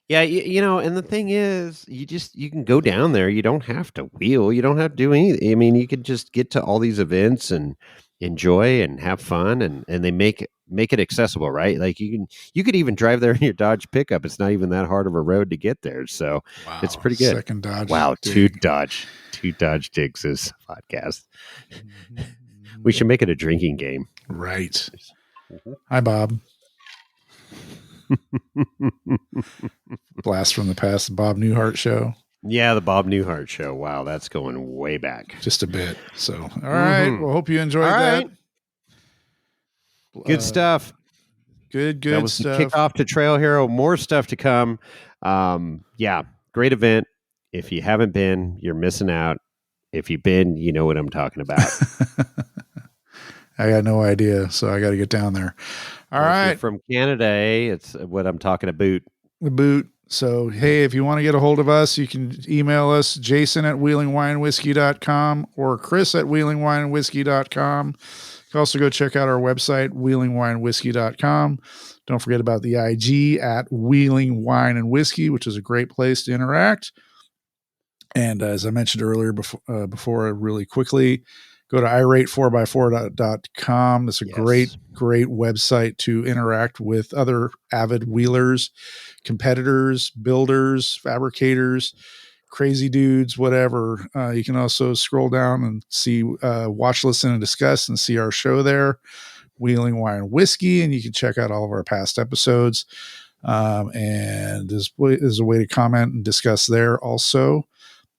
Yeah, and the thing is, you can go down there. You don't have to wheel. You don't have to do anything. I mean, you can just get to all these events and enjoy and have fun, and they make it accessible, right? Like you could even drive there in your Dodge pickup. It's not even that hard of a road to get there. So Wow. it's pretty good. Second Dodge. Wow, dig. two Dodge digs this podcast. We should make it a drinking game. Right. Hi, Bob. Blast from the past, the Bob Newhart show. Yeah, the Bob Newhart show. Wow, that's going way back. Just a bit. So, all right. Well, hope you enjoyed All that. right. Good stuff. Good That was stuff. the kickoff to Trail Hero. More stuff to come. Yeah, great event. If you haven't been, you're missing out. If you've been, you know what I'm talking about. I got no idea, so I got to get down there. All If right. you're from Canada, it's what I'm talking about. The boot. So, hey, if you want to get a hold of us, you can email us, jason@wheelingwinewhiskey.com or chris@wheelingwinewhiskey.com. You can also go check out our website, wheelingwinewhiskey.com. Don't forget about the IG at Wheeling Wine and Whiskey, which is a great place to interact. And as I mentioned earlier, before really quickly, go to irate4x4.com. It's a great website to interact with other avid wheelers, competitors, builders, fabricators, crazy dudes, whatever. You can also scroll down and see watch, listen, and discuss and see our show there, Wheeling Wine and Whiskey. And you can check out all of our past episodes. And there's a way to comment and discuss there also.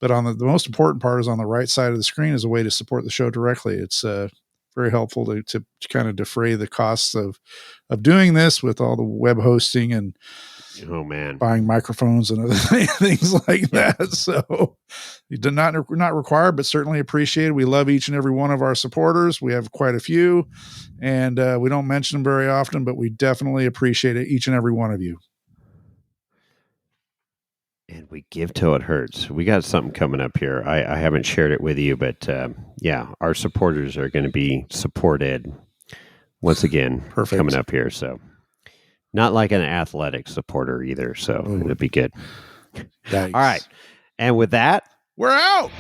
But on the most important part is on the right side of the screen is a way to support the show directly. It's very helpful to kind of defray the costs of doing this with all the web hosting and buying microphones and other things like that. So you do not required, but certainly appreciated. We love each and every one of our supporters. We have quite a few, and we don't mention them very often, but we definitely appreciate it, each and every one of you. And we give till it hurts. We got something coming up here. I haven't shared it with you, but our supporters are going to be supported once again. Perfect. Coming up here. So not like an athletic supporter either. So it'll be good. Yikes. All right. And with that, we're out.